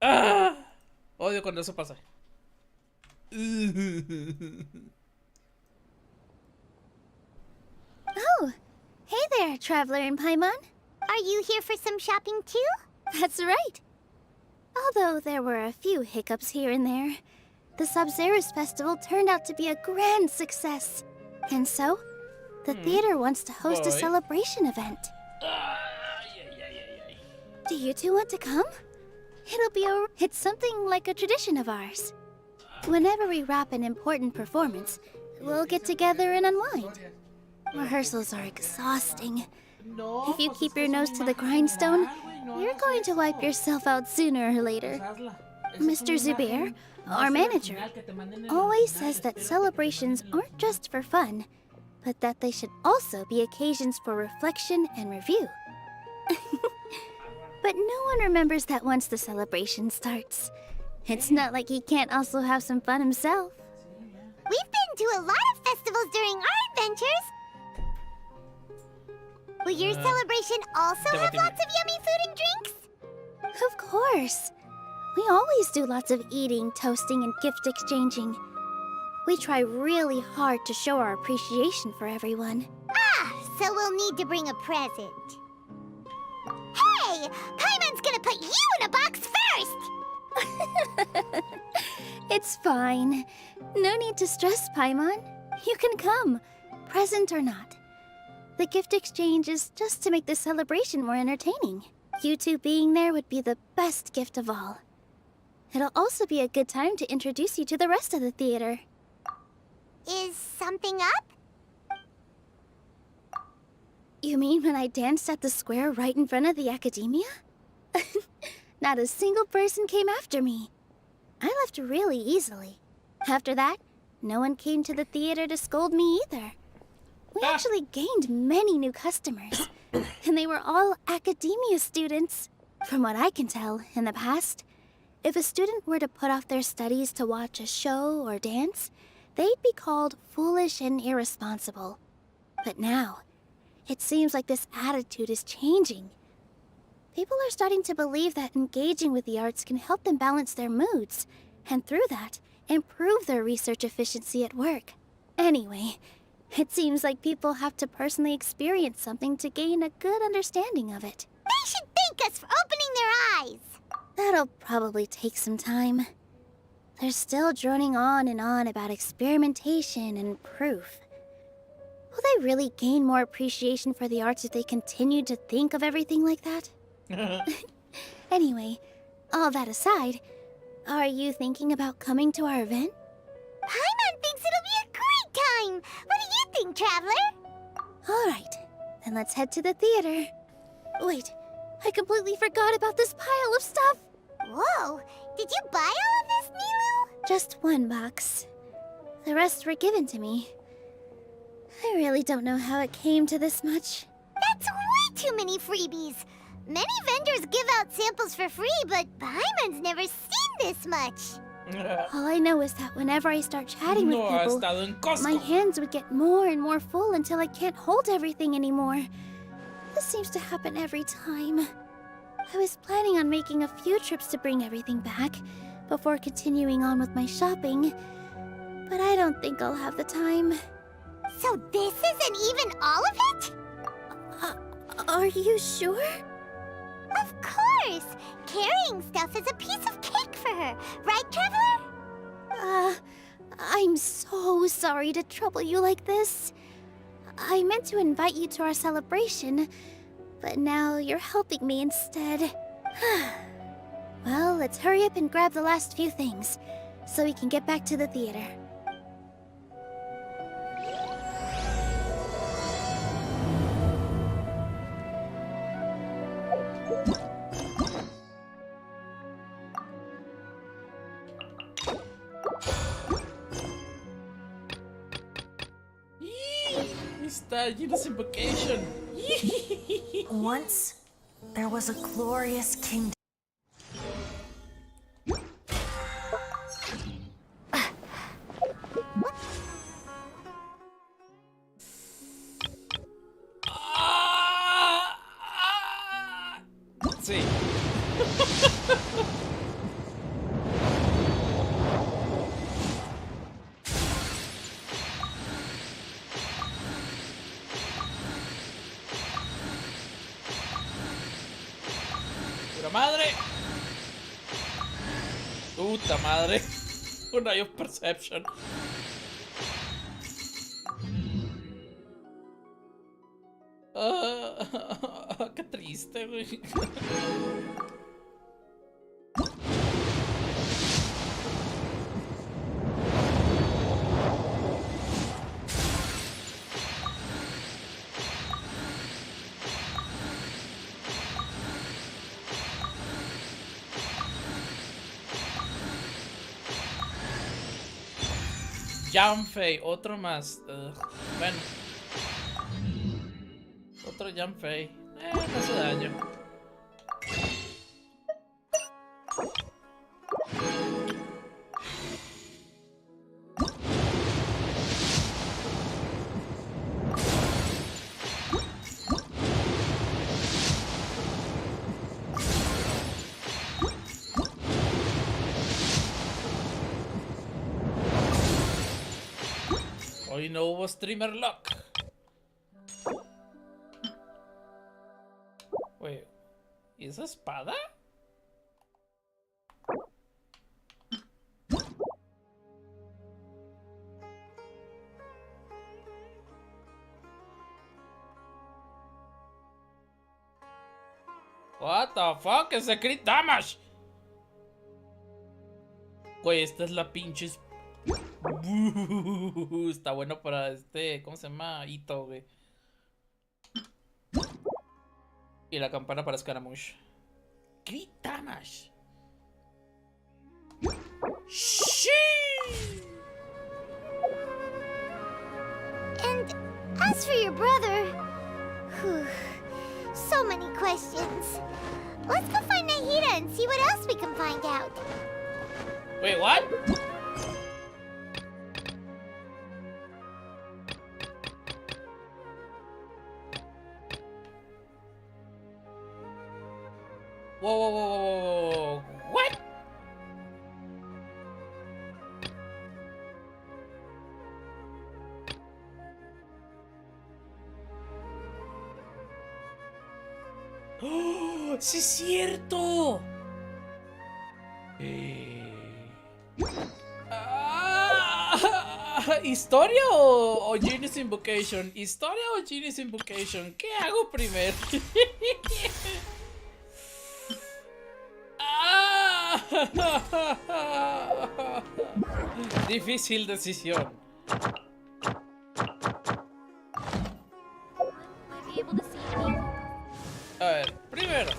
¡Ah! Odio cuando eso pasa. Oh, hey there, Traveler in Paimon. Are you here for some shopping too? That's right. Although there were a few hiccups here and there, the Sub-Zerus Festival turned out to be a grand success. And so, the theater wants to host a celebration event. Do you two want to come? It's something like a tradition of ours. Whenever we wrap an important performance, we'll get together and unwind. Rehearsals are exhausting. If you keep your nose to the grindstone, you're going to wipe yourself out sooner or later. Mr. Zubair, our manager, always says that celebrations aren't just for fun, but that they should also be occasions for reflection and review. But no one remembers that once the celebration starts. It's not like he can't also have some fun himself. We've been to a lot of festivals during our adventures. Will your celebration also have lots of yummy food and drinks? Of course. We always do lots of eating, toasting, and gift exchanging. We try really hard to show our appreciation for everyone. Ah, so we'll need to bring a present. Hey! Paimon's gonna put you in a box first! It's fine. No need to stress, Paimon. You can come, present or not. The gift exchange is just to make the celebration more entertaining. You two being there would be the best gift of all. It'll also be a good time to introduce you to the rest of the theater. Is something up? You mean when I danced at the square right in front of the academia? Not a single person came after me. I left really easily. After that, no one came to the theater to scold me either. We actually gained many new customers, and they were all academia students. From what I can tell, in the past, if a student were to put off their studies to watch a show or dance, they'd be called foolish and irresponsible. But now, it seems like this attitude is changing. People are starting to believe that engaging with the arts can help them balance their moods, and through that, improve their research efficiency at work. Anyway, it seems like people have to personally experience something to gain a good understanding of it. They should thank us for opening their eyes! That'll probably take some time. They're still droning on and on about experimentation and proof. Will they really gain more appreciation for the arts if they continue to think of everything like that? Anyway, all that aside, are you thinking about coming to our event? Paimon thinks it'll be a great time! What do you think, Traveler? All right, then let's head to the theater. Wait, I completely forgot about this pile of stuff. Whoa! Did you buy all of this, Nilu? Just one box. The rest were given to me. I really don't know how it came to this much. That's way too many freebies! Many vendors give out samples for free, but Paimon's never seen this much. All I know is that whenever I start chatting with people, my hands would get more and more full until I can't hold everything anymore. This seems to happen every time. I was planning on making a few trips to bring everything back before continuing on with my shopping, but I don't think I'll have the time. So this isn't even all of it? Are you sure? Of course! Carrying stuff is a piece of cake for her, right, Traveler? I'm so sorry to trouble you like this. I meant to invite you to our celebration, but now you're helping me instead. Well, let's hurry up and grab the last few things, so we can get back to the theater. Está lleno de Invokation. Once, there was a glorious kingdom. Sí. madre! ¡Puta madre! Un eye of perception. Qué triste, güey. Janfei, otro más. Bueno. Otro Janfei. No hace daño. Hoy no hubo streamer lock. Oye, ¿y esa espada? What the fuck, es crit damage. Güey, esta es la pinche está bueno para este, ¿cómo se llama? Ito, güey. Y la campana para Scaramouche. Crit damage. And as for your brother, whew, so many questions. Let's go find Nahida and see what else we can find out. Wait, what? Whoa, whoa, whoa, whoa, whoa, what? ¡Oh! ¡Sí es cierto! ¿Historia o Genius Invocation? ¿Historia o Genius Invocation? ¿Qué hago primero? Difícil decisión. A ver, primero.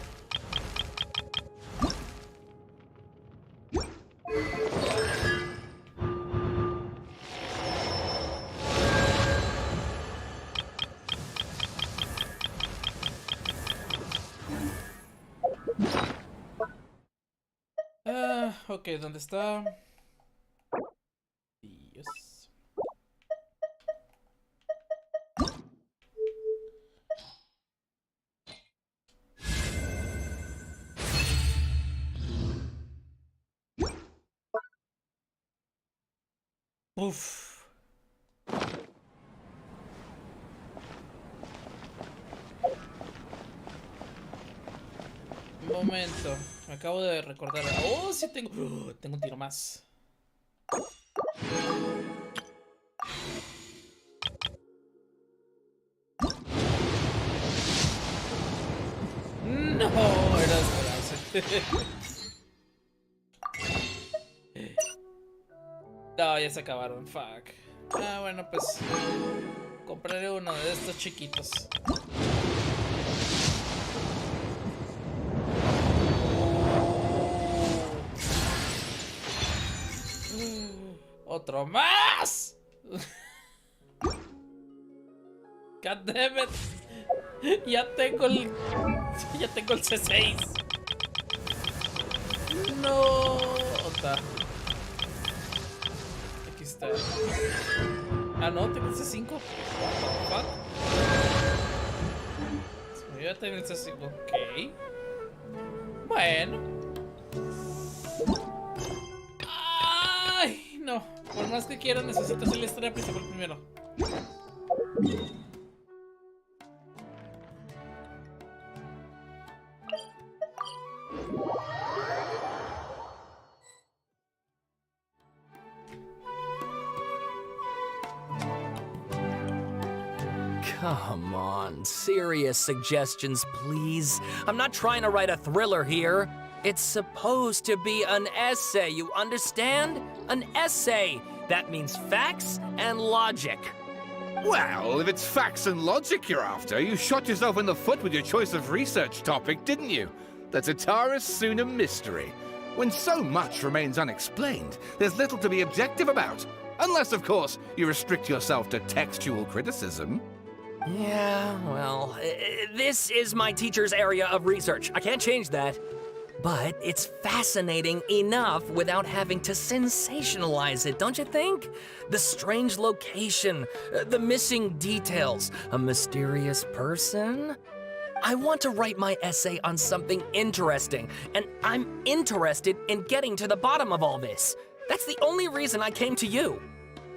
Ok, ¿dónde está? Dios. Uf. Un momento. Me acabo de recordar. Oh, sí tengo. Tengo un tiro más. No, era esperarse. No, ya se acabaron. Fuck. Ah, bueno, pues. Compraré uno de estos chiquitos. ¡Otro más! God damn it. Ya tengo el C6. No. Otra. Aquí está. Ah, no, tengo el C5. What? Se me iba a tener el C5. Ok. Bueno. Ay, no. Por más que quiera, necesito hacer la historia principal primero. Come on, serious suggestions, please. I'm not trying to write a thriller here. It's supposed to be an essay, you understand? An essay. That means facts and logic. Well, if it's facts and logic you're after, you shot yourself in the foot with your choice of research topic, didn't you? The Tatara Suna mystery. When so much remains unexplained, there's little to be objective about. Unless, of course, you restrict yourself to textual criticism. Yeah, well, this is my teacher's area of research. I can't change that. But it's fascinating enough without having to sensationalize it, don't you think? The strange location, the missing details, a mysterious person. I want to write my essay on something interesting, and I'm interested in getting to the bottom of all this. That's the only reason I came to you.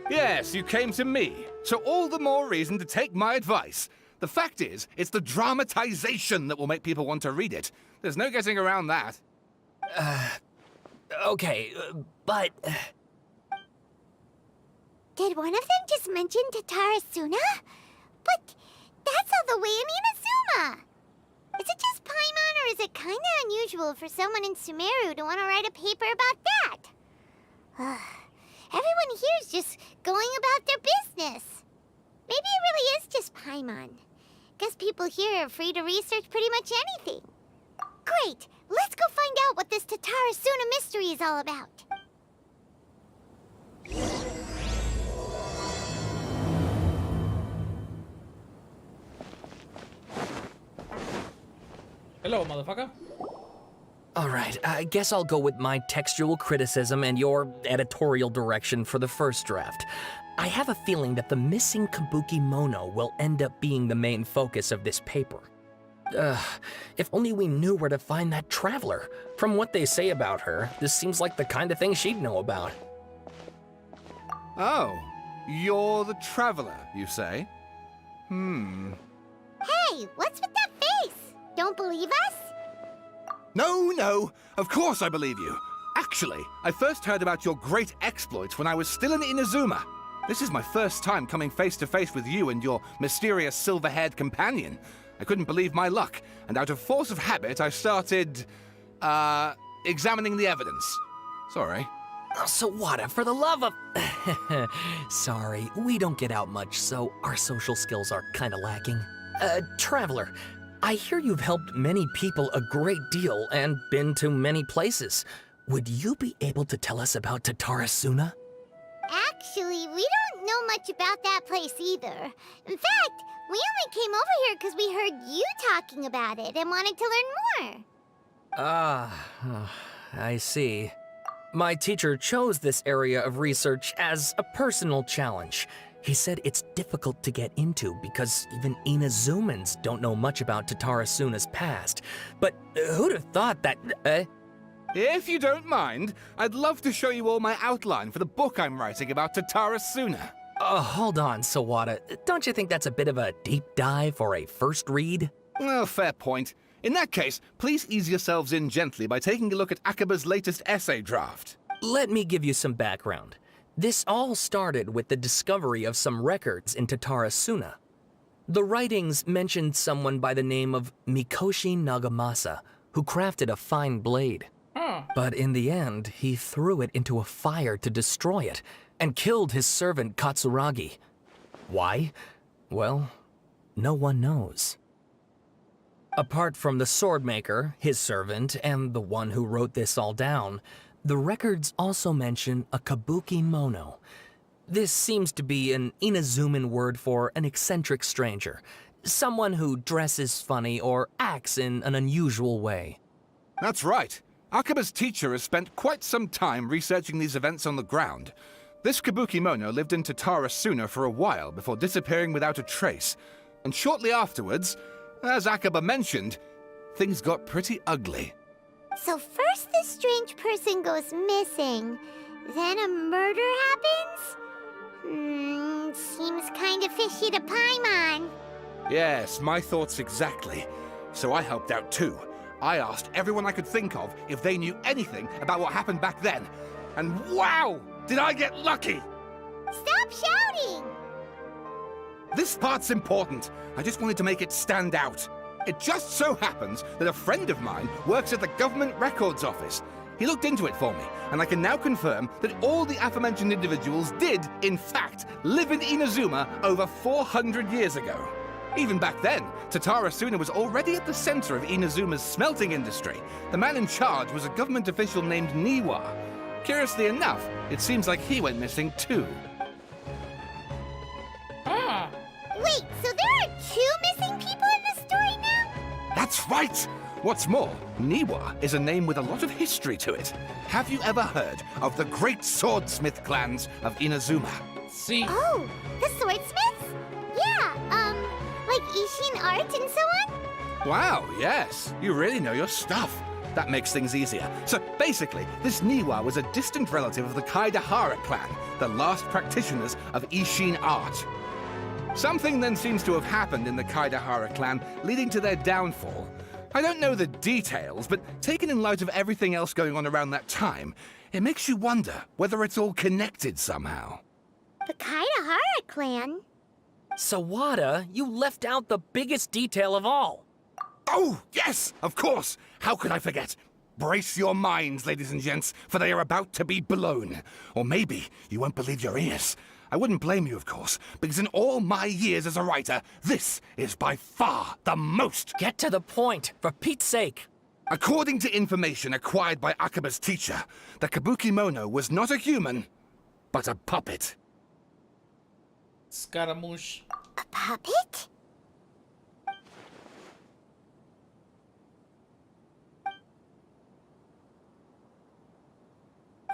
Yes, you came to me, so all the more reason to take my advice. The fact is, it's the dramatization that will make people want to read it. There's no getting around that. Okay, but... Did one of them just mention Tatara Suna? But that's all the way in Inazuma! Is it just Paimon, or is it kinda unusual for someone in Sumeru to want to write a paper about that? Everyone here's just going about their business. Maybe it really is just Paimon. Guess people here are free to research pretty much anything. Great! Let's go find out what this Tatara Suna mystery is all about. Hello, motherfucker. All right, I guess I'll go with my textual criticism and your editorial direction for the first draft. I have a feeling that the missing Kabuki Mono will end up being the main focus of this paper. If only we knew where to find that traveler. From what they say about her, this seems like the kind of thing she'd know about. Oh, you're the traveler, you say? Hey, what's with that face? Don't believe us? No, of course I believe you. Actually, I first heard about your great exploits when I was still in Inazuma. This is my first time coming face to face with you and your mysterious silver-haired companion. I couldn't believe my luck, and out of force of habit, I started, examining the evidence. Sorry. Oh, Sawada, for the love of... Sorry, we don't get out much, so our social skills are kinda lacking. Traveler, I hear you've helped many people a great deal and been to many places. Would you be able to tell us about Tatara Suna? Actually, we don't know much about that place either. In fact, we only came over here because we heard you talking about it and wanted to learn more. I see. My teacher chose this area of research as a personal challenge. He said it's difficult to get into because even Inazumans don't know much about Tatara Suna's past. But who'd have thought that... If you don't mind, I'd love to show you all my outline for the book I'm writing about Tatara Suna. Hold on, Sawada. Don't you think that's a bit of a deep dive for a first read? Well, fair point. In that case, please ease yourselves in gently by taking a look at Akaba's latest essay draft. Let me give you some background. This all started with the discovery of some records in Tatara Suna. The writings mentioned someone by the name of Mikoshi Nagamasa, who crafted a fine blade. But in the end, he threw it into a fire to destroy it, and killed his servant Katsuragi. Why? Well, no one knows. Apart from the swordmaker, his servant, and the one who wrote this all down, the records also mention a kabuki mono. This seems to be an Inazuman word for an eccentric stranger, someone who dresses funny or acts in an unusual way. That's right. Akaba's teacher has spent quite some time researching these events on the ground. This kabuki mono lived in Tatara Suna for a while before disappearing without a trace. And shortly afterwards, as Akaba mentioned, things got pretty ugly. So first this strange person goes missing, then a murder happens? Seems kinda fishy to Paimon. Yes, my thoughts exactly. So I helped out too. I asked everyone I could think of if they knew anything about what happened back then. And wow! Did I get lucky! Stop shouting! This part's important. I just wanted to make it stand out. It just so happens that a friend of mine works at the Government Records Office. He looked into it for me, and I can now confirm that all the aforementioned individuals did, in fact, live in Inazuma over 400 years ago. Even back then, Tatara Suna was already at the center of Inazuma's smelting industry. The man in charge was a government official named Niwa. Curiously enough, it seems like he went missing too. Ah, Wait, so there are 2 missing people in this story now? That's right! What's more, Niwa is a name with a lot of history to it. Have you ever heard of the great swordsmith clans of Inazuma? sí. Oh, the swordsmiths? Yeah, like Ishin art and so on? Wow, yes. You really know your stuff. That makes things easier. So basically, this Niwa was a distant relative of the Kaidahara clan, the last practitioners of Ishin art. Something then seems to have happened in the Kaidahara clan, leading to their downfall. I don't know the details, but taken in light of everything else going on around that time, it makes you wonder whether it's all connected somehow. The Kaidahara clan? Sawada, you left out the biggest detail of all. Oh, yes, of course. How could I forget? Brace your minds, ladies and gents, for they are about to be blown. Or maybe you won't believe your ears. I wouldn't blame you, of course, because in all my years as a writer, this is by far the most. Get to the point, for Pete's sake. According to information acquired by Akaba's teacher, the Kabukimono was not a human, but a puppet. Scaramouche. A puppet?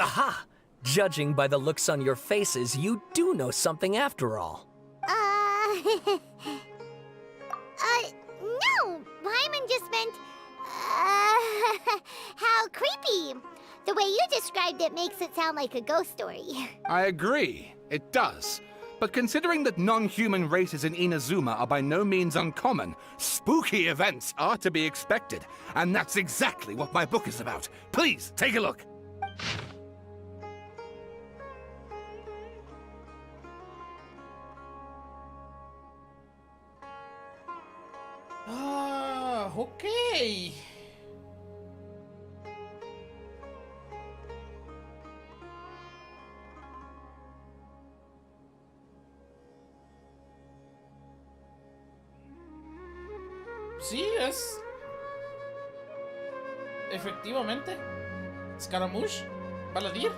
Aha! Judging by the looks on your faces, you do know something after all. No! Paimon just meant, how creepy. The way you described it makes it sound like a ghost story. I agree, it does. But considering that non-human races in Inazuma are by no means uncommon, spooky events are to be expected. And that's exactly what my book is about. Please, take a look. Ah, ok. Sí, es... Efectivamente. Scaramouche. Balladir.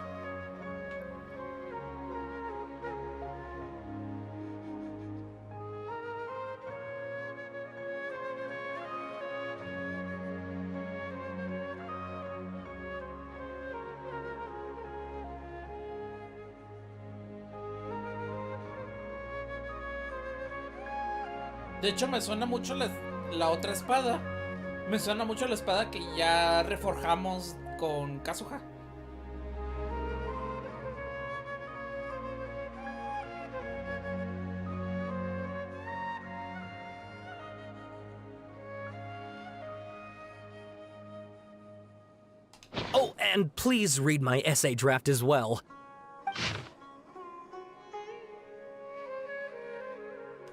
De hecho, me suena mucho la otra espada. Me suena mucho la espada que ya reforjamos con Kazuha. Oh, and please read my essay draft as well.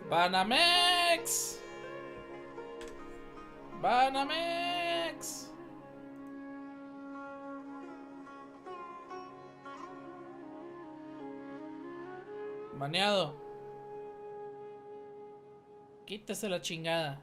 Banamex. Banamex. Baneado. Quítese la chingada.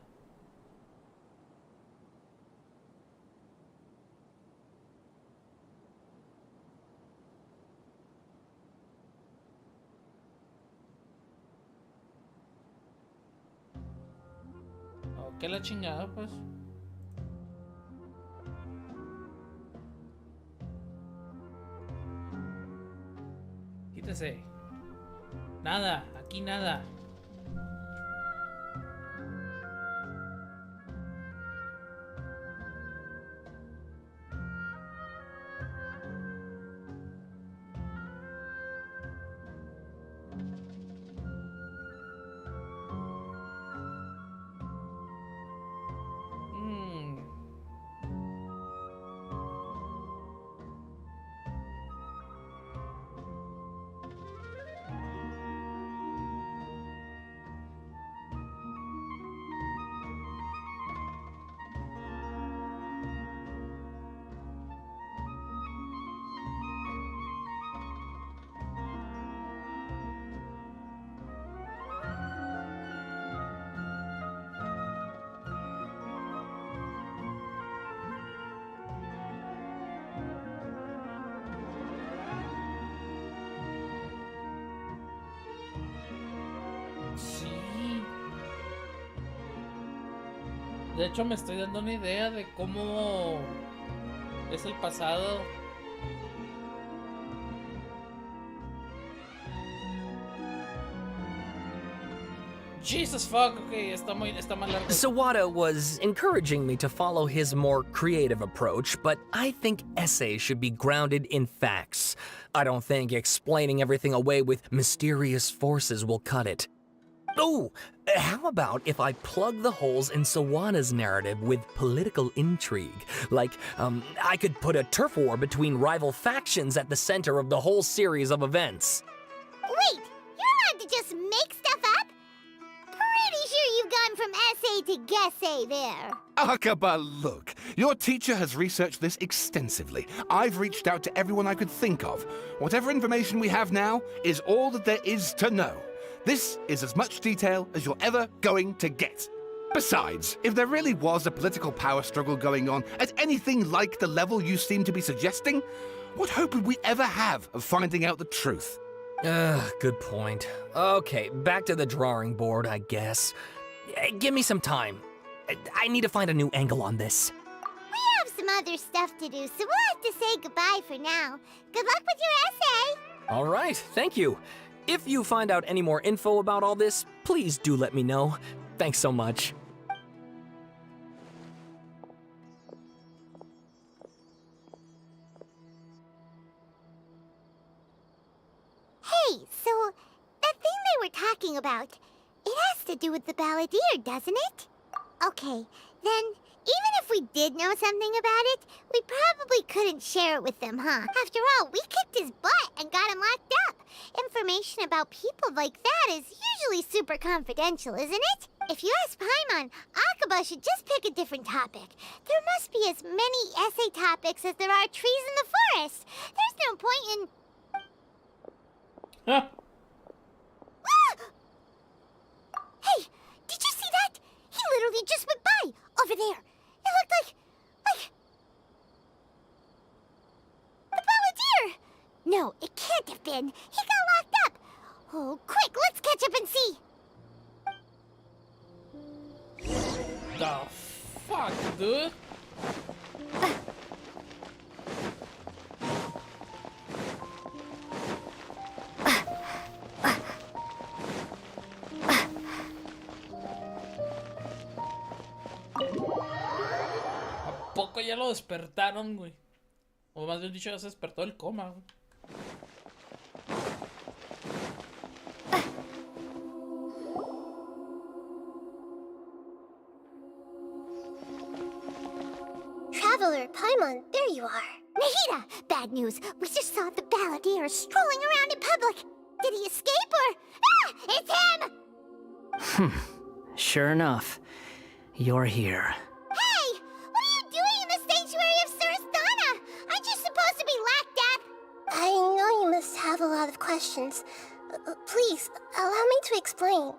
¿Qué la chingada, pues? Quítese. Nada, aquí nada. De hecho, me estoy dando una idea de cómo es el pasado. Jesus fuck, okay, está más largo. Sawada was encouraging me to follow his more creative approach, but I think essays should be grounded in facts. I don't think explaining everything away with mysterious forces will cut it. Oh, how about if I plug the holes in Sawada's narrative with political intrigue? Like, I could put a turf war between rival factions at the center of the whole series of events. Wait, you're allowed to just make stuff up? Pretty sure you've gone from essay to guessay there. Akaba, look. Your teacher has researched this extensively. I've reached out to everyone I could think of. Whatever information we have now is all that there is to know. This is as much detail as you're ever going to get. Besides, if there really was a political power struggle going on at anything like the level you seem to be suggesting, what hope would we ever have of finding out the truth? Good point. Okay, back to the drawing board, I guess. Give me some time. I need to find a new angle on this. We have some other stuff to do, so we'll have to say goodbye for now. Good luck with your essay! All right, thank you. If you find out any more info about all this, please do let me know. Thanks so much. Hey, so that thing they were talking about, it has to do with the balladeer, doesn't it? Okay, then even if we did know something about it, we probably couldn't share it with them, huh? After all, we kicked his butt and got him locked up. Information about people like that is usually super confidential, isn't it? If you ask Paimon, Akaba should just pick a different topic. There must be as many essay topics as there are trees in the forest. There's no point in... Huh. Hey, did you see that? He literally just went by, over there. It looked like... the balladeer! No, it can't have been. He got locked up. Oh, quick, let's catch up and see. The fuck, dude? ¿A poco ya lo despertaron, güey? O más bien dicho, ya se despertó del coma, güey. Traveler, Paimon, there you are. Nahida! Bad news. We just saw the balladeer strolling around in public. Did he escape or... Ah! It's him! Sure enough, you're here. Hey! What are you doing in the sanctuary of Surasthana? Aren't you supposed to be locked up? I know you must have a lot of questions. Please, allow me to explain.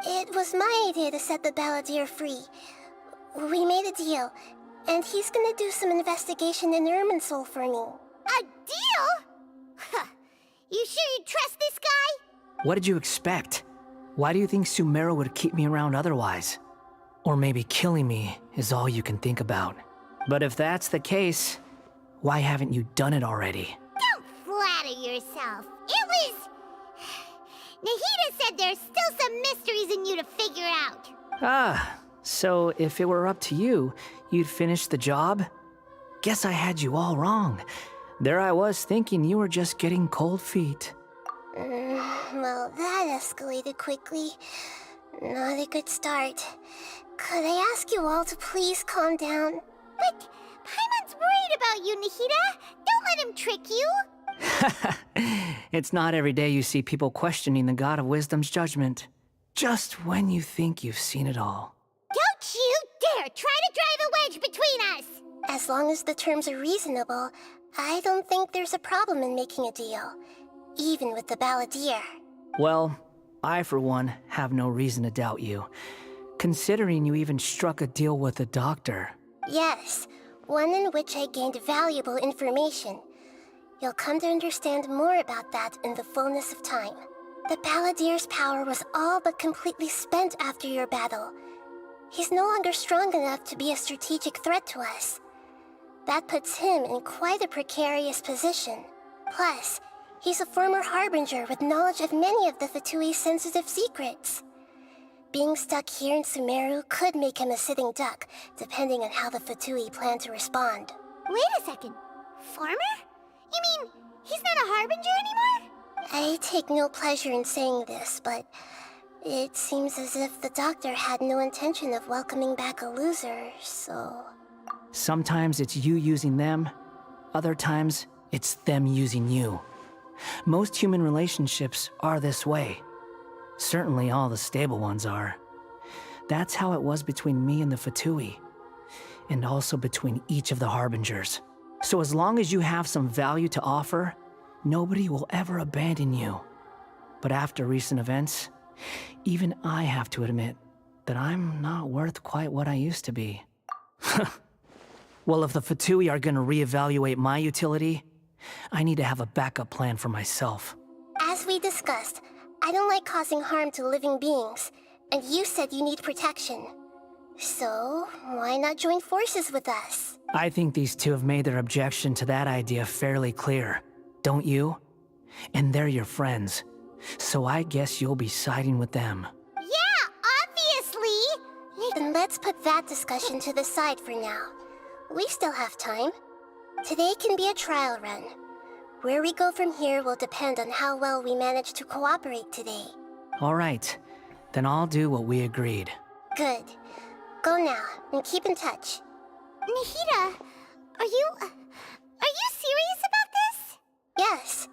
It was my idea to set the balladeer free. We made a deal, and he's gonna do some investigation in Irminsul for me. A deal? Huh. You sure you trust this guy? What did you expect? Why do you think Sumeru would keep me around otherwise? Or maybe killing me is all you can think about. But if that's the case, why haven't you done it already? Don't flatter yourself. It was... Nahida said there's still some mysteries in you to figure out. Ah, so if it were up to you, you'd finish the job? Guess I had you all wrong. There I was thinking you were just getting cold feet. Well, that escalated quickly. Not a good start. Could I ask you all to please calm down? But Paimon's worried about you, Nahida. Don't let him trick you. It's not every day you see people questioning the God of Wisdom's judgment. Just when you think you've seen it all. Don't you dare try to drive a wedge between us! As long as the terms are reasonable, I don't think there's a problem in making a deal. Even with the balladeer. Well, I for one have no reason to doubt you, considering you even struck a deal with the doctor. Yes, one in which I gained valuable information. You'll come to understand more about that in the fullness of time. The balladeer's power was all but completely spent after your battle. He's no longer strong enough to be a strategic threat to us. That puts him in quite a precarious position. Plus, he's a former Harbinger with knowledge of many of the Fatui's sensitive secrets. Being stuck here in Sumeru could make him a sitting duck, depending on how the Fatui plan to respond. Wait a second. Former? You mean he's not a Harbinger anymore? I take no pleasure in saying this, but it seems as if the doctor had no intention of welcoming back a loser, so... Sometimes it's you using them, other times it's them using you. Most human relationships are this way. Certainly all the stable ones are. That's how it was between me and the Fatui, and also between each of the Harbingers. So as long as you have some value to offer, nobody will ever abandon you. But after recent events, even I have to admit that I'm not worth quite what I used to be. Well, if the Fatui are gonna reevaluate my utility, I need to have a backup plan for myself. As we discussed, I don't like causing harm to living beings, and you said you need protection. So, why not join forces with us? I think these two have made their objection to that idea fairly clear, don't you? And they're your friends, so I guess you'll be siding with them. Yeah, obviously! Then let's put that discussion to the side for now. We still have time. Today can be a trial run. Where we go from here will depend on how well we manage to cooperate today. All right, then I'll do what we agreed. Good. Go now, and keep in touch. Nahida, are you serious about this? Yes.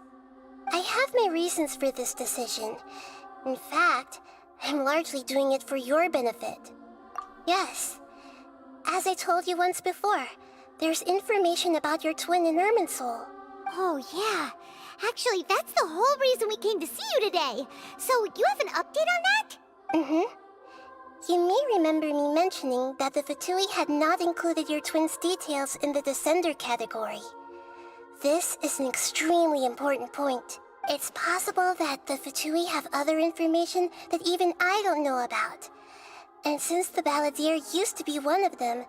I have my reasons for this decision. In fact, I'm largely doing it for your benefit. Yes. As I told you once before, there's information about your twin in Irminsul. Oh, yeah. Actually, that's the whole reason we came to see you today. So, you have an update on that? Mm-hmm. You may remember me mentioning that the Fatui had not included your twin's details in the Descender category. This is an extremely important point. It's possible that the Fatui have other information that even I don't know about. And since the Balladeer used to be one of them,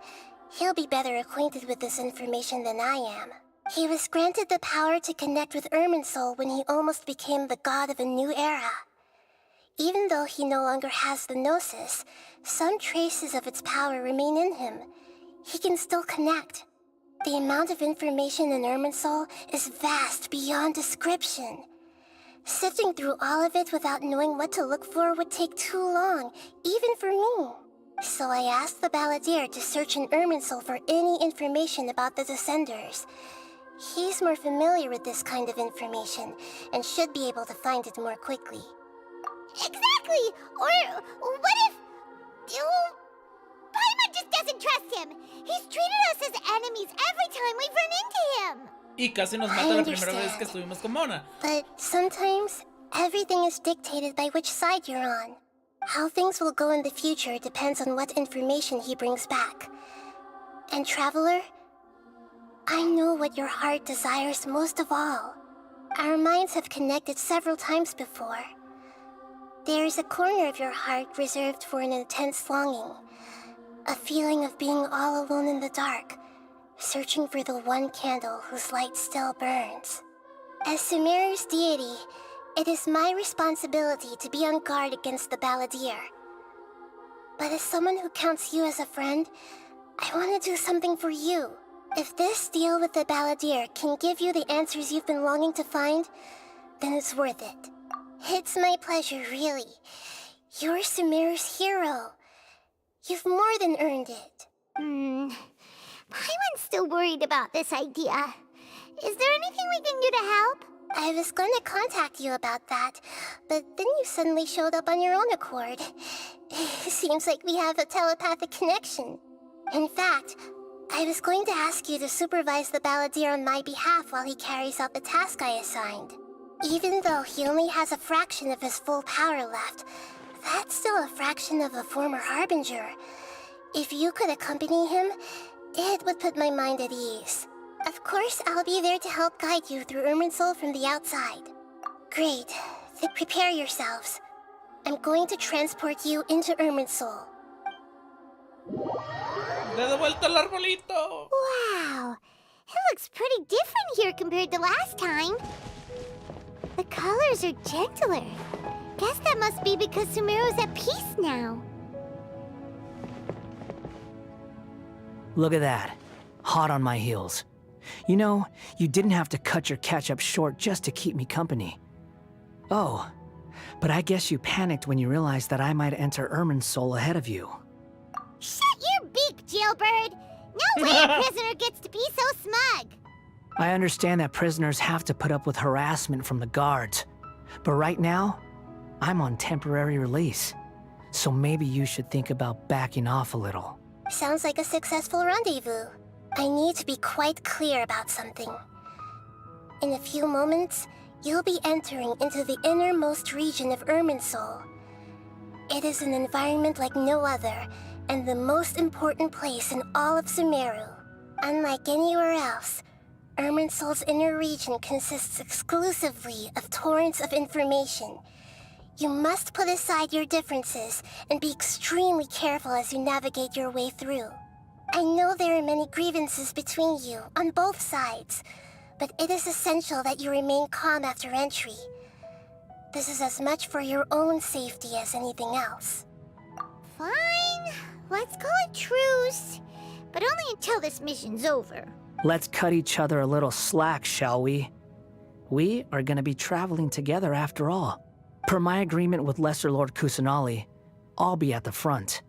he'll be better acquainted with this information than I am. He was granted the power to connect with Irminsul when he almost became the god of a new era. Even though he no longer has the Gnosis, some traces of its power remain in him. He can still connect. The amount of information in Irminsul is vast beyond description. Sifting through all of it without knowing what to look for would take too long, even for me. So I asked the Balladeer to search in Irminsul for any information about the Descenders. He's more familiar with this kind of information, and should be able to find it more quickly. Exactly! Or what if... Paimon just doesn't trust him! He's treated us as enemies every time we've run into him! Y casi nos mata la primera vez que estuvimos con Mona. But sometimes, everything is dictated by which side you're on. How things will go in the future depends on what information he brings back. And Traveler, I know what your heart desires most of all. Our minds have connected several times before. There is a corner of your heart reserved for an intense longing. A feeling of being all alone in the dark, searching for the one candle whose light still burns. As Sumeru's deity, it is my responsibility to be on guard against the Balladeer. But as someone who counts you as a friend, I want to do something for you. If this deal with the Balladeer can give you the answers you've been longing to find, then it's worth it. It's my pleasure, really. You're Sumeru's hero. You've more than earned it. Paimon's still worried about this idea. Is there anything we can do to help? I was going to contact you about that, but then you suddenly showed up on your own accord. Seems like we have a telepathic connection. In fact, I was going to ask you to supervise the Balladeer on my behalf while he carries out the task I assigned. Even though he only has a fraction of his full power left, that's still a fraction of a former Harbinger. If you could accompany him, it would put my mind at ease. Of course, I'll be there to help guide you through Irminsul from the outside. Great. Then prepare yourselves. I'm going to transport you into Irminsul. ¡De vuelta al arbolito! Wow, it looks pretty different here compared to last time. The colors are gentler. Guess that must be because Sumeru's at peace now. Look at that. Hot on my heels. You know, you didn't have to cut your catch-up short just to keep me company. Oh, but I guess you panicked when you realized that I might enter Irminsul ahead of you. Shut your beak, jailbird! No way a prisoner gets to be so smug! I understand that prisoners have to put up with harassment from the guards, but right now, I'm on temporary release. So maybe you should think about backing off a little. Sounds like a successful rendezvous. I need to be quite clear about something. In a few moments, you'll be entering into the innermost region of Irminsul. It is an environment like no other, and the most important place in all of Sumeru. Unlike anywhere else, Irminsul's inner region consists exclusively of torrents of information. You must put aside your differences and be extremely careful as you navigate your way through. I know there are many grievances between you, on both sides, but it is essential that you remain calm after entry. This is as much for your own safety as anything else. Fine, let's call it truce. But only until this mission's over. Let's cut each other a little slack, shall we? We are gonna be traveling together after all. Per my agreement with Lesser Lord Kusanali, I'll be at the front.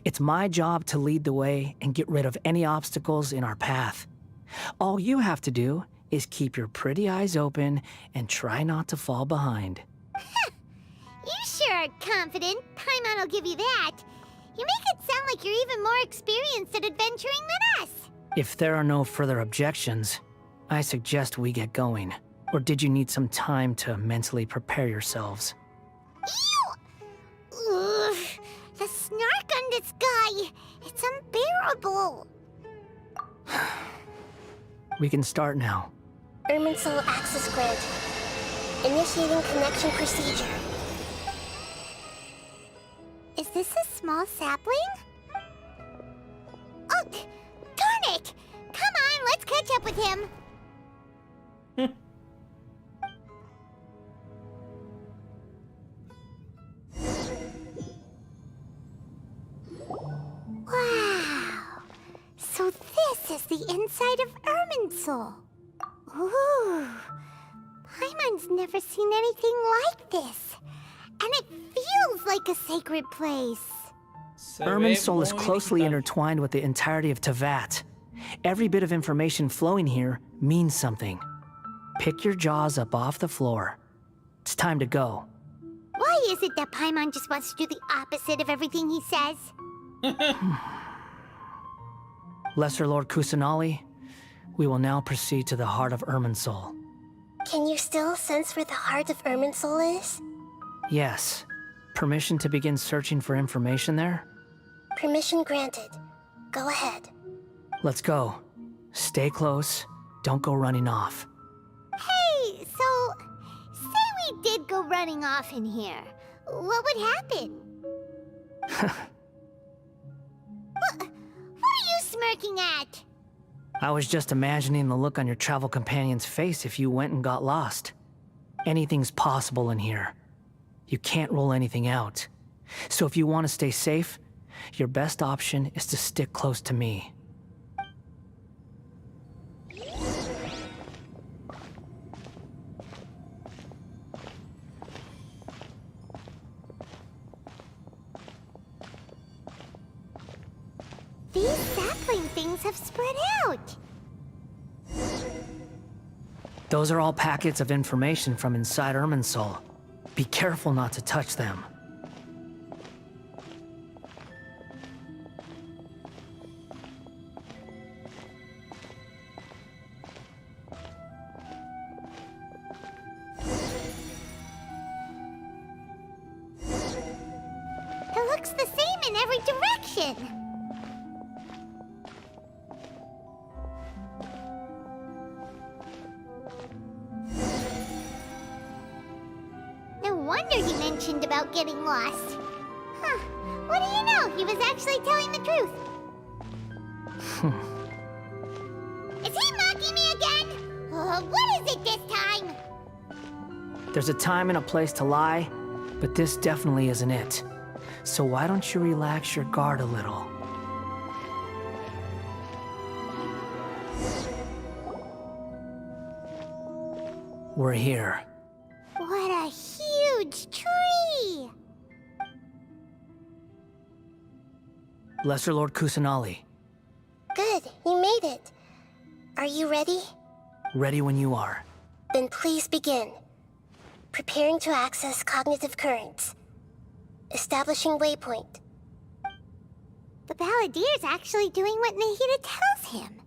It's my job to lead the way and get rid of any obstacles in our path. All you have to do is keep your pretty eyes open and try not to fall behind. You sure are confident. Paimon will give you that. You make it sound like you're even more experienced at adventuring than us. If there are no further objections, I suggest we get going. Or did you need some time to mentally prepare yourselves? Ew! Ugh, the snark on this guy. It's unbearable. We can start now. Irminsul access granted. Initiating connection procedure. Is this a small sapling? Oh, darn it! Come on, let's catch up with him. Wow! So this is the inside of Irminsul. Ooh! Paimon's never seen anything like this. And it feels like a sacred place. Irminsul is closely intertwined with the entirety of Tevat. Every bit of information flowing here means something. Pick your jaws up off the floor. It's time to go. Why is it that Paimon just wants to do the opposite of everything he says? Lesser Lord Kusanali, we will now proceed to the heart of Irminsul. Can you still sense where the heart of Irminsul is? Yes. Permission to begin searching for information there? Permission granted. Go ahead. Let's go. Stay close. Don't go running off. Hey, so say we did go running off in here. What would happen? What are you smirking at? I was just imagining the look on your travel companion's face if you went and got lost. Anything's possible in here. You can't rule anything out. So if you want to stay safe, your best option is to stick close to me. These sapling things have spread out. Those are all packets of information from inside Irminsul. Be careful not to touch them. It looks the same in every direction. No wonder you mentioned about getting lost. Huh. What do you know? He was actually telling the truth. Is he mocking me again? What is it this time? There's a time and a place to lie, but this definitely isn't it. So why don't you relax your guard a little? We're here. What a huge tree! Lesser Lord Kusanali, Good, you made it. Are you ready? ready when you are. Then please begin. Preparing to access cognitive currents. Establishing waypoint. The Balladeer's actually doing what Nahida tells him.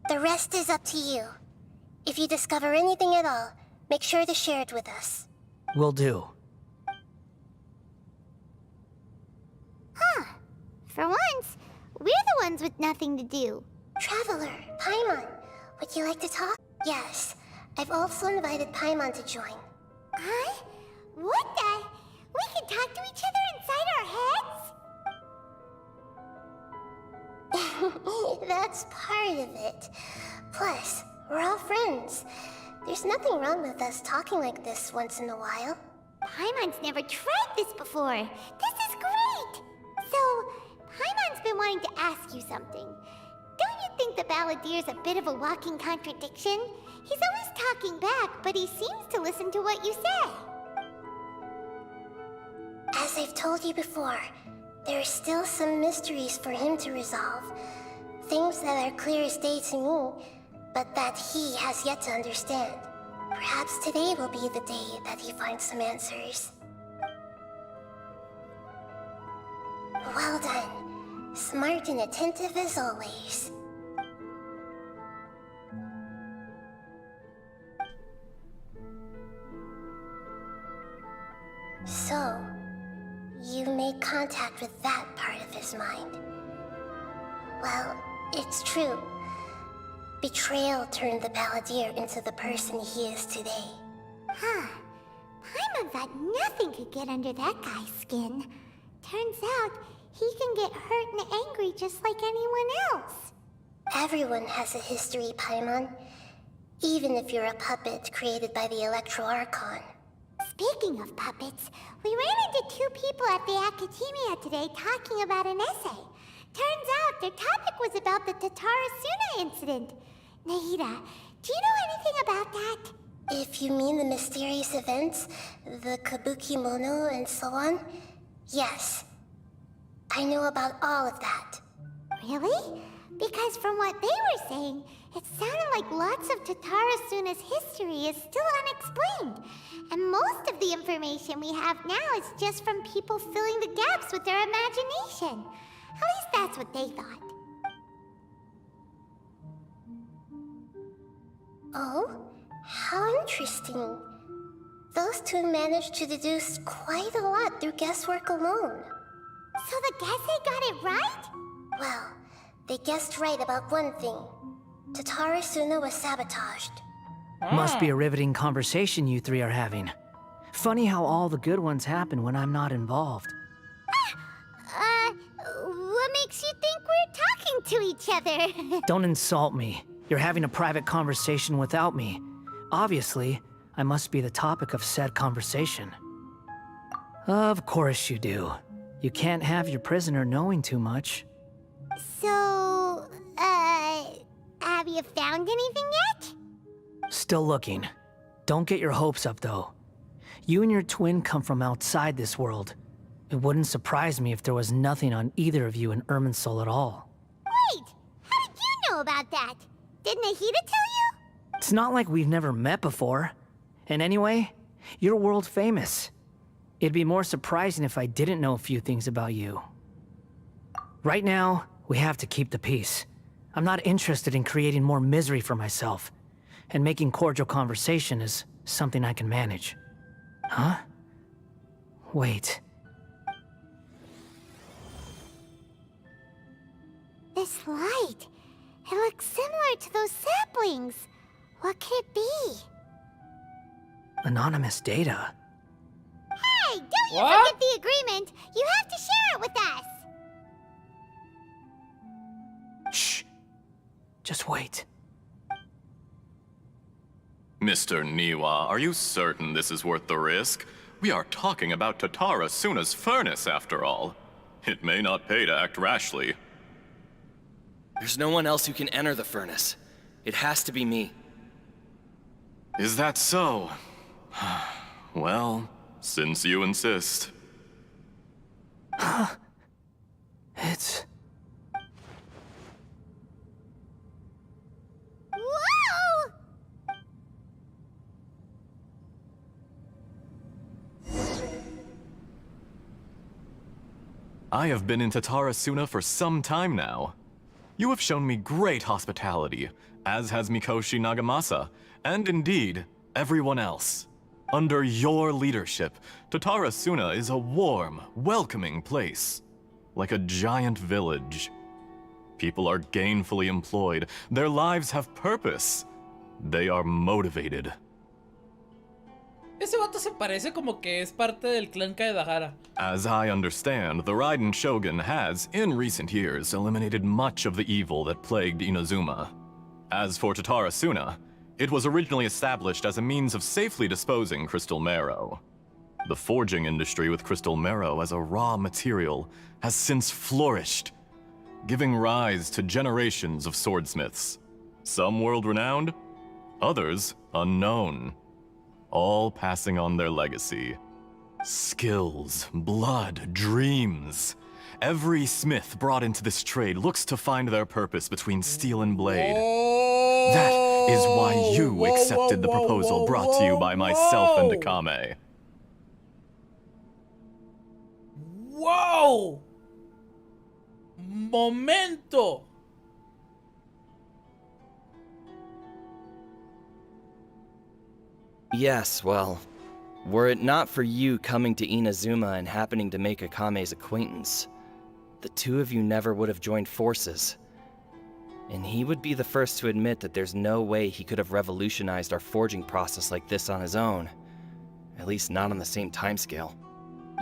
The rest is up to you. If you discover anything at all, make sure to share it with us. Will do. For once, we're the ones with nothing to do. Traveler, Paimon, would you like to talk? Yes, I've also invited Paimon to join. Huh? What the? We can talk to each other inside our heads? That's part of it. Plus, we're all friends. There's nothing wrong with us talking like this once in a while. Paimon's never tried this before. This is great! So, Paimon's been wanting to ask you something. Don't you think the Balladeer's a bit of a walking contradiction? He's always talking back, but he seems to listen to what you say. As I've told you before, there are still some mysteries for him to resolve. Things that are clear as day to me, but that he has yet to understand. Perhaps today will be the day that he finds some answers. Well done. Smart and attentive as always. So, you made contact with that part of his mind. Well, it's true. Betrayal turned the Balladeer into the person he is today. Huh. Paimon thought nothing could get under that guy's skin. Turns out, he can get hurt and angry just like anyone else. Everyone has a history, Paimon. Even if you're a puppet created by the Electro Archon. Speaking of puppets, we ran into two people at the Academia today talking about an essay. Turns out their topic was about the Tatarasuna incident. Nahida, do you know anything about that? If you mean the mysterious events, the Kabuki Mono and so on, yes. I know about all of that. Really? Because from what they were saying, it sounded like lots of Tatarasuna's history is still unexplained. And most of the information we have now is just from people filling the gaps with their imagination. At least that's what they thought. Oh? How interesting. Those two managed to deduce quite a lot through guesswork alone. So the Gese got it right? Well, they guessed right about one thing. Tatarasuna was sabotaged. Must be a riveting conversation you three are having. Funny how all the good ones happen when I'm not involved. What makes you think we're talking to each other? Don't insult me. You're having a private conversation without me. Obviously, I must be the topic of said conversation. Of course you do. You can't have your prisoner knowing too much. So, have you found anything yet? Still looking. Don't get your hopes up, though. You and your twin come from outside this world. It wouldn't surprise me if there was nothing on either of you in Irminsul at all. Wait! How did you know about that? Did Nahida tell you? It's not like we've never met before. And anyway, you're world famous. It'd be more surprising if I didn't know a few things about you. Right now, we have to keep the peace. I'm not interested in creating more misery for myself. And making cordial conversation is something I can manage. Huh? Wait. This light. It looks similar to those saplings. What could it be? Anonymous data? Hey, don't you What? forget the agreement! You have to share it with us! Shh. Just wait. Mr. Niwa, are you certain this is worth the risk? We are talking about Tatara Suna's furnace, after all. It may not pay to act rashly. There's no one else who can enter the furnace. It has to be me. Is that so? Well, since you insist. It's... Whoa! I have been in Tatara Suna for some time now. You have shown me great hospitality, as has Mikoshi Nagamasa, and indeed, everyone else. Under your leadership, Tatara Suna is a warm, welcoming place. Like a giant village. People are gainfully employed, their lives have purpose. They are motivated. Ese vato se parece como que es parte del clan Kaedahara. As I understand, the Raiden Shogun has, in recent years, eliminated much of the evil that plagued Inazuma. As for Tatara Suna, it was originally established as a means of safely disposing crystal marrow. The forging industry with crystal marrow as a raw material has since flourished, giving rise to generations of swordsmiths. Some world-renowned, others unknown. All passing on their legacy. Skills, blood, dreams. Every smith brought into this trade looks to find their purpose between steel and blade. That is why you accepted the proposal brought to you by myself and Akame. ¡Wow! ¡Momento! Yes, well, were it not for you coming to Inazuma and happening to make Akame's acquaintance, the two of you never would have joined forces. And he would be the first to admit that there's no way he could have revolutionized our forging process like this on his own. At least not on the same timescale.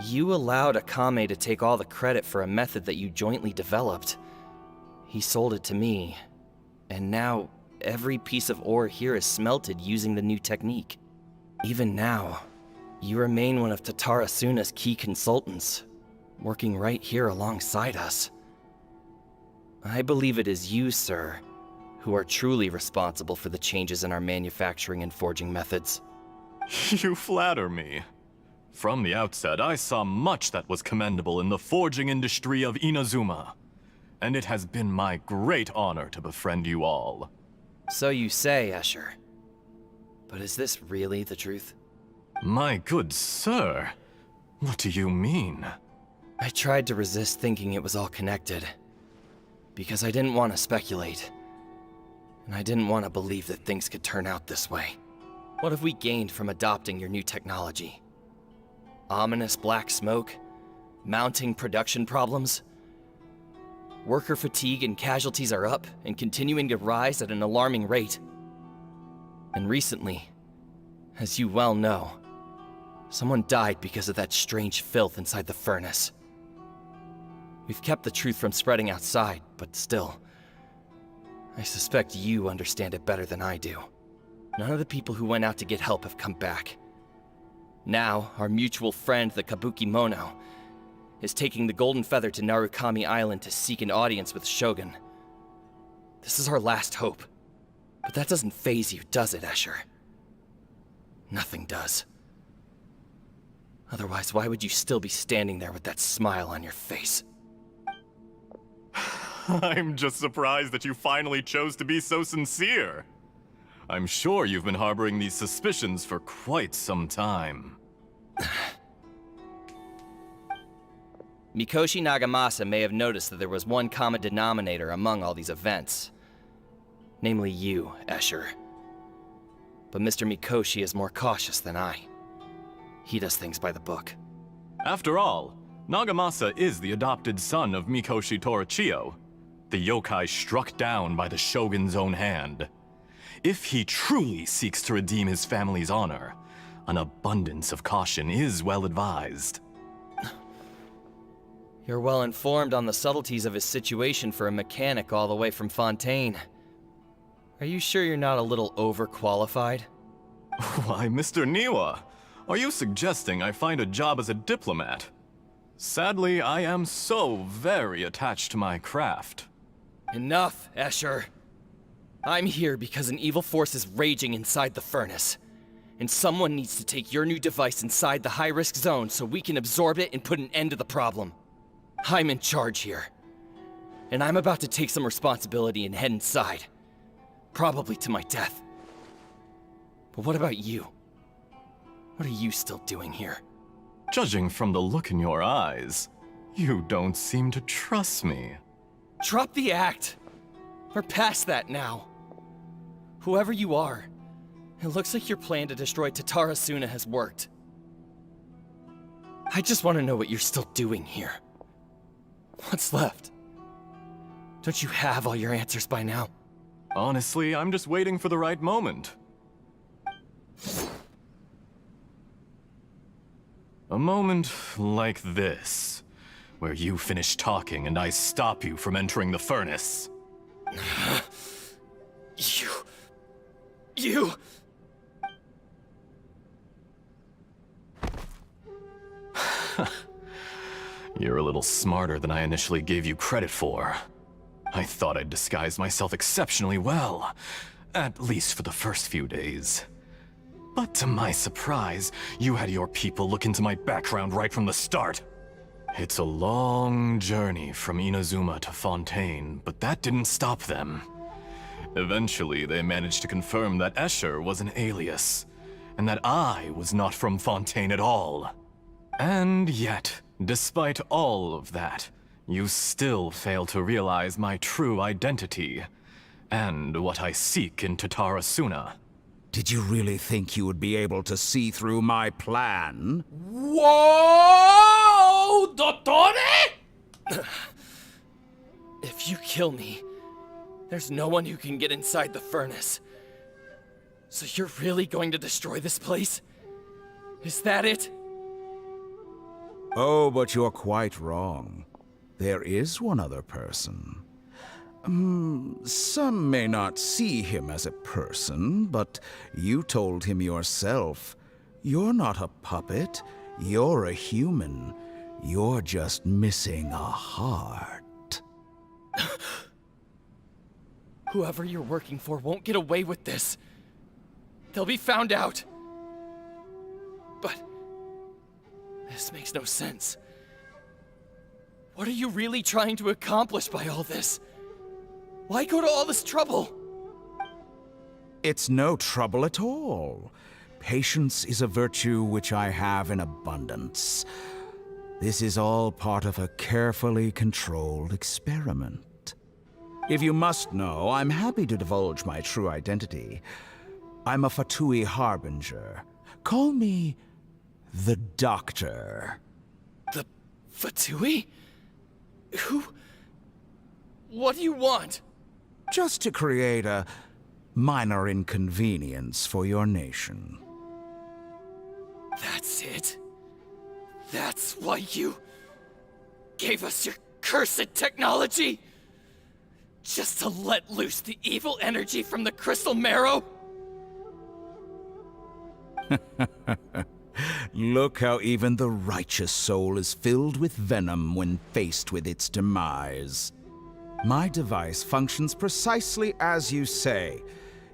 You allowed Akame to take all the credit for a method that you jointly developed. He sold it to me, and now every piece of ore here is smelted using the new technique. Even now, you remain one of Tatara Suna's key consultants, working right here alongside us. I believe it is you, sir, who are truly responsible for the changes in our manufacturing and forging methods. You flatter me. From the outset, I saw much that was commendable in the forging industry of Inazuma, and it has been my great honor to befriend you all. So you say, Escher. But is this really the truth? My good sir, what do you mean? I tried to resist thinking it was all connected, because I didn't want to speculate, and I didn't want to believe that things could turn out this way. What have we gained from adopting your new technology? Ominous black smoke? Mounting production problems? Worker fatigue and casualties are up and continuing to rise at an alarming rate. And recently, as you well know, someone died because of that strange filth inside the furnace. We've kept the truth from spreading outside, but still, I suspect you understand it better than I do. None of the people who went out to get help have come back. Now, our mutual friend, the Kabuki Mono, is taking the Golden Feather to Narukami Island to seek an audience with Shogun. This is our last hope. But that doesn't faze you, does it, Escher? Nothing does. Otherwise, why would you still be standing there with that smile on your face? I'm just surprised that you finally chose to be so sincere. I'm sure you've been harboring these suspicions for quite some time. Mikoshi Nagamasa may have noticed that there was one common denominator among all these events. Namely you, Escher. But Mr. Mikoshi is more cautious than I. He does things by the book. After all, Nagamasa is the adopted son of Mikoshi Torichio, the yokai struck down by the Shogun's own hand. If he truly seeks to redeem his family's honor, an abundance of caution is well advised. You're well informed on the subtleties of his situation for a mechanic all the way from Fontaine. Are you sure you're not a little overqualified? Why, Mr. Niwa, are you suggesting I find a job as a diplomat? Sadly, I am so very attached to my craft. Enough, Escher. I'm here because an evil force is raging inside the furnace. And someone needs to take your new device inside the high-risk zone so we can absorb it and put an end to the problem. I'm in charge here. And I'm about to take some responsibility and head inside. Probably to my death. But what about you? What are you still doing here? Judging from the look in your eyes, you don't seem to trust me. Drop the act! We're past that now. Whoever you are, it looks like your plan to destroy Tatara Suna has worked. I just want to know what you're still doing here. What's left? Don't you have all your answers by now? Honestly, I'm just waiting for the right moment. A moment like this, where you finish talking and I stop you from entering the furnace. You... You're a little smarter than I initially gave you credit for. I thought I'd disguised myself exceptionally well, at least for the first few days. But to my surprise, you had your people look into my background right from the start. It's a long journey from Inazuma to Fontaine, but that didn't stop them. Eventually, they managed to confirm that Escher was an alias, and that I was not from Fontaine at all. And yet, despite all of that, you still fail to realize my true identity, and what I seek in Tatara Suna. Did you really think you would be able to see through my plan? Whoa, Dottore! If you kill me, there's no one who can get inside the furnace. So you're really going to destroy this place? Is that it? Oh, but you're quite wrong. There is one other person. Some may not see him as a person, but you told him yourself. You're not a puppet. You're a human. You're just missing a heart. Whoever you're working for won't get away with this. They'll be found out. But this makes no sense. What are you really trying to accomplish by all this? Why go to all this trouble? It's no trouble at all. Patience is a virtue which I have in abundance. This is all part of a carefully controlled experiment. If you must know, I'm happy to divulge my true identity. I'm a Fatui Harbinger. Call me the Doctor. The Fatui? Who? What do you want? Just to create a minor inconvenience for your nation. That's it? That's why you gave us your cursed technology? Just to let loose the evil energy from the crystal marrow? Look how even the righteous soul is filled with venom when faced with its demise. My device functions precisely as you say.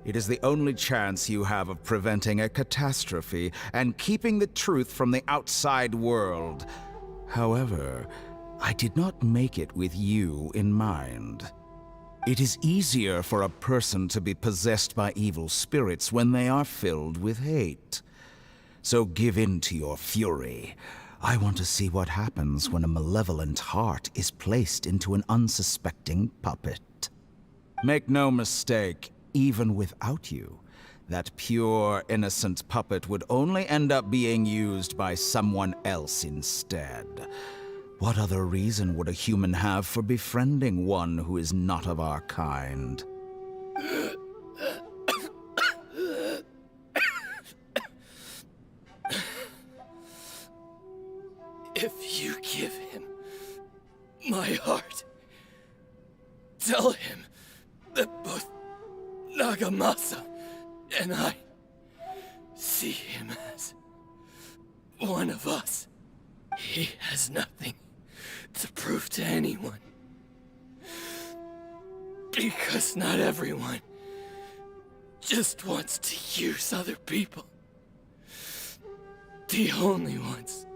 It is the only chance you have of preventing a catastrophe and keeping the truth from the outside world. However, I did not make it with you in mind. It is easier for a person to be possessed by evil spirits when they are filled with hate. So give in to your fury. I want to see what happens when a malevolent heart is placed into an unsuspecting puppet. Make no mistake, even without you, that pure, innocent puppet would only end up being used by someone else instead. What other reason would a human have for befriending one who is not of our kind? If you give him my heart, tell him that both Nagamasa and I see him as one of us. He has nothing to prove to anyone. Because not everyone just wants to use other people. The only ones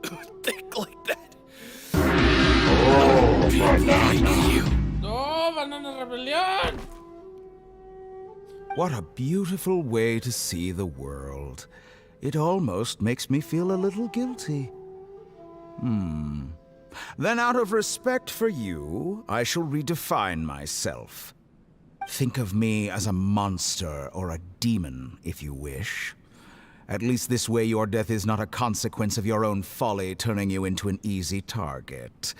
who think like that are people like you. No, Banana Rebellion! What a beautiful way to see the world. It almost makes me feel a little guilty. Then out of respect for you, I shall redefine myself. Think of me as a monster or a demon, if you wish. At least this way your death is not a consequence of your own folly turning you into an easy target.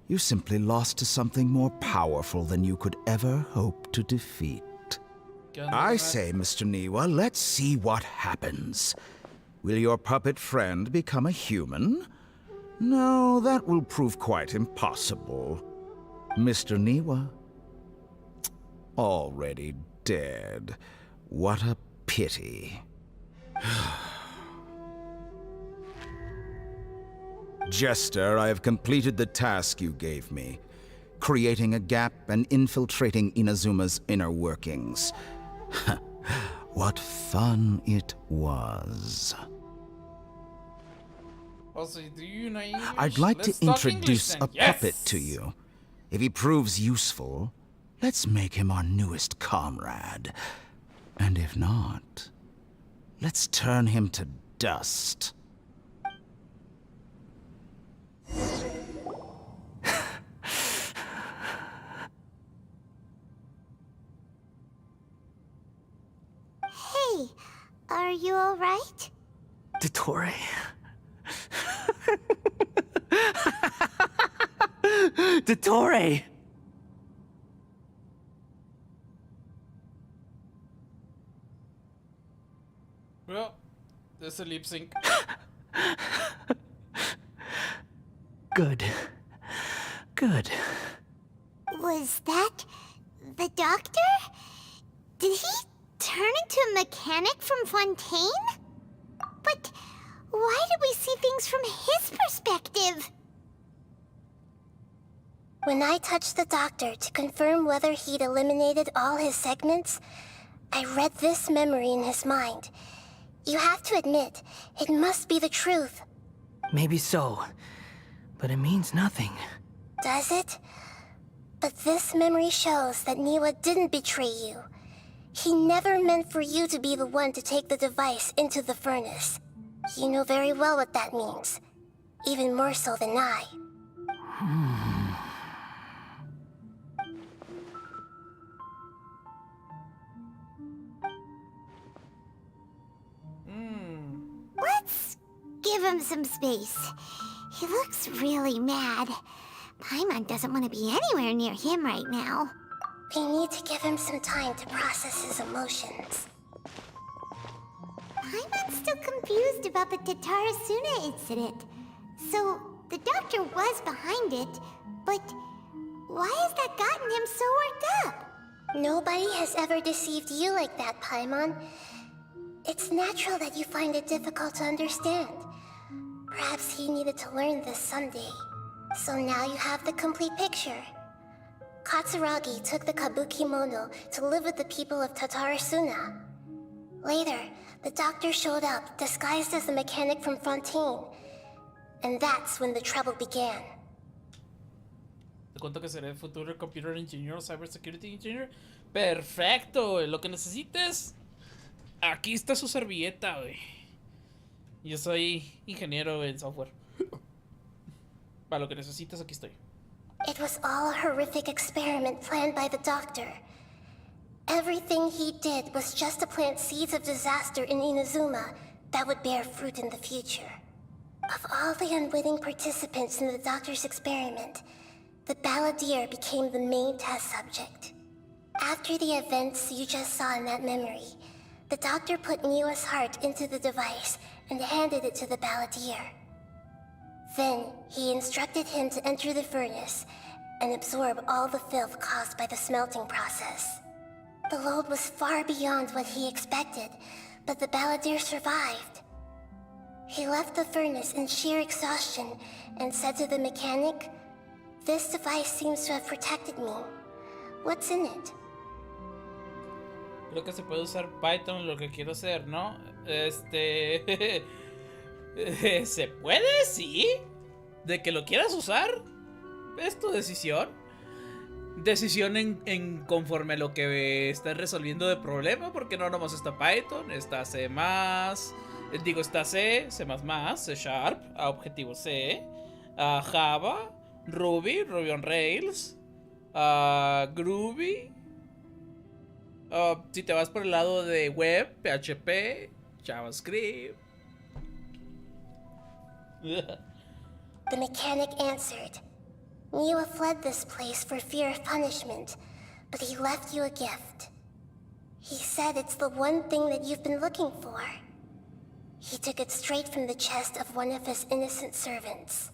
You simply lost to something more powerful than you could ever hope to defeat. I say, Mr. Niwa, let's see what happens. Will your puppet friend become a human? No, that will prove quite impossible. Mr. Niwa? Already dead. What a pity. Jester, I have completed the task you gave me. Creating a gap and infiltrating Inazuma's inner workings. What fun it was. Also, do you know English? I'd like Let's to talk introduce English a then. puppet to you. If he proves useful, let's make him our newest comrade. And if not, let's turn him to dust. Hey, are you alright? Dottore. Dottore! Well, there's a lip sync. Good. Good. Was that the doctor? Did he turn into a mechanic from Fontaine? But why did we see things from his perspective? When I touched the doctor to confirm whether he'd eliminated all his segments, I read this memory in his mind. You have to admit, it must be the truth. Maybe so, but it means nothing. Does it? But this memory shows that Niwa didn't betray you. He never meant for you to be the one to take the device into the furnace. You know very well what that means. Even more so than I. Let's give him some space. He looks really mad. Paimon doesn't want to be anywhere near him right now. We need to give him some time to process his emotions. Paimon's still confused about the Tatarasuna incident. So, the doctor was behind it, but why has that gotten him so worked up? Nobody has ever deceived you like that, Paimon. It's natural that you find it difficult to understand. Perhaps he needed to learn this someday. So now you have the complete picture. Katsuragi took the kabuki mono to live with the people of Tatarasuna. Later, the doctor showed up, disguised as a mechanic from Fontaine. And that's when the trouble began. Te cuento que seré futuro computer engineer o cybersecurity engineer. Perfecto, lo que necesites. Aquí está su servilleta, güey. Yo soy ingeniero en software. Para lo que necesites, aquí estoy. It was all a horrific experiment planned by the doctor. Everything he did was just to plant seeds of disaster in Inazuma that would bear fruit in the future. Of all the unwitting participants in the doctor's experiment, the balladeer became the main test subject. After the events you just saw in that memory, the doctor put Niwa's heart into the device and handed it to the balladeer. Then, he instructed him to enter the furnace and absorb all the filth caused by the smelting process. The load was far beyond what he expected, but the balladeer survived. He left the furnace in sheer exhaustion and said to the mechanic, "This device seems to have protected me. What's in it?" Creo que se puede usar Python lo que quiero hacer, ¿no? ¿Se puede? Sí. De que lo quieras usar, es tu decisión. Decisión en conforme a lo que estés resolviendo de problema, porque no nomás está Python, está C++, está C, C++, C Sharp, a objetivo C, Java, Ruby, Ruby on Rails, Groovy. Si te vas por el lado de web, PHP, JavaScript. The mechanic answered, "Niwa fled this place for fear of punishment, but he left you a gift. He said it's the one thing that you've been looking for." He took it straight from the chest of one of his innocent servants.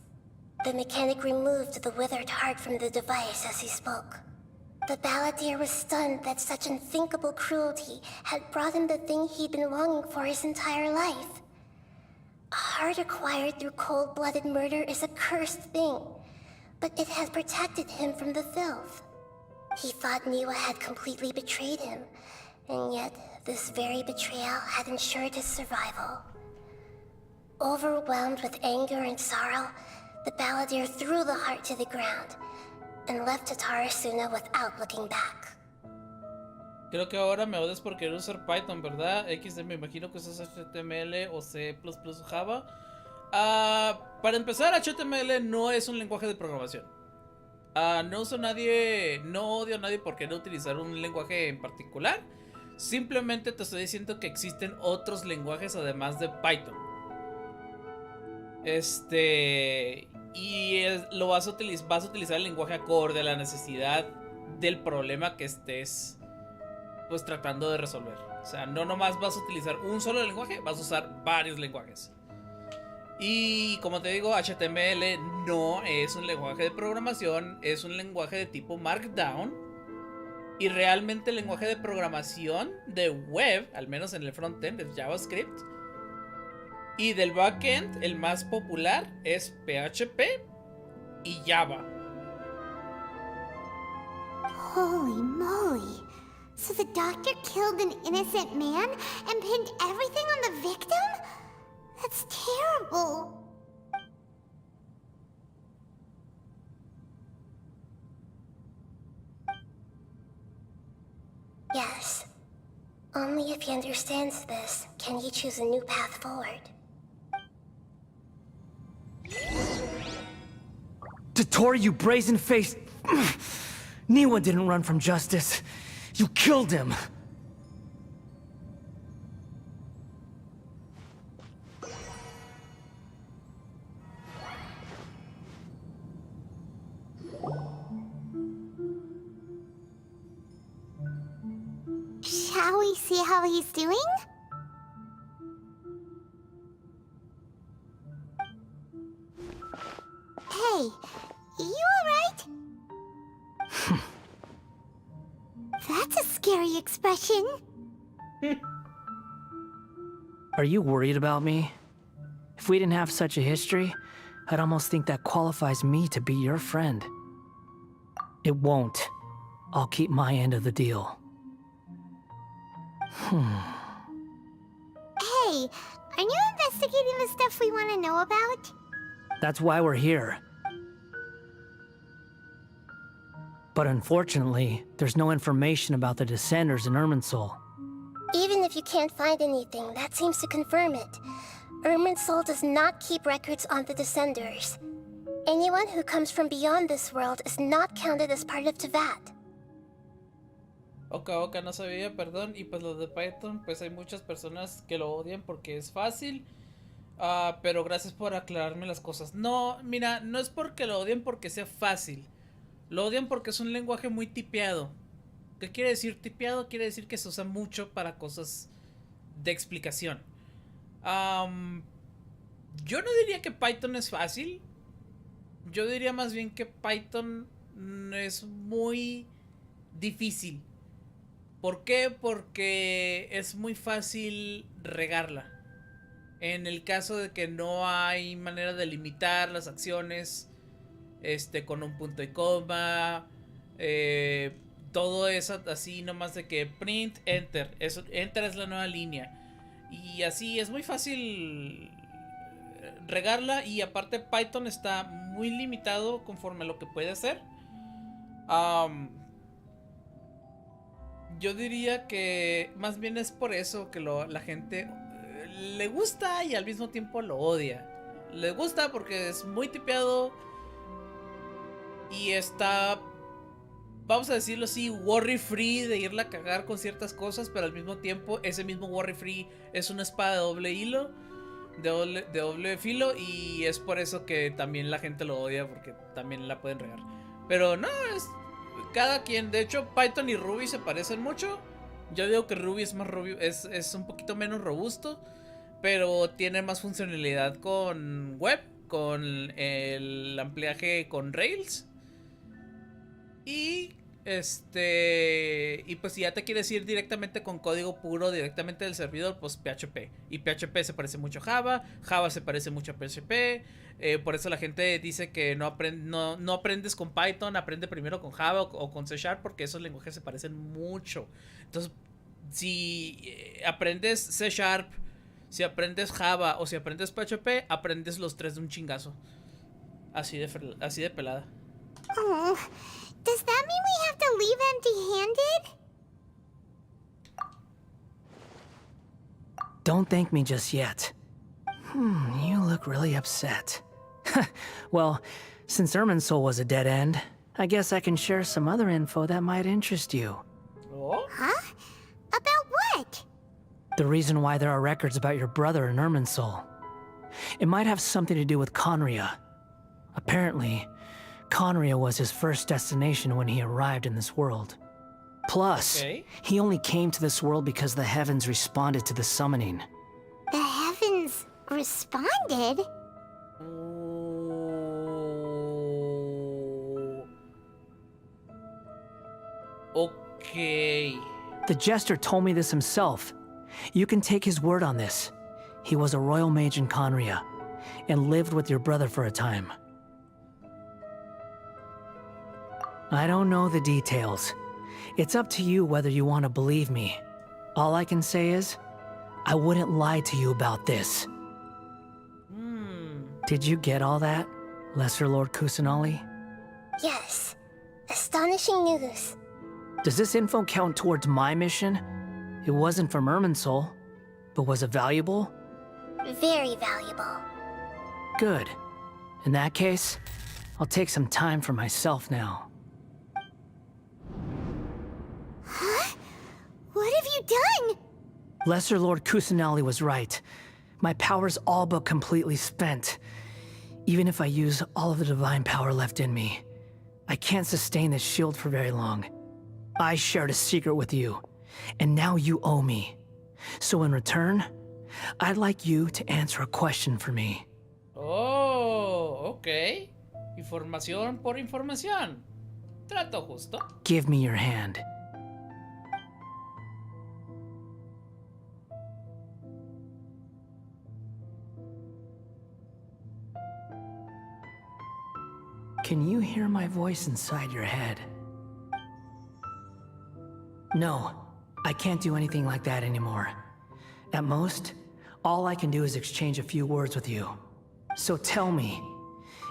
The mechanic removed the withered heart from the device as he spoke. The balladeer was stunned that such unthinkable cruelty had brought him the thing he'd been longing for his entire life. A heart acquired through cold-blooded murder is a cursed thing, but it has protected him from the filth. He thought Niwa had completely betrayed him, and yet this very betrayal had ensured his survival. Overwhelmed with anger and sorrow, the balladeer threw the heart to the ground and left Tatarasuna without looking back. Creo que ahora me odias por querer usar Python, ¿verdad? XD, me imagino que usas HTML o C++ o Java. Para empezar, HTML no es un lenguaje de programación. No odio a nadie por querer utilizar un lenguaje en particular. Simplemente te estoy diciendo que existen otros lenguajes además de Python. Vas a utilizar el lenguaje acorde a la necesidad del problema que estés pues tratando de resolver. O sea, no nomás vas a utilizar un solo lenguaje, vas a usar varios lenguajes. Y como te digo, HTML no es un lenguaje de programación, es un lenguaje de tipo Markdown. Y realmente el lenguaje de programación de web, al menos en el frontend, es JavaScript. Y del backend, el más popular es PHP y Java. Holy moly. So the doctor killed an innocent man and pinned everything on the victim? That's terrible. Yes. Only if he understands this can he choose a new path forward. Tottori, you brazen-faced... Niwa didn't run from justice. You killed him. Shall we see how he's doing? Hey, you alright? That's a scary expression. Are you worried about me? If we didn't have such a history, I'd almost think that qualifies me to be your friend. It won't. I'll keep my end of the deal. Hey, aren't you investigating the stuff we want to know about? That's why we're here. But unfortunately, there's no information about the Descenders in Irminsul. Even if you can't find anything, that seems to confirm it. Irminsul does not keep records on the Descenders. Anyone who comes from beyond this world is not counted as part of Tevat. Ok, no sabía, perdón. Y pues lo de Python, pues hay muchas personas que lo odian porque es fácil. Pero gracias por aclararme las cosas. No, mira, no es porque lo odien porque sea fácil. Lo odian porque es un lenguaje muy tipeado. ¿Qué quiere decir tipeado? Quiere decir que se usa mucho para cosas de explicación. Yo no diría que Python es fácil. Yo diría más bien que Python es muy difícil. ¿Por qué? Porque es muy fácil regarla. En el caso de que no hay manera de limitar las acciones con un punto y coma, todo eso así nomás de que print, enter. Enter es la nueva línea. Y así es muy fácil regarla, y aparte Python está muy limitado conforme a lo que puede hacer. Yo diría que más bien es por eso que la gente le gusta y al mismo tiempo lo odia. Le gusta porque es muy tipeado y está, vamos a decirlo así, worry free de irla a cagar con ciertas cosas, pero al mismo tiempo ese mismo worry free es una espada de doble hilo, de doble filo, y es por eso que también la gente lo odia, porque también la pueden regar. Pero no, es cada quien. De hecho, Python y Ruby se parecen mucho. Yo digo que Ruby es más es un poquito menos robusto, pero tiene más funcionalidad con web, con el ampliaje con Rails. Y y pues si ya te quieres ir directamente con código puro directamente del servidor, pues PHP. Y PHP se parece mucho a Java, Java se parece mucho a PHP. Por eso la gente dice que no aprendes con Python, aprende primero con Java o con C Sharp, porque esos lenguajes se parecen mucho. Entonces, si aprendes C Sharp, si aprendes Java o si aprendes PHP, aprendes los tres de un chingazo. Así de pelada. Oh, does that mean we have to leave empty-handed? Don't thank me just yet. You look really upset. Well, since Irminsul was a dead end, I guess I can share some other info that might interest you. Oh? Huh? About what? The reason why there are records about your brother in Irminsul. It might have something to do with Conria. Apparently, Conria was his first destination when he arrived in this world. Plus, he only came to this world because the heavens responded to the summoning. The heavens responded? Okay. The Jester told me this himself. You can take his word on this. He was a royal mage in Conria, and lived with your brother for a time. I don't know the details. It's up to you whether you want to believe me. All I can say is, I wouldn't lie to you about this. Did you get all that, Lesser Lord Kusanali? Yes. Astonishing news. Does this info count towards my mission? It wasn't from Irminsul, but was it valuable? Very valuable. Good. In that case, I'll take some time for myself now. Huh? What have you done? Lesser Lord Kusanali was right. My power's all but completely spent. Even if I use all of the divine power left in me, I can't sustain this shield for very long. I shared a secret with you, and now you owe me. So in return, I'd like you to answer a question for me. Oh, ok. Información por información. Trato justo. Give me your hand. Can you hear my voice inside your head? No, I can't do anything like that anymore. At most, all I can do is exchange a few words with you. So tell me,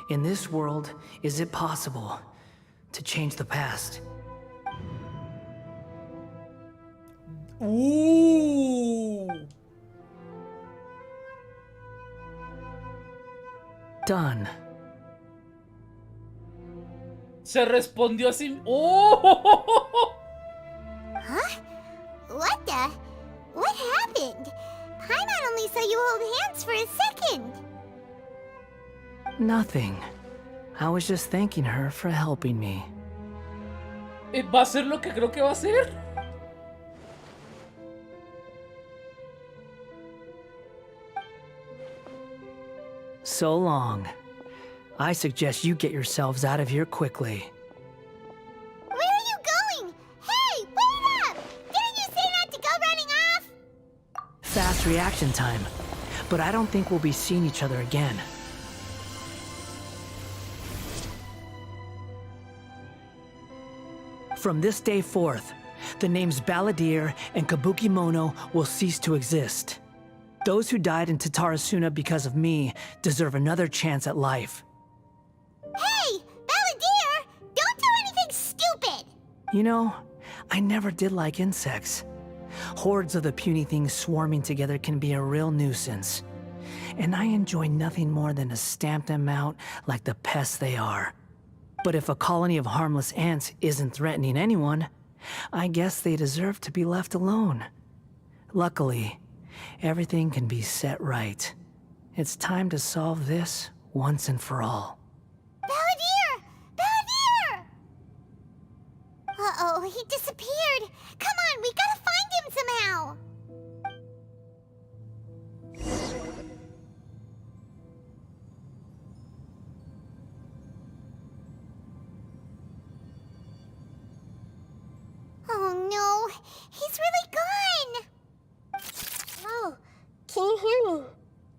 in this world, is it possible to change the past? Ooh. Done. Se respondió así. ¡Oh! Huh? What the? What happened? Paimon only saw you hold hands for a second. Nothing. I was just thanking her for helping me. ¿Va a ser lo que creo que va a ser? So long. I suggest you get yourselves out of here quickly. Where are you going? Hey, wait up! Didn't you say not to go running off? Fast reaction time. But I don't think we'll be seeing each other again. From this day forth, the names Balladeer and Kabukimono will cease to exist. Those who died in Tatarasuna because of me deserve another chance at life. Hey, Balladeer! Don't do anything stupid! You know, I never did like insects. Hordes of the puny things swarming together can be a real nuisance. And I enjoy nothing more than to stamp them out like the pests they are. But if a colony of harmless ants isn't threatening anyone, I guess they deserve to be left alone. Luckily, everything can be set right. It's time to solve this once and for all. Balladeer! Balladeer! Uh-oh, he disappeared. Come on, we gotta find him somehow. Oh no, he's really gone! Oh, can you hear me?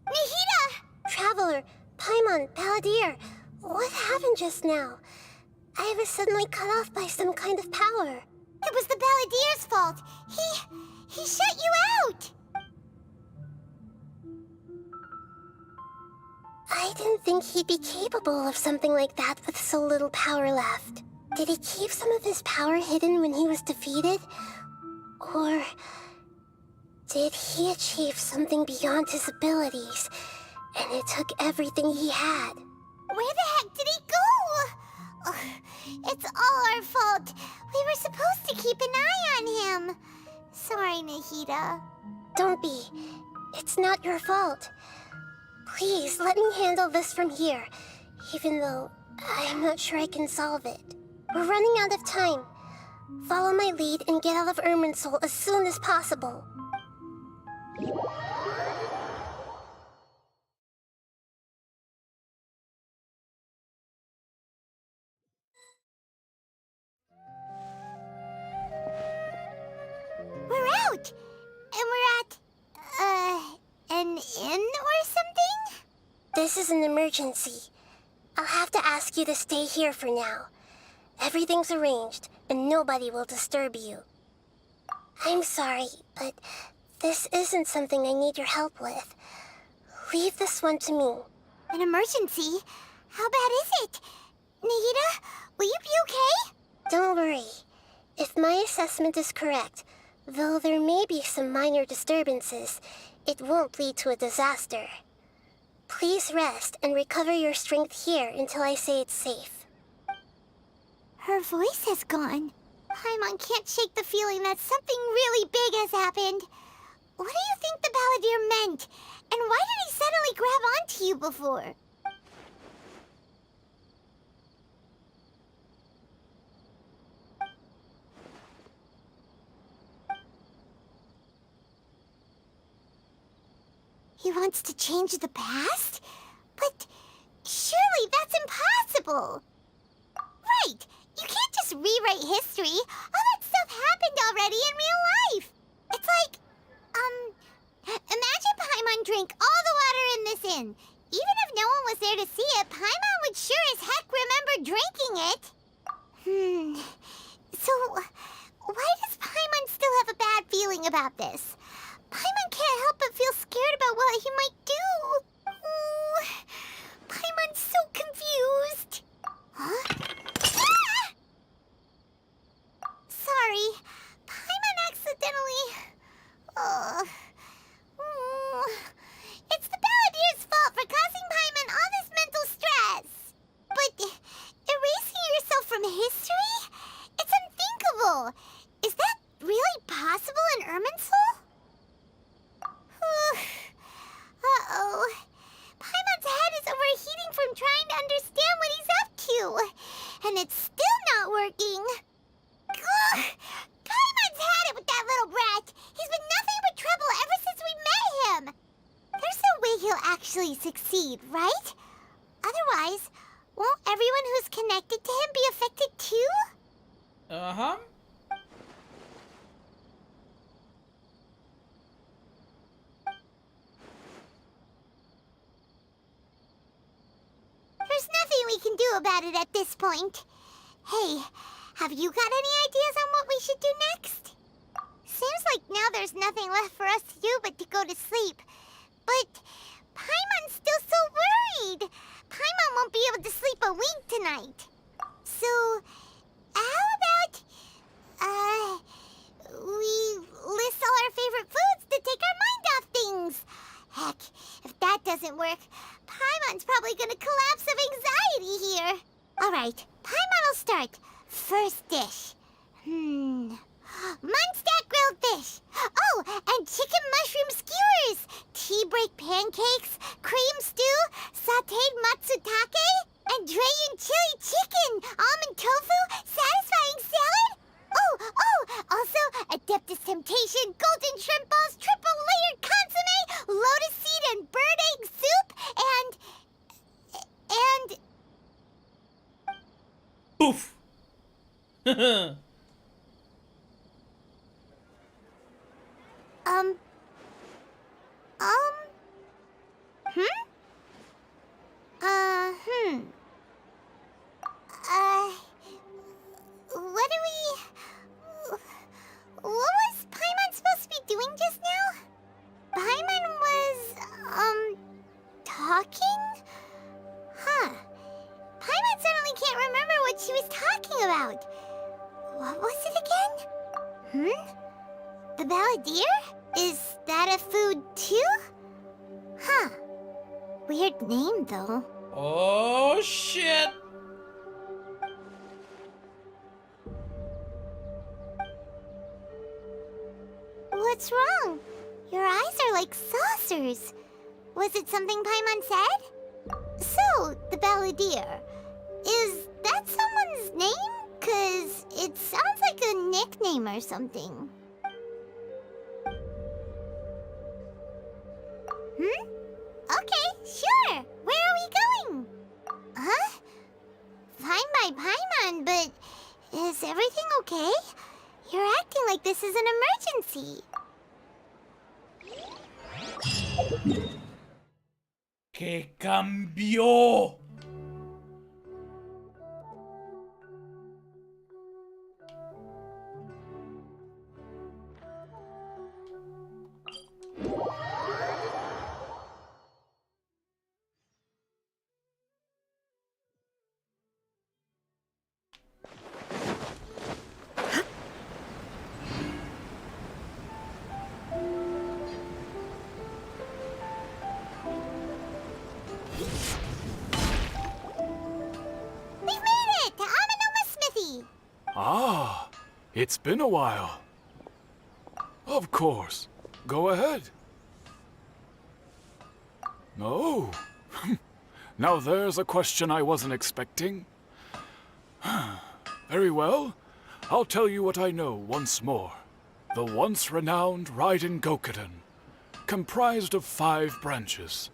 Nahida! Traveler, Paimon, Balladeer, what happened just now? I was suddenly cut off by some kind of power. It was the Balladeer's fault. He shut you out! I didn't think he'd be capable of something like that with so little power left. Did he keep some of his power hidden when he was defeated? Or did he achieve something beyond his abilities, and it took everything he had? Where the heck did he go? Ugh, it's all our fault. We were supposed to keep an eye on him. Sorry, Nahida. Don't be. It's not your fault. Please, let me handle this from here, even though I'm not sure I can solve it. We're running out of time. Follow my lead and get out of Irminsul as soon as possible. We're out! And we're at, an inn or something? This is an emergency. I'll have to ask you to stay here for now. Everything's arranged, and nobody will disturb you. I'm sorry, but this isn't something I need your help with. Leave this one to me. An emergency? How bad is it? Nahida, will you be okay? Don't worry. If my assessment is correct, though there may be some minor disturbances, it won't lead to a disaster. Please rest and recover your strength here until I say it's safe. Her voice has gone. Paimon can't shake the feeling that something really big has happened. What do you think the Balladeer meant? And why did he suddenly grab onto you before? He wants to change the past? But surely that's impossible! Right! You can't just rewrite history! All that stuff happened already in real life! It's like, imagine Paimon drank all the water in this inn. Even if no one was there to see it, Paimon would sure as heck remember drinking it. So, why does Paimon still have a bad feeling about this? Paimon can't help but feel scared about what he might do. Ooh, Paimon's so confused. Huh? Ah! Sorry, Paimon accidentally... It's the Balladeer's fault for causing Paimon all this mental stress. But erasing yourself from history? It's unthinkable. Is that really possible in Irminsul? Uh-oh. Paimon's head is overheating from trying to understand what he's up to. And it's still not working. Ugh! Paimon's had it with that little brat. He's been nothing but trouble ever since we met him. There's no way he'll actually succeed, right? Otherwise, connected to him be affected too? Uh-huh. There's nothing we can do about it at this point. Hey, have you got any ideas on what we should do next? Seems like now there's nothing left for us to do but to go to sleep. But Paimon's still so worried. Paimon won't be able to sleep a wink tonight. So, how about, we list all our favorite foods to take our mind off things? Heck, if that doesn't work, Paimon's probably gonna collapse of anxiety here. Alright, Paimon will start. First dish. Munstack grilled fish. Oh, and chicken mushroom skewers. Tea break pancakes, cream stew, sauteed matsutake, and Dragon chili chicken, almond tofu, satisfying salad. Oh, also Adeptus Temptation, golden shrimp balls, triple layered consomme, lotus seed and bird egg soup, and... Poof. What was Paimon supposed to be doing just now? Paimon was, talking? Huh. Paimon suddenly can't remember what she was talking about. What was it again? The Balladeer? Is that a food too? Huh. Weird name, though. Oh, shit. What's wrong? Your eyes are like saucers. Was it something Paimon said? So, the Balladeer. Is that someone's name? 'Cause it sounds like a nickname or something. Okay, sure. Where are we going? Huh? Fine by Paimon, but is everything okay? You're acting like this is an emergency. ¿Qué cambió? Ah, it's been a while. Of course. Go ahead. Oh. Now there's a question I wasn't expecting. Very well. I'll tell you what I know once more. The once renowned Raiden Gokuden, comprised of 5 branches.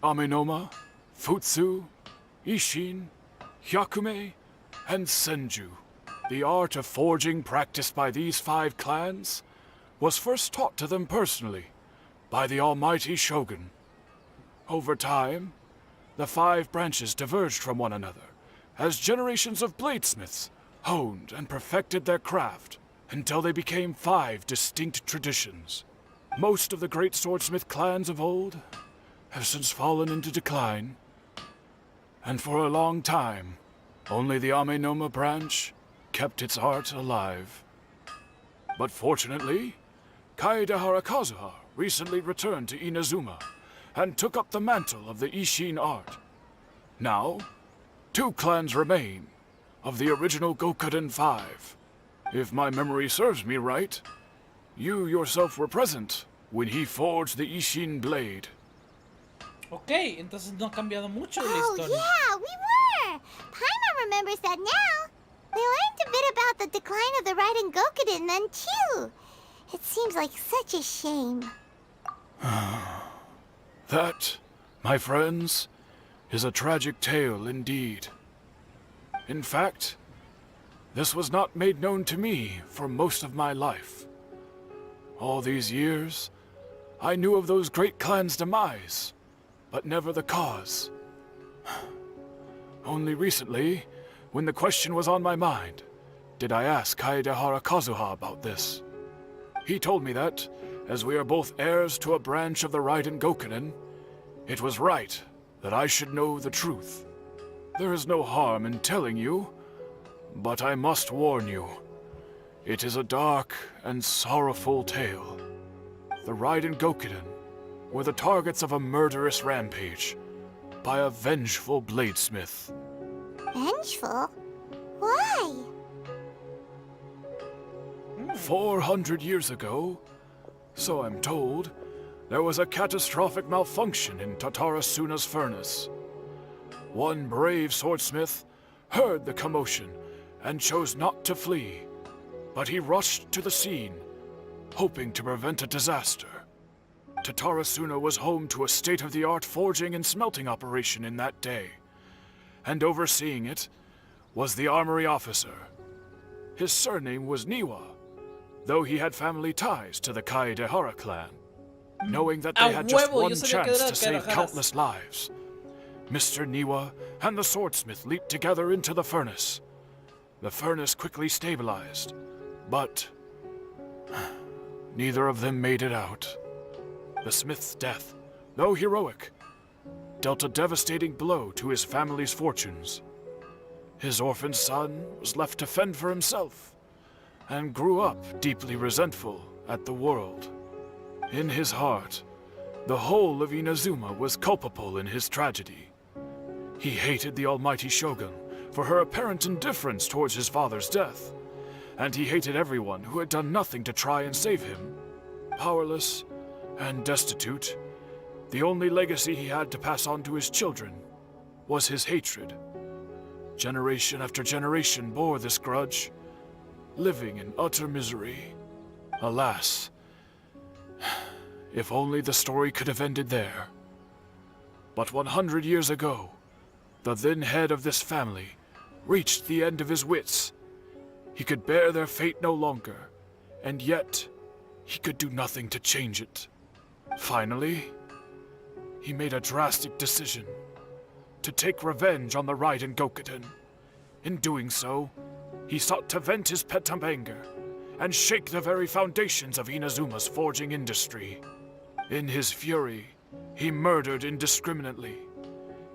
Amenoma, Futsu, Ishin, Hyakume, and Senju. The art of forging practiced by these 5 clans was first taught to them personally by the almighty Shogun. Over time, the 5 branches diverged from one another as generations of bladesmiths honed and perfected their craft until they became 5 distinct traditions. Most of the great swordsmith clans of old have since fallen into decline, and for a long time, only the Amenoma branch kept its art alive. But fortunately, Kaedehara Kazuha recently returned to Inazuma and took up the mantle of the Ishin art. Now, 2 clans remain of the original Gokuden 5. If my memory serves me right, you yourself were present when he forged the Ishin blade. Ok, entonces no ha cambiado mucho la Oh, historia. yeah, we were! Paimon remembers that now. We learned a bit about the decline of the Raiden Gokuden then, too. It seems like such a shame. That, my friends, is a tragic tale indeed. In fact, this was not made known to me for most of my life. All these years, I knew of those great clans' demise, but never the cause. Only recently, when the question was on my mind, did I ask Kaedehara Kazuha about this. He told me that, as we are both heirs to a branch of the Raiden Gokunin, it was right that I should know the truth. There is no harm in telling you, but I must warn you. It is a dark and sorrowful tale. The Raiden Gokunin were the targets of a murderous rampage by a vengeful bladesmith. Vengeful? Why? 400 years ago, so I'm told, there was a catastrophic malfunction in Tatarasuna's furnace. One brave swordsmith heard the commotion and chose not to flee, but he rushed to the scene, hoping to prevent a disaster. Tatarasuna was home to a state-of-the-art forging and smelting operation in that day, and overseeing it was the armory officer. His surname was Niwa, though he had family ties to the Kaedehara clan. Knowing that they had just one chance to save countless lives, Mr. Niwa and the swordsmith leaped together into the furnace. The furnace quickly stabilized, but neither of them made it out. The smith's death, though heroic, dealt a devastating blow to his family's fortunes. His orphaned son was left to fend for himself, and grew up deeply resentful at the world. In his heart, the whole of Inazuma was culpable in his tragedy. He hated the almighty shogun for her apparent indifference towards his father's death, and he hated everyone who had done nothing to try and save him. Powerless and destitute, the only legacy he had to pass on to his children was his hatred. Generation after generation bore this grudge, living in utter misery. Alas, if only the story could have ended there. But 100 years ago, the then head of this family reached the end of his wits. He could bear their fate no longer, and yet he could do nothing to change it. Finally, he made a drastic decision to take revenge on the Raiden Gokunin. In doing so, he sought to vent his pent anger and shake the very foundations of Inazuma's forging industry. In his fury, he murdered indiscriminately,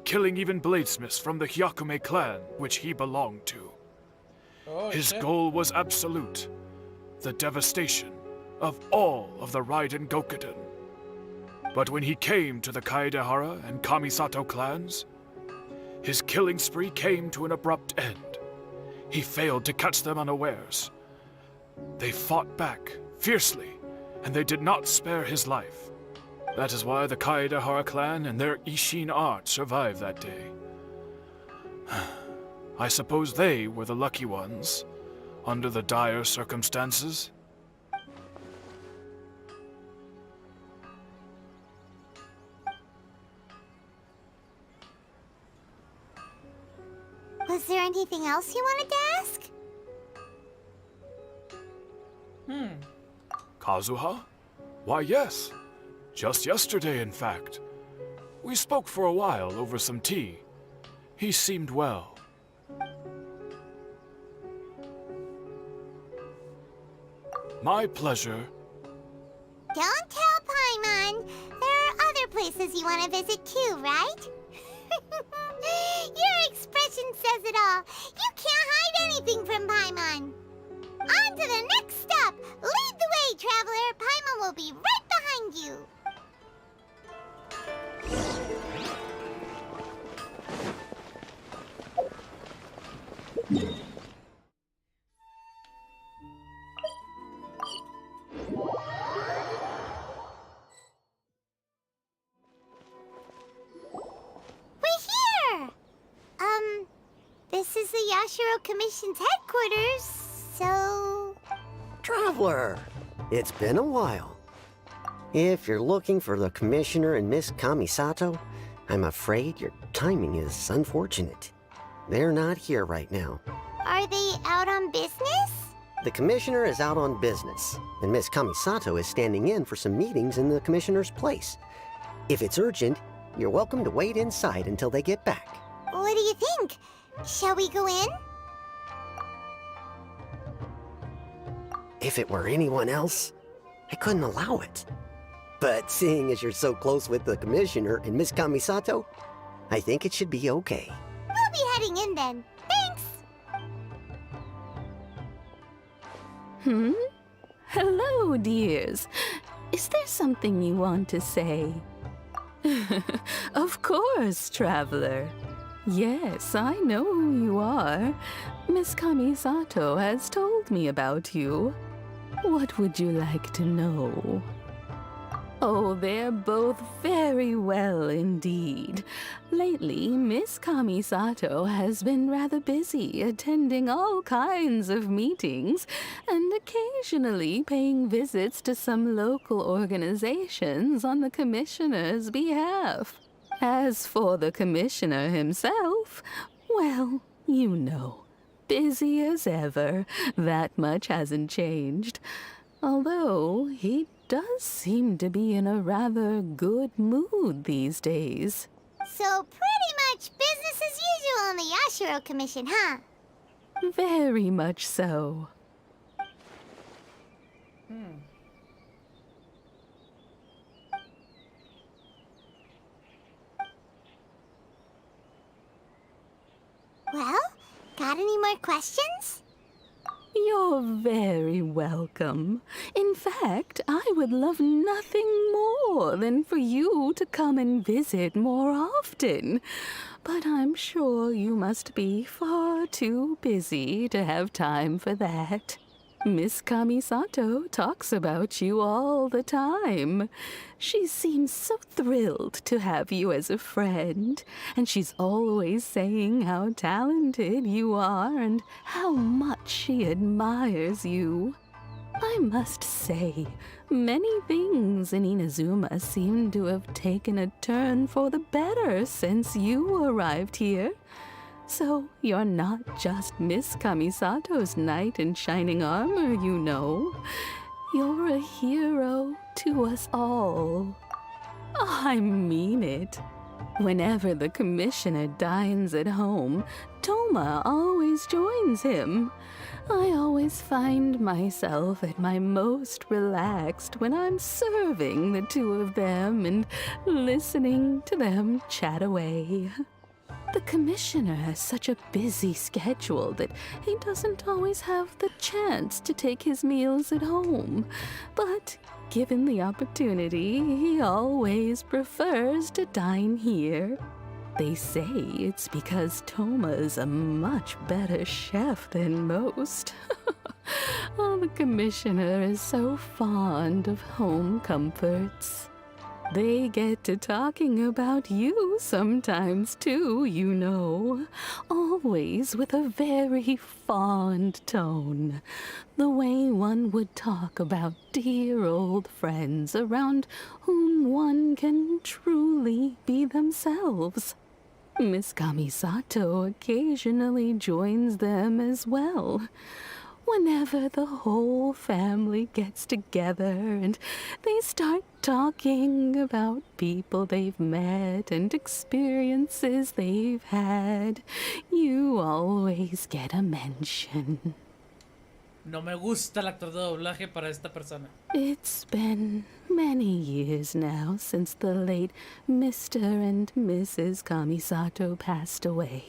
killing even bladesmiths from the Hyakume clan which he belonged to. His goal was absolute, the devastation of all of the Raiden Gokunin. But when he came to the Kaedehara and Kamisato clans, his killing spree came to an abrupt end. He failed to catch them unawares. They fought back fiercely, and they did not spare his life. That is why the Kaedehara clan and their Ishin art survived that day. I suppose they were the lucky ones, under the dire circumstances. Was there anything else you wanted to ask? Kazuha? Why, yes. Just yesterday, in fact. We spoke for a while over some tea. He seemed well. My pleasure. Don't tell Paimon. There are other places you want to visit too, right? Your expression says it all. You can't hide anything from Paimon. On to the next stop. Lead the way, traveler. Paimon will be right behind you. This is the Yashiro Commission's headquarters, so... Traveler, it's been a while. If you're looking for the Commissioner and Miss Kamisato, I'm afraid your timing is unfortunate. They're not here right now. Are they out on business? The commissioner is out on business, and Miss Kamisato is standing in for some meetings in the commissioner's place. If it's urgent, you're welcome to wait inside until they get back. What do you think? Shall we go in? If it were anyone else, I couldn't allow it. But seeing as you're so close with the commissioner and Miss Kamisato, I think it should be okay. We'll be heading in then. Thanks! Hello, dears. Is there something you want to say? Of course, traveler. Yes, I know who you are. Miss Kamisato has told me about you. What would you like to know? Oh, they're both very well indeed. Lately, Miss Kamisato has been rather busy attending all kinds of meetings and occasionally paying visits to some local organizations on the commissioner's behalf. As for the commissioner himself, well, you know, busy as ever. That much hasn't changed. Although he does seem to be in a rather good mood these days. So pretty much business as usual on the Yashiro Commission, huh? Very much so. Well, got any more questions? You're very welcome. In fact, I would love nothing more than for you to come and visit more often. But I'm sure you must be far too busy to have time for that. Miss Kamisato talks about you all the time. She seems so thrilled to have you as a friend, and she's always saying how talented you are and how much she admires you. I must say, many things in Inazuma seem to have taken a turn for the better since you arrived here. So you're not just Miss Kamisato's knight in shining armor, you know. You're a hero to us all. I mean it. Whenever the commissioner dines at home, Toma always joins him. I always find myself at my most relaxed when I'm serving the two of them and listening to them chat away. The commissioner has such a busy schedule that he doesn't always have the chance to take his meals at home. But given the opportunity, he always prefers to dine here. They say it's because Toma is a much better chef than most. Oh, the commissioner is so fond of home comforts. They get to talking about you sometimes too, you know. Always with a very fond tone. The way one would talk about dear old friends around whom one can truly be themselves. Miss Kamisato occasionally joins them as well. Whenever the whole family gets together and they start talking about people they've met and experiences they've had, you always get a mention. No me gusta el actor de doblaje para esta persona. It's been many years now since the late Mr. and Mrs. Kamisato passed away.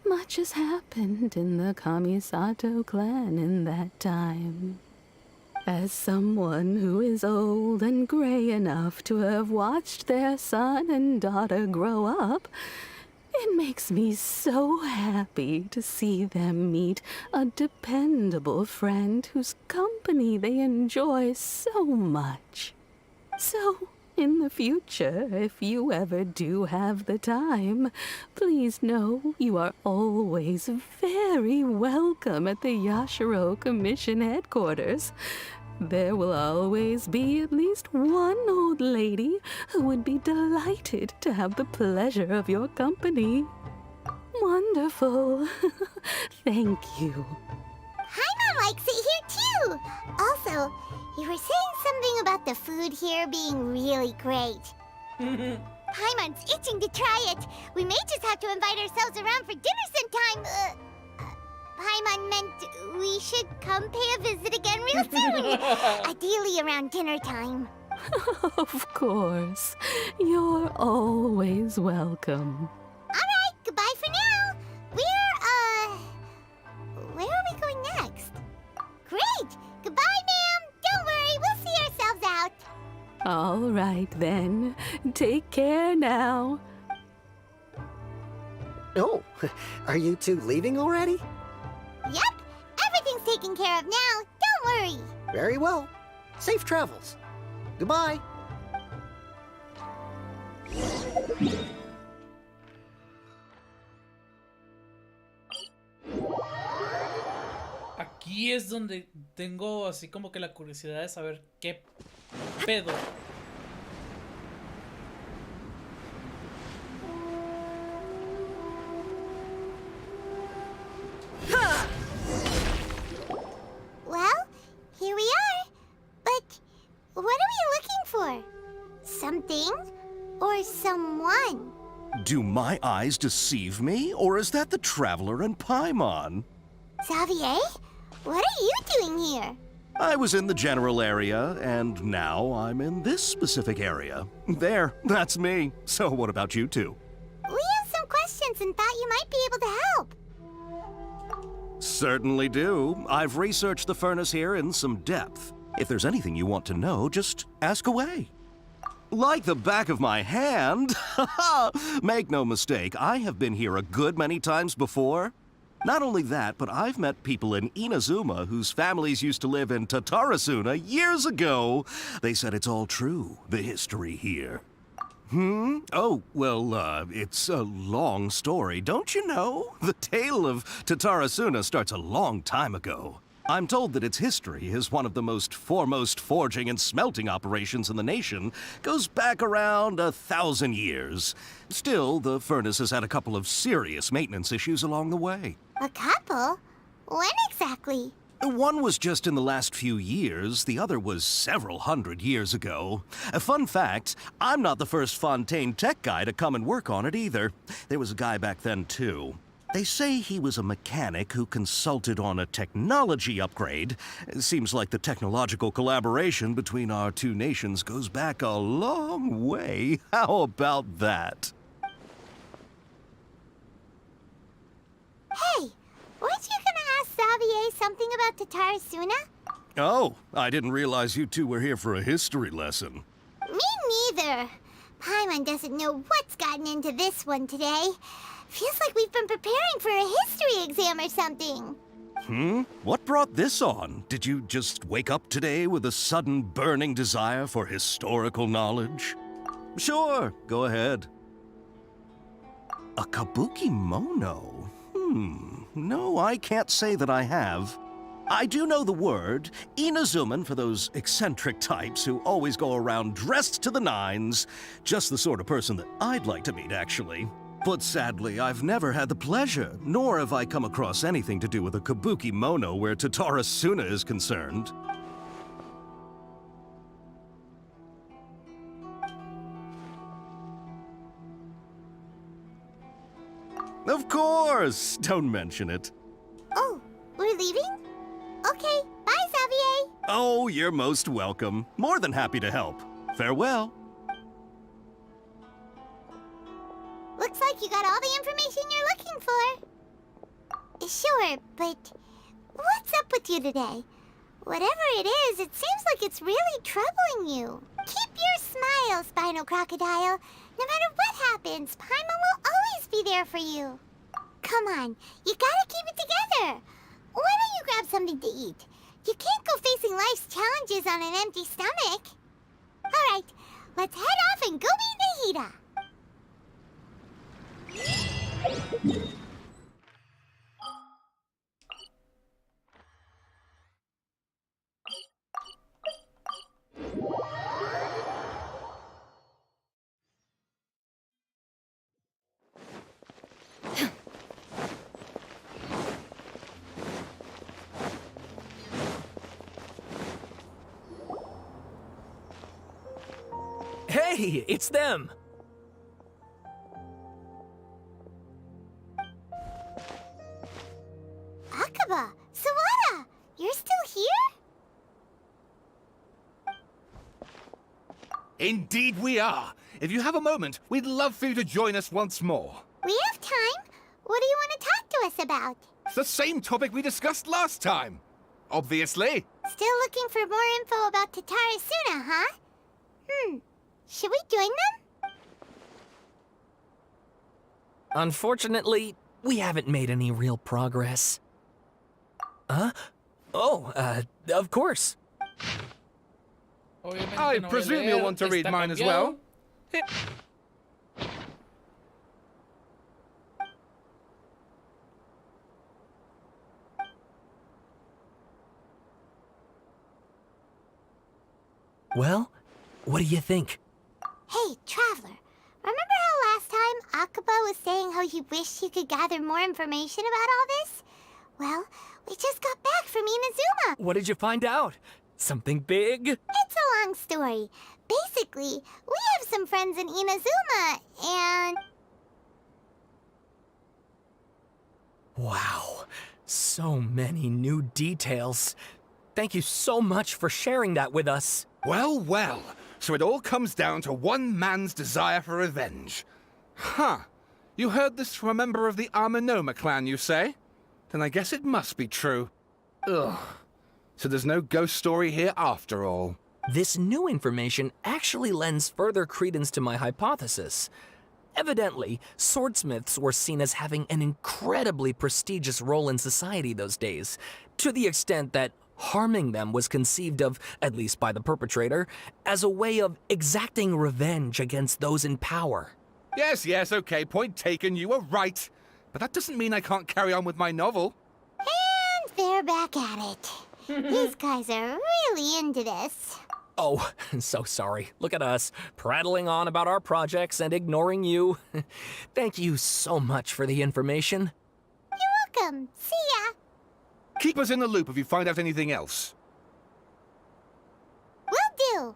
Much has happened in the Kamisato clan in that time. As someone who is old and gray enough to have watched their son and daughter grow up, it makes me so happy to see them meet a dependable friend whose company they enjoy so much. So, in the future, if you ever do have the time, please know you are always very welcome at the Yashiro Commission headquarters. There will always be at least one old lady who would be delighted to have the pleasure of your company. Wonderful. Thank you. Paimon likes it here too. Also, you were saying something about the food here being really great. Paimon's itching to try it. We may just have to invite ourselves around for dinner sometime. Paimon meant we should come pay a visit again real soon. Ideally around dinner time. Of course. You're always welcome. Alright, goodbye for now. Where are we going next? Great! Goodbye, ma'am! Don't worry, we'll see ourselves out. All right, then. Take care now. Oh, are you two leaving already? Yep, everything's taken care of now. Don't worry. Very well. Safe travels. Goodbye. Aquí es donde tengo así como que la curiosidad de saber qué pedo. Well, here we are. But what are we looking for? Something or someone? Do my eyes deceive me, or is that the Traveler and Paimon? Xavier, what are you doing here? I was in the general area, and now I'm in this specific area. There, that's me. So what about you two? We have some questions and thought you might be able to help. Certainly do. I've researched the furnace here in some depth. If there's anything you want to know, just ask away. Like the back of my hand. Make no mistake, I have been here a good many times before. Not only that, but I've met people in Inazuma whose families used to live in Tatarasuna years ago. They said it's all true, the history here. Oh, well, it's a long story, don't you know? The tale of Tatarasuna starts a long time ago. I'm told that its history is one of the most foremost forging and smelting operations in the nation, goes back around 1,000 years. Still, the furnace has had a couple of serious maintenance issues along the way. A couple? When exactly? One was just in the last few years, the other was several hundred years ago. A fun fact, I'm not the first Fontaine tech guy to come and work on it either. There was a guy back then too. They say he was a mechanic who consulted on a technology upgrade. It seems like the technological collaboration between our two nations goes back a long way. How about that? Hey, weren't you gonna ask Xavier something about Tatarasuna? Oh, I didn't realize you two were here for a history lesson. Me neither. Paimon doesn't know what's gotten into this one today. Feels like we've been preparing for a history exam or something. What brought this on? Did you just wake up today with a sudden burning desire for historical knowledge? Sure, go ahead. A kabuki mono? No, I can't say that I have. I do know the word, Inazuman for those eccentric types who always go around dressed to the nines. Just the sort of person that I'd like to meet, actually. But sadly, I've never had the pleasure, nor have I come across anything to do with a kabuki mono where Tatarasuna is concerned. Of course! Don't mention it. Oh, we're leaving? Okay, bye, Xavier. Oh, you're most welcome. More than happy to help. Farewell. Looks like you got all the information you're looking for. Sure, but what's up with you today? Whatever it is, it seems like it's really troubling you. Keep your smile, Spinal Crocodile. No matter what happens, Paimon will always be there for you. Come on, you gotta keep it together. Why don't you grab something to eat? You can't go facing life's challenges on an empty stomach. All right, let's head off and go meet Nahida. Hey, it's them! Akaba, Sawada, you're still here? Indeed we are. If you have a moment, we'd love for you to join us once more. We have time. What do you want to talk to us about? It's the same topic we discussed last time. Obviously. Still looking for more info about Tatara Suna, huh? Should we join them? Unfortunately, we haven't made any real progress. Huh? Oh, of course. I presume you'll want to read mine as well. Well, what do you think? Hey, Traveler. Remember how last time Akaba was saying how he wished he could gather more information about all this? Well, we just got back from Inazuma. What did you find out? Something big? It's a long story. Basically, we have some friends in Inazuma, and... Wow, so many new details. Thank you so much for sharing that with us. Well, well. So it all comes down to one man's desire for revenge. Huh. You heard this from a member of the Amanoma clan, you say? Then I guess it must be true. Ugh. So there's no ghost story here after all. This new information actually lends further credence to my hypothesis. Evidently, swordsmiths were seen as having an incredibly prestigious role in society those days, to the extent that harming them was conceived of, at least by the perpetrator, as a way of exacting revenge against those in power. Yes, okay, point taken, you were right. But that doesn't mean I can't carry on with my novel. And they're back at it. These guys are really into this. Oh, so sorry. Look at us, prattling on about our projects and ignoring you. Thank you so much for the information. You're welcome. See ya. Keep us in the loop if you find out anything else. Will do.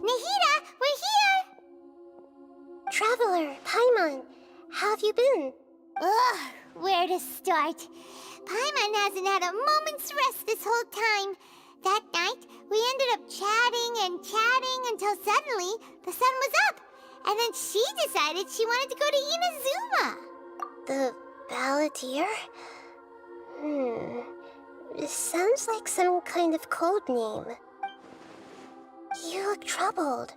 Nahida, we're here! Traveler, Paimon, how have you been? Ugh, where to start? Paimon hasn't had a moment's rest this whole time. That night, we ended up chatting and chatting until suddenly the sun was up. And then she decided she wanted to go to Inazuma. The Balladeer? It sounds like some kind of code name. You look troubled.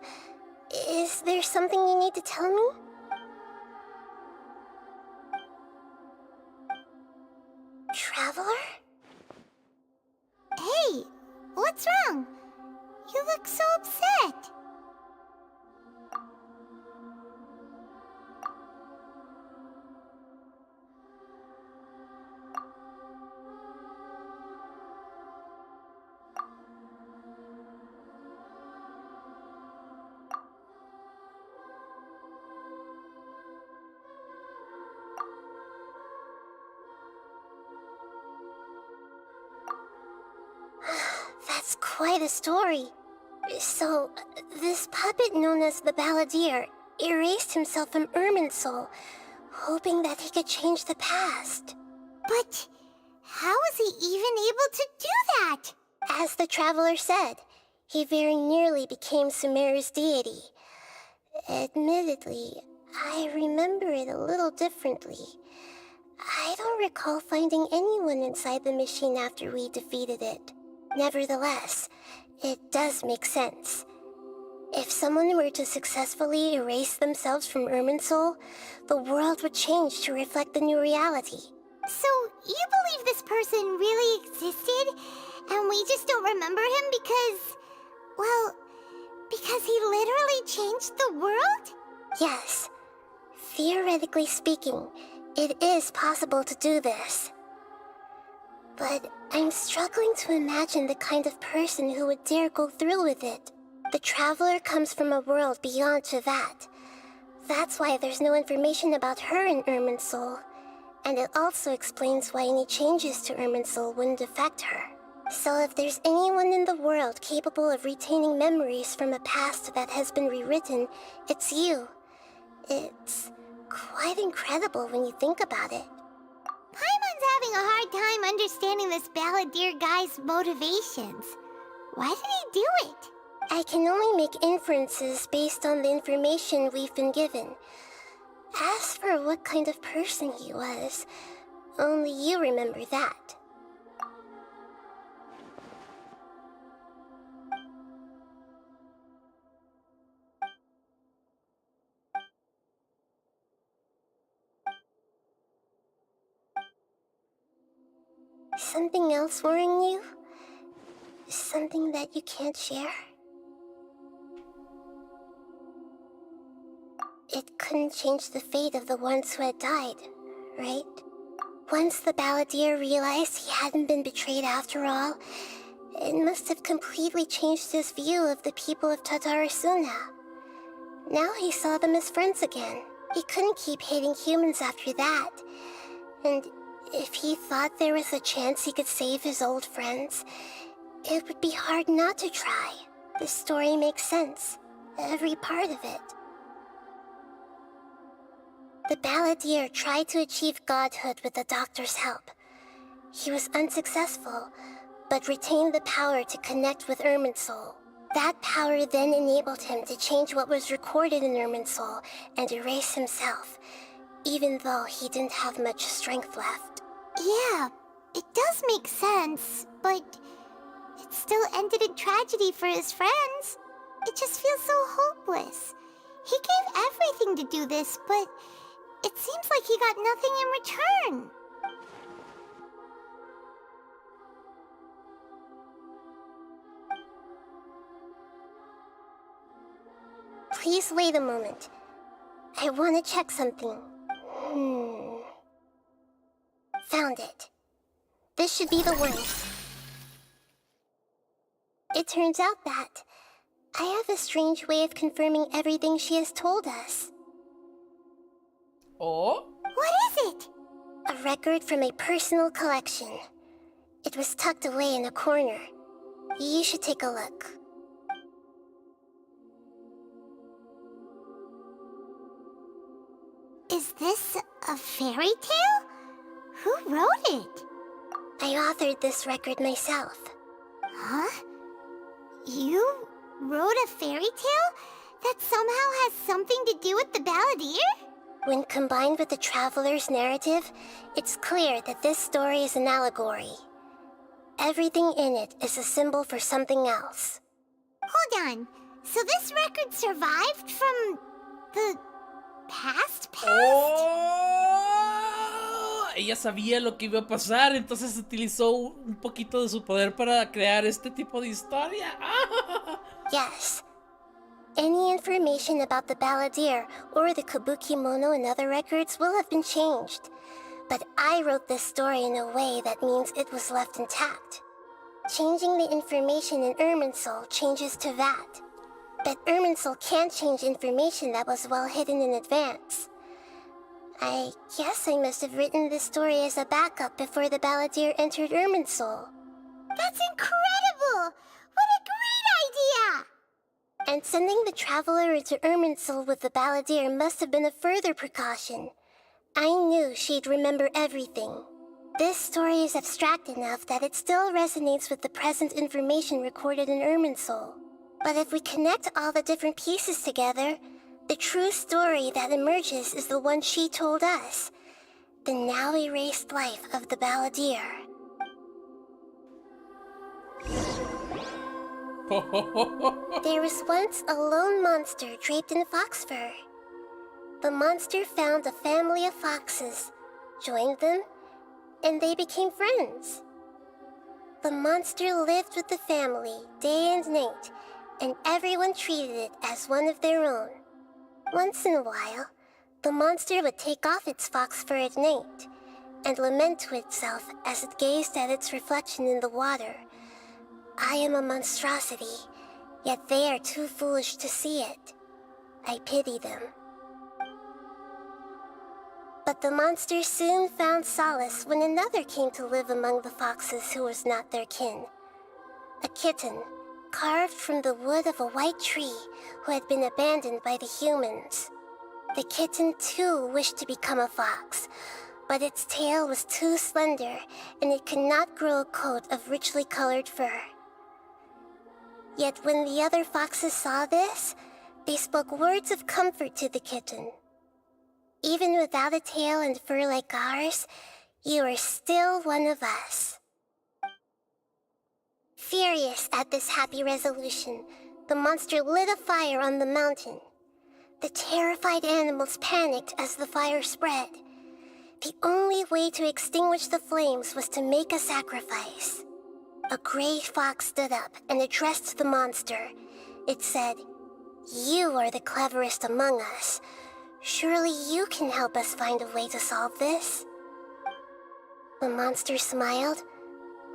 Is there something you need to tell me? Traveler? Hey, what's wrong? You look so upset. That's quite a story. So, this puppet known as the Balladeer erased himself from Irminsul, hoping that he could change the past. But how was he even able to do that? As the Traveler said, he very nearly became Sumeru's deity. Admittedly, I remember it a little differently. I don't recall finding anyone inside the machine after we defeated it. Nevertheless, it does make sense. If someone were to successfully erase themselves from Irminsul, the world would change to reflect the new reality. So, you believe this person really existed, and we just don't remember him because... well, because he literally changed the world? Yes. Theoretically speaking, it is possible to do this. But I'm struggling to imagine the kind of person who would dare go through with it. The Traveler comes from a world beyond Tevat. That's why there's no information about her in Irminsul. And it also explains why any changes to Irminsul wouldn't affect her. So if there's anyone in the world capable of retaining memories from a past that has been rewritten, it's you. It's quite incredible when you think about it. Paimon's having a hard time understanding this balladeer guy's motivations. Why did he do it? I can only make inferences based on the information we've been given. As for what kind of person he was, only you remember that. Something else worrying you? Something that you can't share? It couldn't change the fate of the ones who had died, right? Once the balladeer realized he hadn't been betrayed after all, it must have completely changed his view of the people of Tatarasuna. Now he saw them as friends again. He couldn't keep hating humans after that. And if he thought there was a chance he could save his old friends, it would be hard not to try. The story makes sense. Every part of it. The balladeer tried to achieve godhood with the doctor's help. He was unsuccessful, but retained the power to connect with Irminsul. That power then enabled him to change what was recorded in Irminsul and erase himself, even though he didn't have much strength left. Yeah, it does make sense, but it still ended in tragedy for his friends. It just feels so hopeless. He gave everything to do this, but it seems like he got nothing in return. Please wait a moment. I want to check something. Found it. This should be the one. It turns out that I have a strange way of confirming everything she has told us. Oh? What is it? A record from a personal collection. It was tucked away in a corner. You should take a look. Is this a fairy tale? Who wrote it? I authored this record myself. Huh? You wrote a fairy tale that somehow has something to do with the balladeer? When combined with the Traveler's narrative, it's clear that this story is an allegory. Everything in it is a symbol for something else. Hold on. So this record survived from the past? ¡Oh! Ella sabía lo que iba a pasar, entonces utilizó un poquito de su poder para crear este tipo de historia. Yes. Any information about the balladeer or the kabuki mono in other records will have been changed. But I wrote this story in a way that means it was left intact. Changing the information in Irminsul changes to that. But Irminsul can't change information that was well hidden in advance. I guess I must have written this story as a backup before the balladeer entered Irminsul. That's incredible! What a great idea! And sending the Traveler into Irminsul with the balladeer must have been a further precaution. I knew she'd remember everything. This story is abstract enough that it still resonates with the present information recorded in Irminsul. But if we connect all the different pieces together, the true story that emerges is the one she told us. The now erased life of the balladeer. There was once a lone monster draped in fox fur. The monster found a family of foxes, joined them, and they became friends. The monster lived with the family day and night, and everyone treated it as one of their own. Once in a while, the monster would take off its fox fur at night, and lament to itself as it gazed at its reflection in the water. I am a monstrosity, yet they are too foolish to see it. I pity them. But the monster soon found solace when another came to live among the foxes who was not their kin. A kitten, carved from the wood of a white tree who had been abandoned by the humans. The kitten too wished to become a fox, but its tail was too slender and it could not grow a coat of richly colored fur. Yet when the other foxes saw this, they spoke words of comfort to the kitten. Even without a tail and fur like ours, you are still one of us. Furious at this happy resolution, the monster lit a fire on the mountain. The terrified animals panicked as the fire spread. The only way to extinguish the flames was to make a sacrifice. A gray fox stood up and addressed the monster. It said, "You are the cleverest among us. Surely you can help us find a way to solve this." The monster smiled,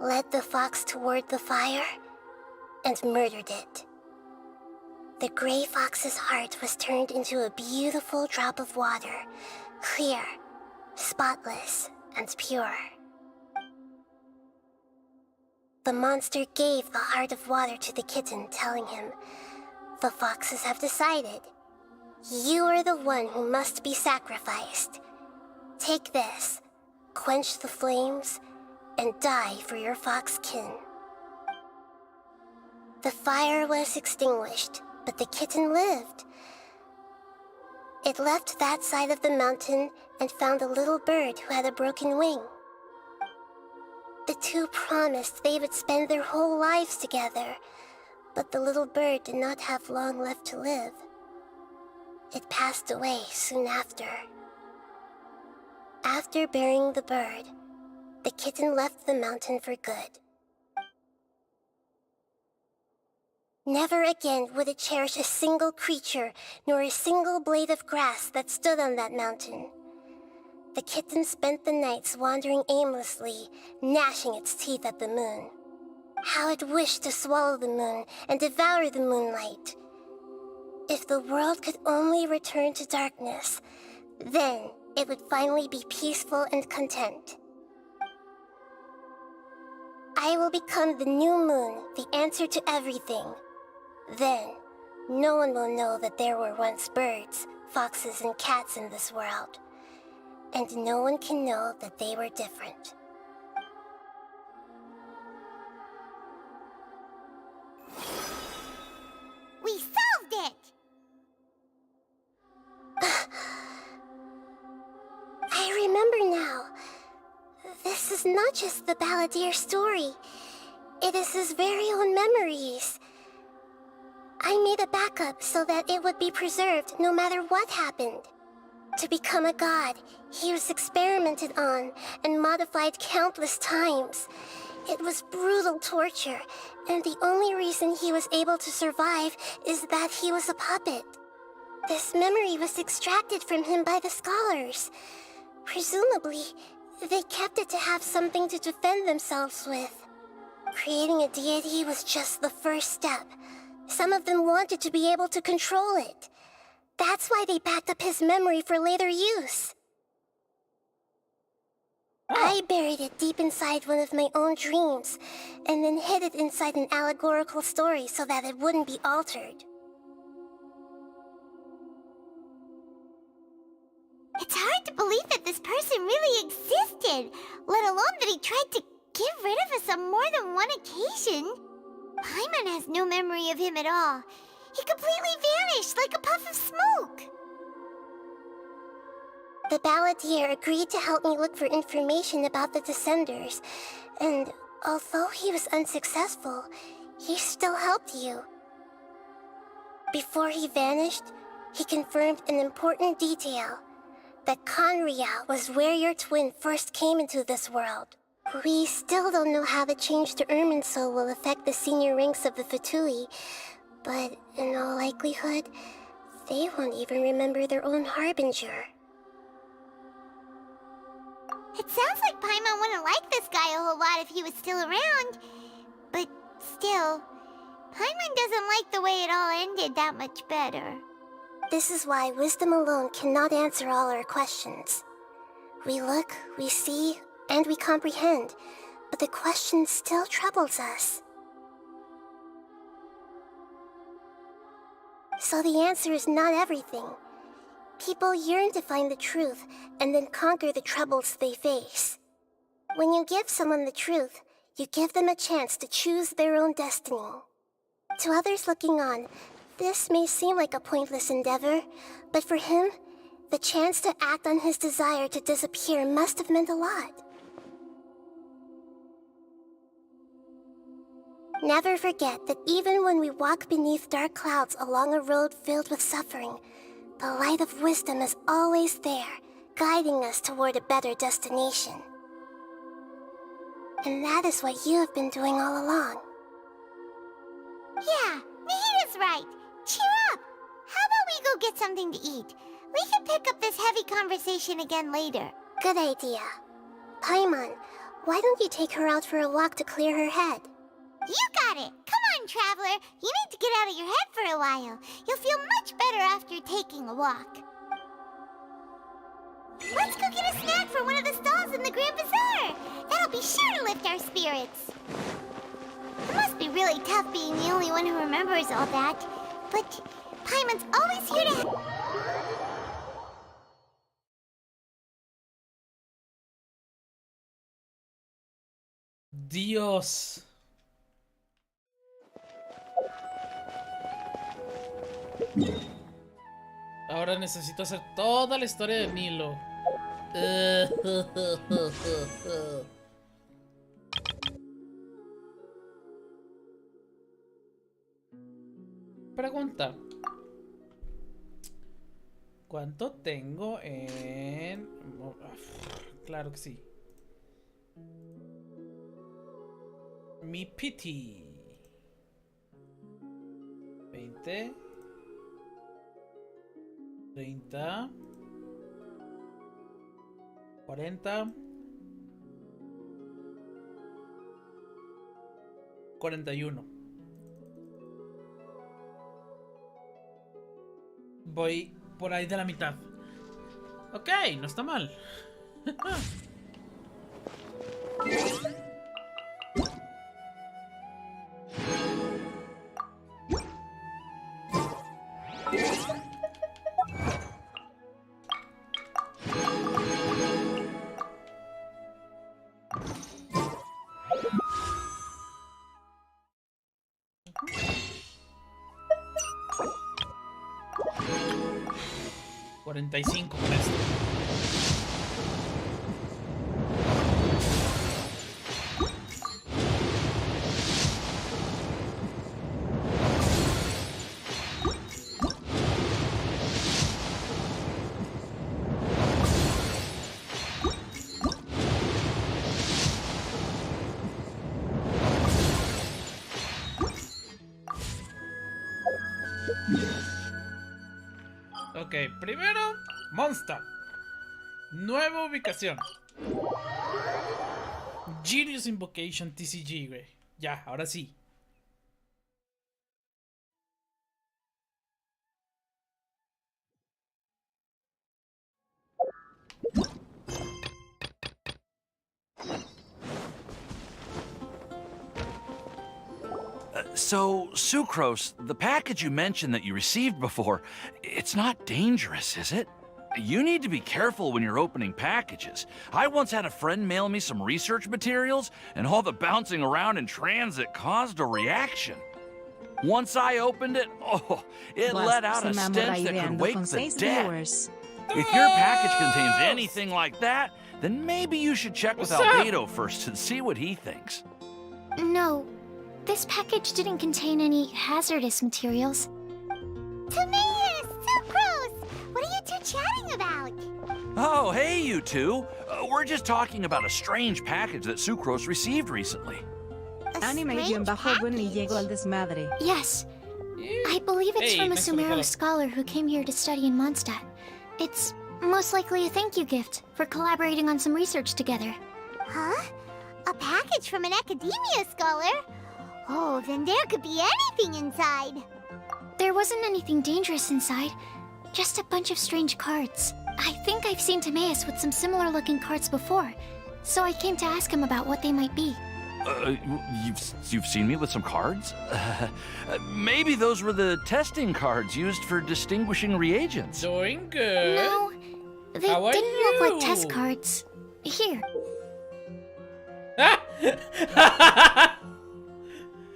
led the fox toward the fire, and murdered it. The gray fox's heart was turned into a beautiful drop of water, clear, spotless, and pure. The monster gave the heart of water to the kitten, telling him, "The foxes have decided. You are the one who must be sacrificed. Take this, quench the flames, and die for your fox kin." The fire was extinguished, but the kitten lived. It left that side of the mountain and found a little bird who had a broken wing. The two promised they would spend their whole lives together, but the little bird did not have long left to live. It passed away soon after. After burying the bird, the kitten left the mountain for good. Never again would it cherish a single creature, nor a single blade of grass that stood on that mountain. The kitten spent the nights wandering aimlessly, gnashing its teeth at the moon. How it wished to swallow the moon and devour the moonlight. If the world could only return to darkness, then it would finally be peaceful and content. I will become the new moon, the answer to everything. Then, no one will know that there were once birds, foxes, and cats in this world. And no one can know that they were different. We solved it! I remember now. This is not just the Balladeer story. It is his very own memories. I made a backup so that it would be preserved no matter what happened. To become a god, he was experimented on and modified countless times. It was brutal torture, and the only reason he was able to survive is that he was a puppet. This memory was extracted from him by the scholars. Presumably, they kept it to have something to defend themselves with. Creating a deity was just the first step. Some of them wanted to be able to control it. That's why they backed up his memory for later use. I buried it deep inside one of my own dreams, and then hid it inside an allegorical story so that it wouldn't be altered. It's hard to believe that this person really existed, let alone that he tried to get rid of us on more than one occasion. Paimon has no memory of him at all. He completely vanished like a puff of smoke. The Balladeer agreed to help me look for information about the Descenders, and although he was unsuccessful, he still helped you. Before he vanished, he confirmed an important detail, that Conria was where your twin first came into this world. We still don't know how the change to Irminsul will affect the senior ranks of the Fatui, but in all likelihood, they won't even remember their own Harbinger. It sounds like Paimon wouldn't like this guy a whole lot if he was still around. But still, Paimon doesn't like the way it all ended that much better. This is why wisdom alone cannot answer all our questions. We look, we see, and we comprehend, but the question still troubles us. So the answer is not everything. People yearn to find the truth and then conquer the troubles they face. When you give someone the truth, you give them a chance to choose their own destiny. To others looking on, this may seem like a pointless endeavor, but for him, the chance to act on his desire to disappear must have meant a lot. Never forget that even when we walk beneath dark clouds along a road filled with suffering, the light of wisdom is always there, guiding us toward a better destination. And that is what you have been doing all along. Yeah, Mihida's right. Cheer up! How about we go get something to eat? We can pick up this heavy conversation again later. Good idea. Paimon, why don't you take her out for a walk to clear her head? You got it! Come on, Traveler! You need to get out of your head for a while. You'll feel much better after taking a walk. Let's go get a snack from one of the stalls in the Grand Bazaar! That'll be sure to lift our spirits. It must be really tough being the only one who remembers all that. But Paimon's always here to... Dios. Ahora necesito hacer toda la historia de Milo. Pregunta. ¿Cuánto tengo en...? Claro que sí. Mi pity. 20. 30. 40. 41. Voy por ahí de la mitad. Ok, no está mal. 45 con esto. Ok, primero, Monster. Nueva ubicación. Genius Invocation TCG, güey. Ya, ahora sí. So, Sucrose, the package you mentioned that you received before, it's not dangerous, is it? You need to be careful when you're opening packages. I once had a friend mail me some research materials, and all the bouncing around in transit caused a reaction. Once I opened it, oh, it let out a stench that could wake the dead. If your package contains anything like that, then maybe you should check with Albedo first and see what he thinks. No, this package didn't contain any hazardous materials. Timaeus! Sucrose! What are you two chatting about? Oh, hey, you two. We're just talking about a strange package that Sucrose received recently. Anime-Buen y llego al desmadre. Yes. I believe it's from a Sumeru scholar who came here to study in Mondstadt. It's Most likely a thank you gift for collaborating on some research together. Huh? A package from an academia scholar? Oh, then there could be anything inside. There wasn't anything dangerous inside, just a bunch of strange cards. I think I've seen Timaeus with some similar looking cards before, so I came to ask him about what they might be. You've seen me with some cards? Maybe those were the testing cards used for distinguishing reagents. Doing good. No, they How are didn't look like you? test cards. Here.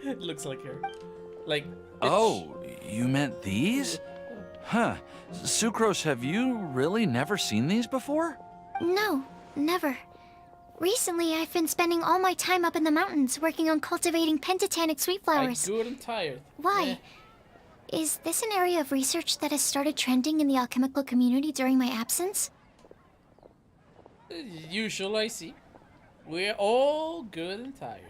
It looks like her. Like. Oh, you meant these? Huh. Sucrose, have you really never seen these before? No, never. Recently, I've been spending all my time up in the mountains working on cultivating pentatonic sweet flowers. I'm good and tired. Why? Is this an area of research that has started trending in the alchemical community during my absence? Usual, I see. We're all good and tired.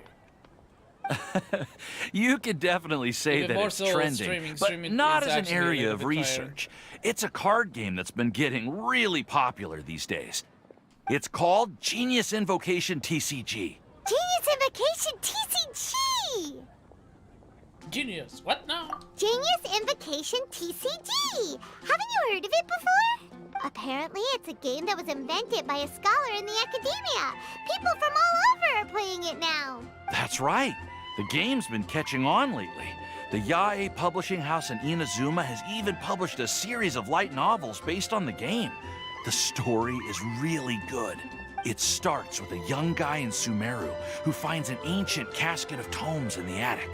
You could definitely say Even that more it's so trending, but streaming not is as an actually a area little of bit tired. research. It's a card game that's been getting really popular these days. It's called Genius Invocation TCG. Genius Invocation TCG! Genius, what now? Genius Invocation TCG! Haven't you heard of it before? Apparently, it's a game that was invented by a scholar in the academia. People from all over are playing it now. That's right. The game's been catching on lately. The Yae publishing house in Inazuma has even published a series of light novels based on the game. The story is really good. It starts with a young guy in Sumeru who finds an ancient casket of tomes in the attic.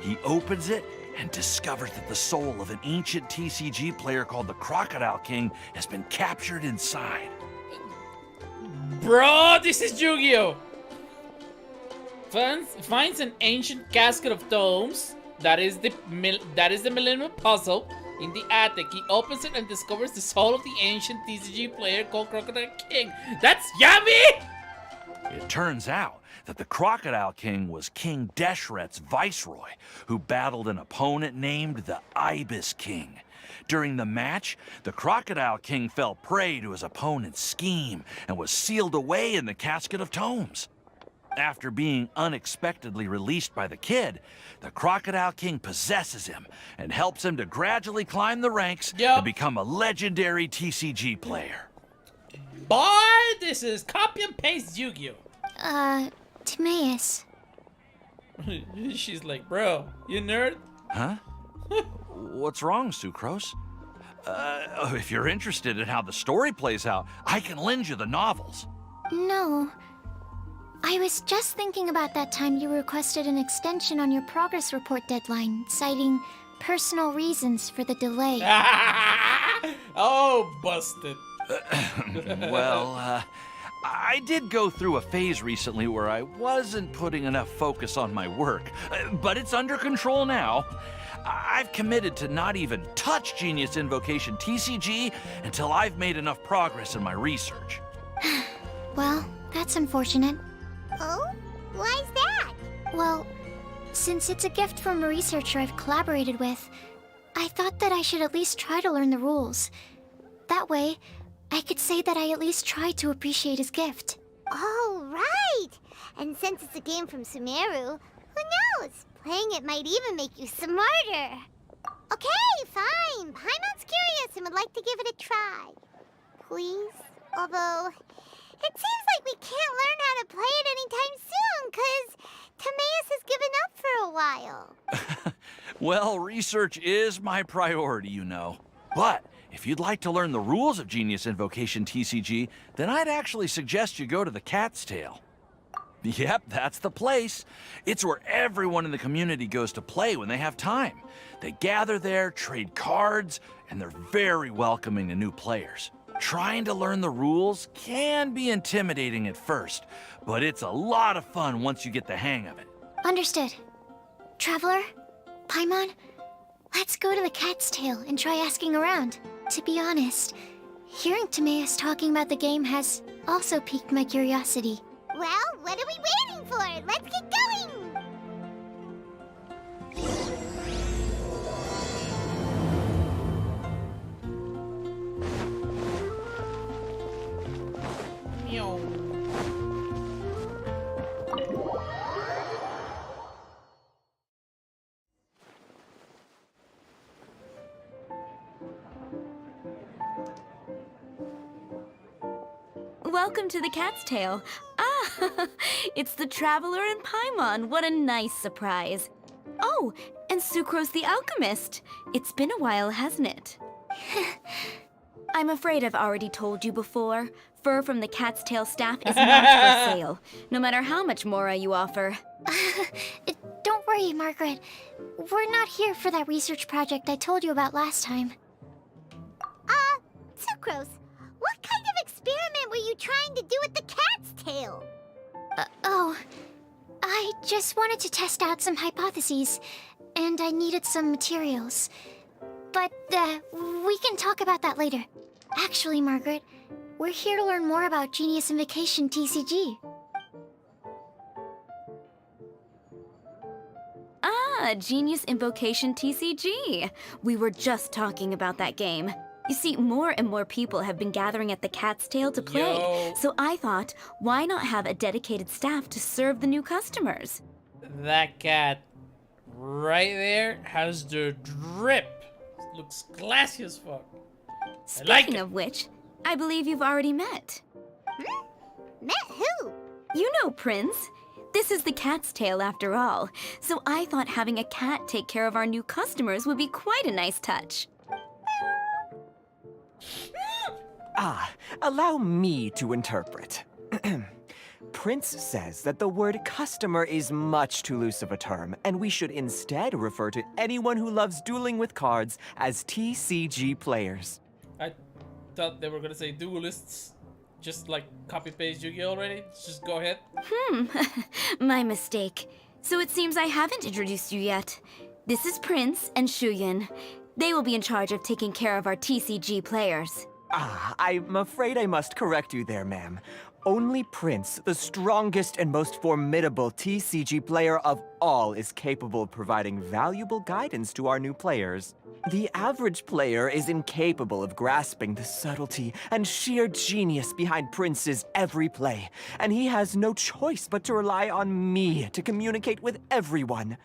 He opens it and discovers that the soul of an ancient TCG player called the Crocodile King has been captured inside. Bro, this is Yu-Gi-Oh! Finds an ancient casket of tomes. That is the Millennium Puzzle in the attic. He opens it and discovers the soul of the ancient TCG player called Crocodile King. That's yummy! It turns out that the Crocodile King was King Deshret's viceroy, who battled an opponent named the Ibis King. During the match, the Crocodile King fell prey to his opponent's scheme and was sealed away in the casket of tomes. After being unexpectedly released by the kid, the Crocodile King possesses him and helps him to gradually climb the ranks and become a legendary TCG player. Boy, this is copy and paste Yu-Gi-Oh! Timaeus. She's like, bro, you nerd? Huh? What's wrong, Sucrose? If you're interested in how the story plays out, I can lend you the novels. No. I was just thinking about that time you requested an extension on your progress report deadline, citing personal reasons for the delay. Oh, busted. Well, I did go through a phase recently where I wasn't putting enough focus on my work, but it's under control now. I've committed to not even touch Genius Invocation TCG until I've made enough progress in my research. Well, that's unfortunate. Oh? Why's that? Well, since it's a gift from a researcher I've collaborated with, I thought that I should at least try to learn the rules. That way, I could say that I at least tried to appreciate his gift. Oh, right! And since it's a game from Sumeru, who knows? Playing it might even make you smarter. Okay, fine. Paimon's curious and would like to give it a try. Please? Although, it seems like we can't learn how to play it anytime soon, 'cause Timaeus has given up for a while. Well, research is my priority, you know. But if you'd like to learn the rules of Genius Invocation TCG, then I'd actually suggest you go to the Cat's Tail. Yep, that's the place. It's where everyone in the community goes to play when they have time. They gather there, trade cards, and they're very welcoming to new players. Trying to learn the rules can be intimidating at first, but it's a lot of fun once you get the hang of it. Understood. Traveler, Paimon, let's go to the Cat's Tail and try asking around. To be honest, hearing Timaeus talking about the game has also piqued my curiosity. Well, what are we waiting for? Let's get going! welcome to the Cat's Tail. Ah, it's the Traveler and Paimon. What a nice surprise. Oh, and Sucrose the Alchemist. It's been a while, hasn't it? I'm afraid I've already told you before. Fur from the Cat's Tail staff is not for sale, no matter how much Mora you offer. Don't worry, Margaret. We're not here for that research project I told you about last time. Sucrose, what kind of experiment were you trying to do with the cat's tail? I just wanted to test out some hypotheses, and I needed some materials. But, we can talk about that later. Actually, Margaret, we're here to learn more about Genius Invocation TCG. Ah, Genius Invocation TCG. We were just talking about that game. You see, more and more people have been gathering at the Cat's Tail to play, so I thought, why not have a dedicated staff to serve the new customers? That cat right there has the drip. Looks classy as fuck. Speaking of which, I believe you've already met. Met who? You know Prince. This is the Cat's Tail after all, so I thought having a cat take care of our new customers would be quite a nice touch. Allow me to interpret. Prince says that the word customer is much too loose of a term, and we should instead refer to anyone who loves dueling with cards as TCG players. I thought they were gonna say duelists. Just like copy-paste Yu-Gi-Oh already. Just go ahead. My mistake. So it seems I haven't introduced you yet. This is Prince and Shuyan. They will be in charge of taking care of our TCG players. I'm afraid I must correct you there, ma'am. Only Prince, the strongest and most formidable TCG player of all, is capable of providing valuable guidance to our new players. The average player is incapable of grasping the subtlety and sheer genius behind Prince's every play, and he has no choice but to rely on me to communicate with everyone.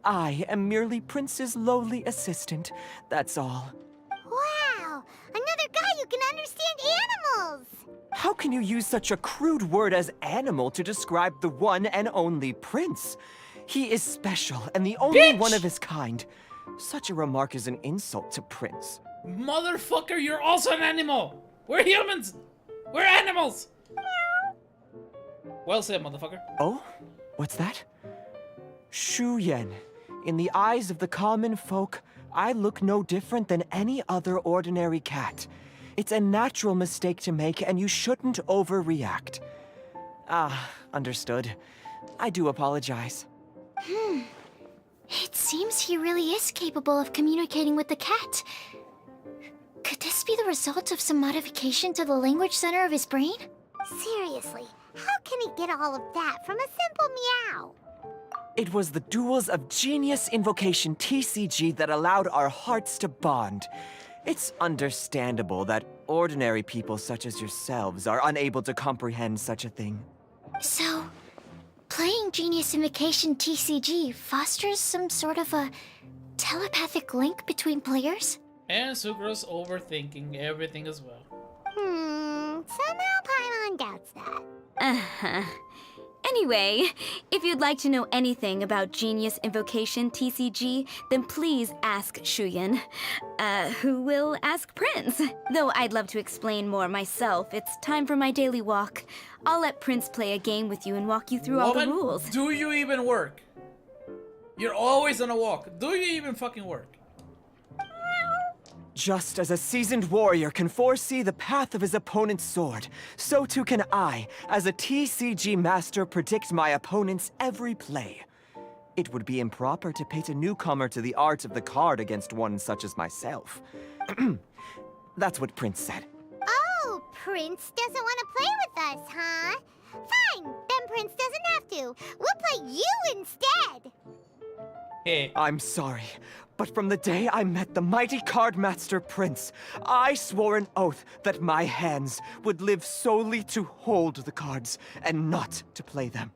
I am merely Prince's lowly assistant, that's all. Wow! Another guy who can understand animals! How can you use such a crude word as animal to describe the one and only Prince? He is special and the only one of his kind. Such a remark is an insult to Prince. Motherfucker, you're also an animal! We're humans! We're animals! Well said, motherfucker. Oh? What's that? Shuyan. In the eyes of the common folk, I look no different than any other ordinary cat. It's a natural mistake to make, and you shouldn't overreact. Understood. I do apologize. It seems he really is capable of communicating with the cat. Could this be the result of some modification to the language center of his brain? Seriously, how can he get all of that from a simple meow? It was the duels of Genius Invocation TCG that allowed our hearts to bond. It's understandable that ordinary people such as yourselves are unable to comprehend such a thing. So, playing Genius Invocation TCG fosters some sort of a telepathic link between players? And Sucrose overthinking everything as well. Somehow Paimon doubts that. Anyway, if you'd like to know anything about Genius Invocation TCG, then please ask Shuyan, who will ask Prince. Though I'd love to explain more myself, it's time for my daily walk. I'll let Prince play a game with you and walk you through all the rules. Do you even work? You're always on a walk. Do you even fucking work? Just as a seasoned warrior can foresee the path of his opponent's sword, so too can I, as a TCG master, predict my opponent's every play. It would be improper to pit a newcomer to the art of the card against one such as myself. That's what Prince said. Oh, Prince doesn't want to play with us, huh? Fine, then Prince doesn't have to. We'll play you instead. Hey. I'm sorry, but from the day I met the mighty card master Prince, I swore an oath that my hands would live solely to hold the cards and not to play them.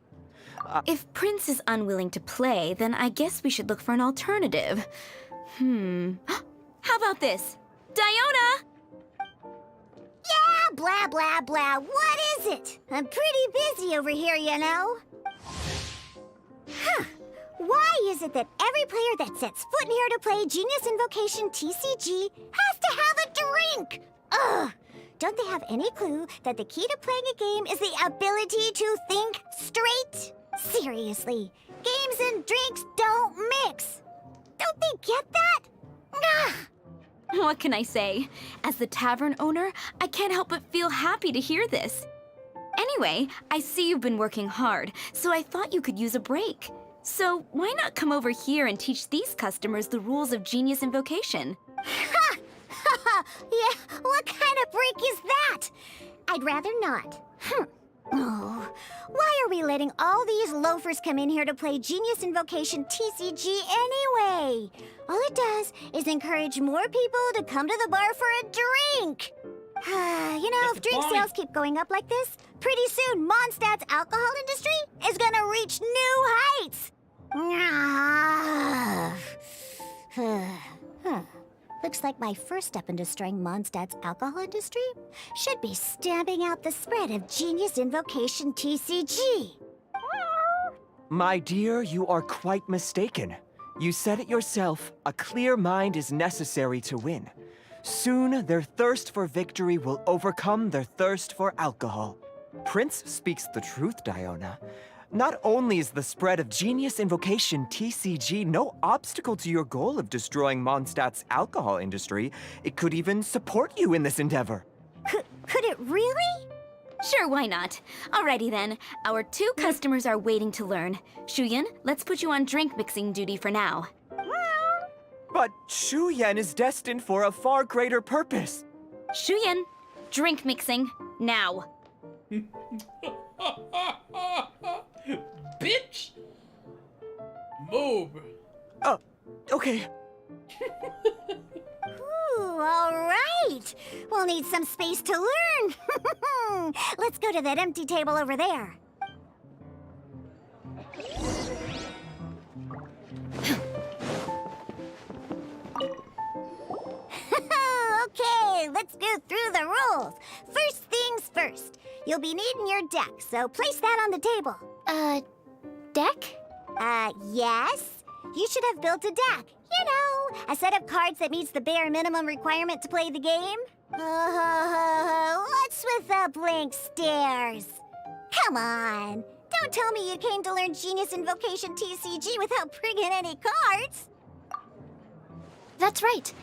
If Prince is unwilling to play, then I guess we should look for an alternative. How about this? Diona! Yeah, blah, blah, blah. What is is it? I'm pretty busy over here, you know. Huh. Why is it that every player that sets foot in here to play Genius Invocation TCG has to have a drink? Ugh! Don't they have any clue that the key to playing a game is the ability to think straight? Seriously, games and drinks don't mix. Don't they get that? Ugh! What can I say? As the tavern owner, I can't help but feel happy to hear this. Anyway, I see you've been working hard, so I thought you could use a break. So why not come over here and teach these customers the rules of Genius Invocation? Ha! Yeah, what kind of break is that? I'd rather not. Oh, why are we letting all these loafers come in here to play Genius Invocation TCG anyway? All it does is encourage more people to come to the bar for a drink. You know, if drink sales keep going up like this, pretty soon Mondstadt's alcohol industry is gonna reach new heights. Looks like my first step in destroying Mondstadt's alcohol industry should be stamping out the spread of Genius Invocation TCG. My dear, you are quite mistaken. You said it yourself, a clear mind is necessary to win. Soon, their thirst for victory will overcome their thirst for alcohol. Prince speaks the truth, Diona. Not only is the spread of Genius Invocation TCG no obstacle to your goal of destroying Mondstadt's alcohol industry, it could even support you in this endeavor. Could it really? Sure, why not? Alrighty then, our 2 customers are waiting to learn. Shuyan, let's put you on drink mixing duty for now. But Shuyan is destined for a far greater purpose. Shuyan, drink mixing, now. Bitch! Move! Okay. Ooh, all right. We'll need some space to learn. Let's go to that empty table over there. Okay, let's go through the rules. First things first. You'll be needing your deck, so place that on the table. Deck? Yes. You should have built a deck. You know, a set of cards that meets the bare minimum requirement to play the game. What's with the blank stares? Come on. Don't tell me you came to learn Genius Invocation TCG without bringing any cards. That's right.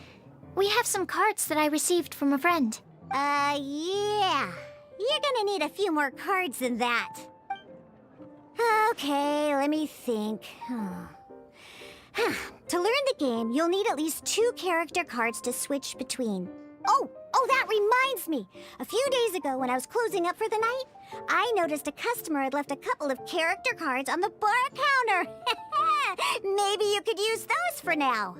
We have some cards that I received from a friend. Yeah. You're gonna need a few more cards than that. Okay, let me think. To learn the game, you'll need at least 2 character cards to switch between. Oh, that reminds me. A few days ago, when I was closing up for the night, I noticed a customer had left a couple of character cards on the bar counter. Maybe you could use those for now.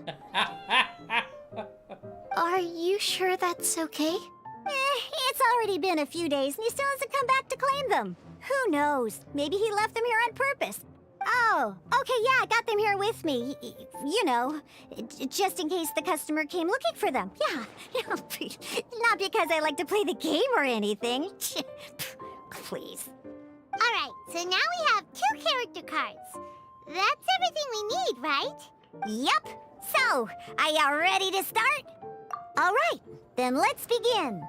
Are you sure that's okay? It's already been a few days and he still hasn't come back to claim them. Who knows? Maybe he left them here on purpose. Oh, okay, yeah, I got them here with me. You know, just in case the customer came looking for them. Yeah, not because I like to play the game or anything. Please. All right, so now we have 2 character cards. That's everything we need, right? Yep. So, are you ready to start? All right, then let's begin.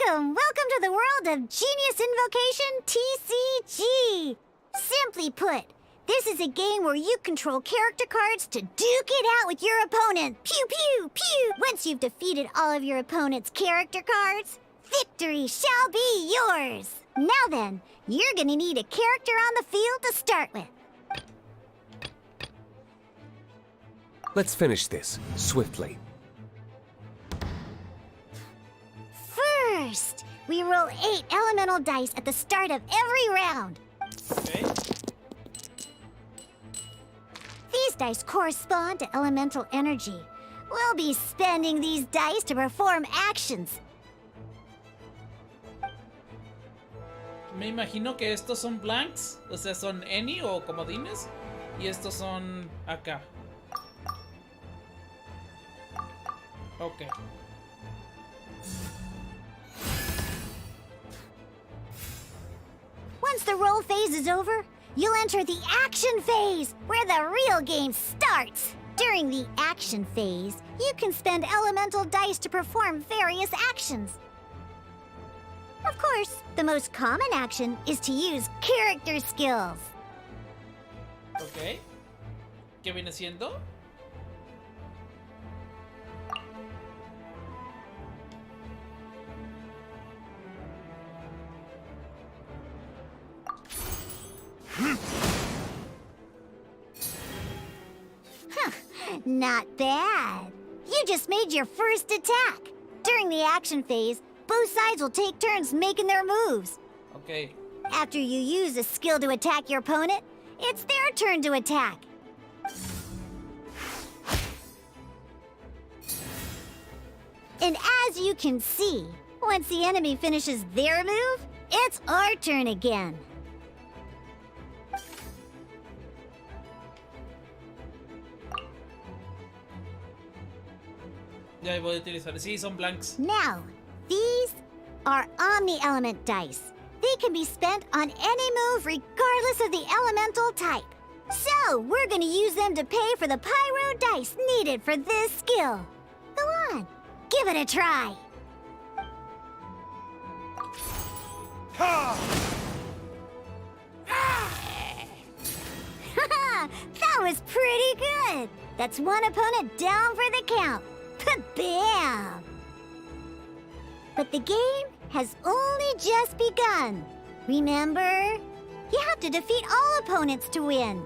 Welcome to the world of Genius Invocation TCG. Simply put, this is a game where you control character cards to duke it out with your opponent. Pew, pew, pew. Once you've defeated all of your opponent's character cards, victory shall be yours. Now then, you're gonna need a character on the field to start with. Let's finish this swiftly. First, we roll 8 elemental dice at the start of every round. Okay. These dice correspond to elemental energy. We'll be spending these dice to perform actions. Me imagino que estos son blanks, o sea, son any o comodines, y estos son acá. Ok. Once the roll phase is over, you'll enter the action phase, where the real game starts. During the action phase, you can spend elemental dice to perform various actions. Of course, the most common action is to use character skills. Ok. ¿Qué viene siendo? Not bad. You just made your first attack. During the action phase, both sides will take turns making their moves. Ok. After you use a skill to attack your opponent, it's their turn to attack. And as you can see, once the enemy finishes their move, it's our turn again. Ya voy a utilizar. Sí, son blanks. Now, these are Omni-Element dice. They can be spent on any move regardless of the elemental type. So, we're gonna use them to pay for the pyro dice needed for this skill. Go on, give it a try. That was pretty good. That's one opponent down for the count. Bam! But the game has only just begun. Remember? You have to defeat all opponents to win.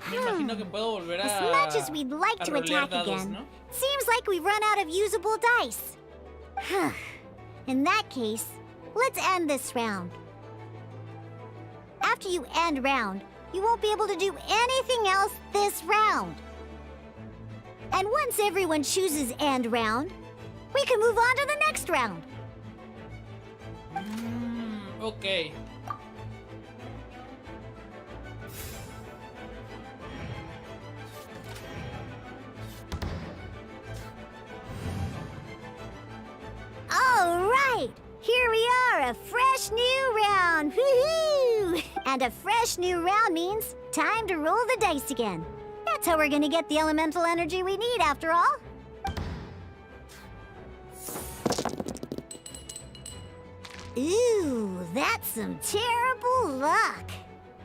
Me imagino que puedo volver a. As much as we'd like to rolear attack dados, again, ¿no? seems like we've run out of usable dice. In that case, let's end this round. After you end round, you won't be able to do anything else this round. And once everyone chooses end round, we can move on to the next round. Ok. All right, here we are, a fresh new round. Woohoo! And a fresh new round means time to roll the dice again. That's how we're gonna get the elemental energy we need, after all. Ooh, that's some terrible luck.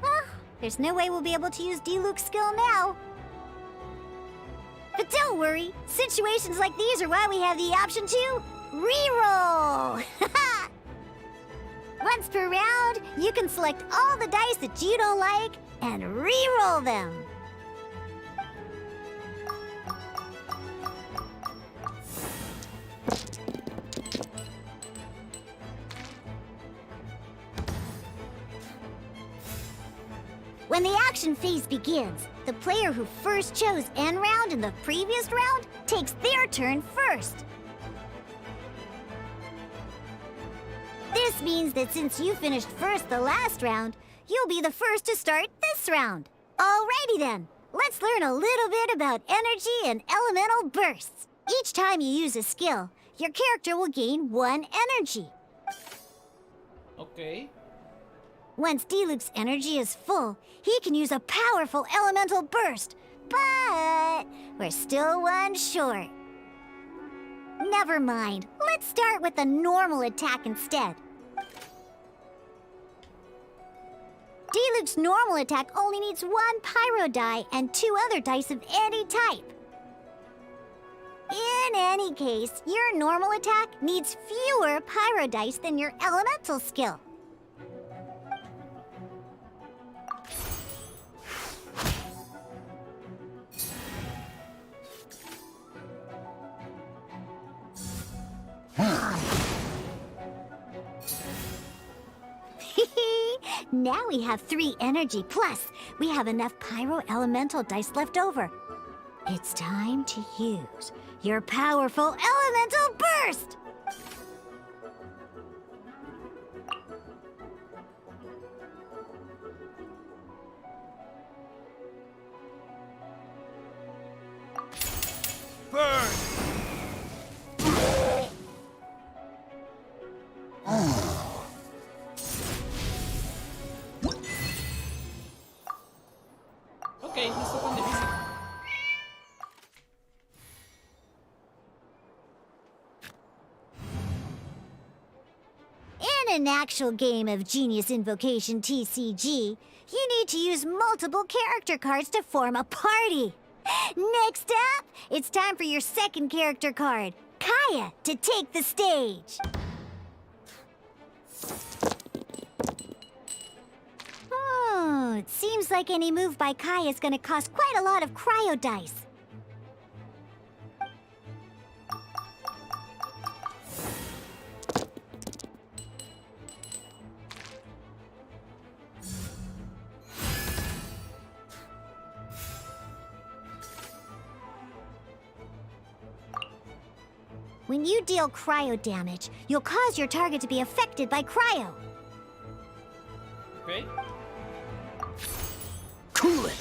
Well, there's no way we'll be able to use Diluc's skill now. But don't worry, situations like these are why we have the option to reroll. Once per round, you can select all the dice that you don't like and reroll them. When the action phase begins, the player who first chose end round in the previous round takes their turn first. This means that since you finished first the last round, you'll be the first to start this round. Alrighty then, let's learn a little bit about energy and elemental bursts. Each time you use a skill, your character will gain 1 energy. Ok. Once Diluc's energy is full, he can use a powerful elemental burst. But we're still 1 short. Never mind. Let's start with a normal attack instead. Diluc's normal attack only needs 1 pyro die and 2 other dice of any type. In any case, your normal attack needs fewer pyro dice than your elemental skill. Now we have 3 energy, plus we have enough pyro elemental dice left over. It's time to use your powerful elemental burst! Burn! Ok, no está tan difícil. In an actual game of Genius Invocation TCG, you need to use multiple character cards to form a party. Next up, it's time for your second character card, Kaya, to take the stage. It seems like any move by Kaya is gonna cost quite a lot of cryo dice. When you deal cryo damage, you'll cause your target to be affected by cryo. Ok. Cool it!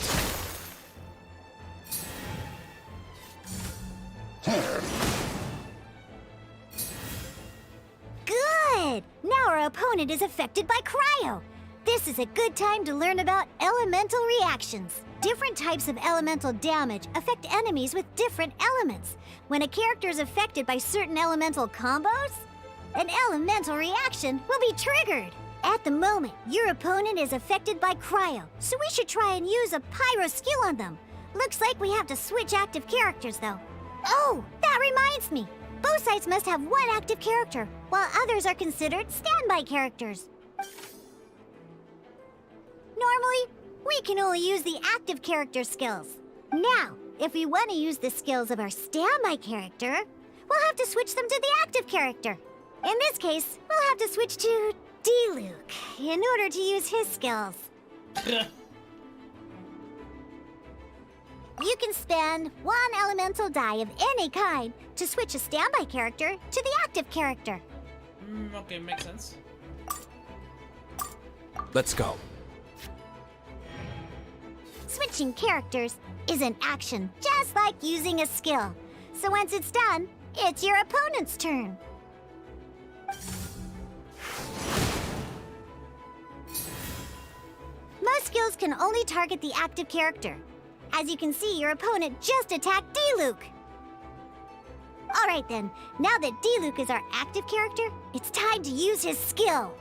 Good! Now our opponent is affected by cryo. This is a good time to learn about elemental reactions. Different types of elemental damage affect enemies with different elements. When a character is affected by certain elemental combos, an elemental reaction will be triggered. At the moment, your opponent is affected by cryo, so we should try and use a pyro skill on them. Looks like we have to switch active characters, though. Oh, that reminds me. Both sides must have one active character, while others are considered standby characters. Normally, we can only use the active character skills. Now, if we want to use the skills of our standby character, we'll have to switch them to the active character. In this case, we'll have to switch to D-Luke in order to use his skills. You can spend one elemental die of any kind to switch a standby character to the active character. Okay, makes sense. Let's go. Switching characters is an action, just like using a skill. So once it's done, it's your opponent's turn. Most skills can only target the active character. As you can see, your opponent just attacked D-Luke. Alright then, now that D-Luke is our active character, it's time to use his skill.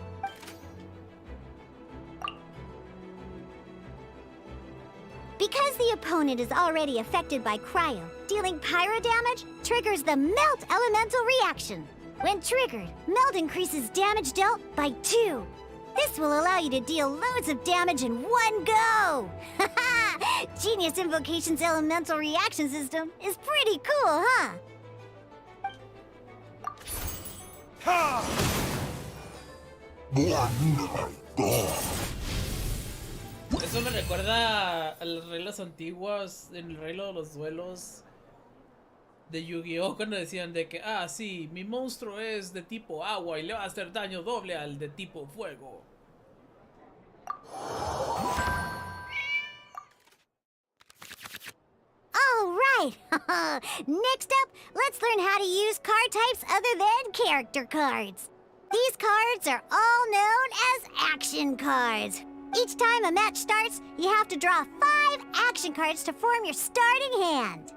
Because the opponent is already affected by cryo, dealing pyro damage triggers the Melt Elemental reaction. When triggered, Melt increases damage dealt by 2. This will allow you to deal loads of damage in one go! Haha! Genius Invocation's elemental reaction system is pretty cool, huh? Eso me recuerda a las reglas antiguas en el reglo de los duelos de Yu-Gi-Oh! Cuando decían de que, ah, sí, mi monstruo es de tipo agua y le va a hacer daño doble al de tipo fuego. Alright! Next up, let's learn how to use card types other than character cards. These cards are all known as action cards. Each time a match starts, you have to draw 5 action cards to form your starting hand.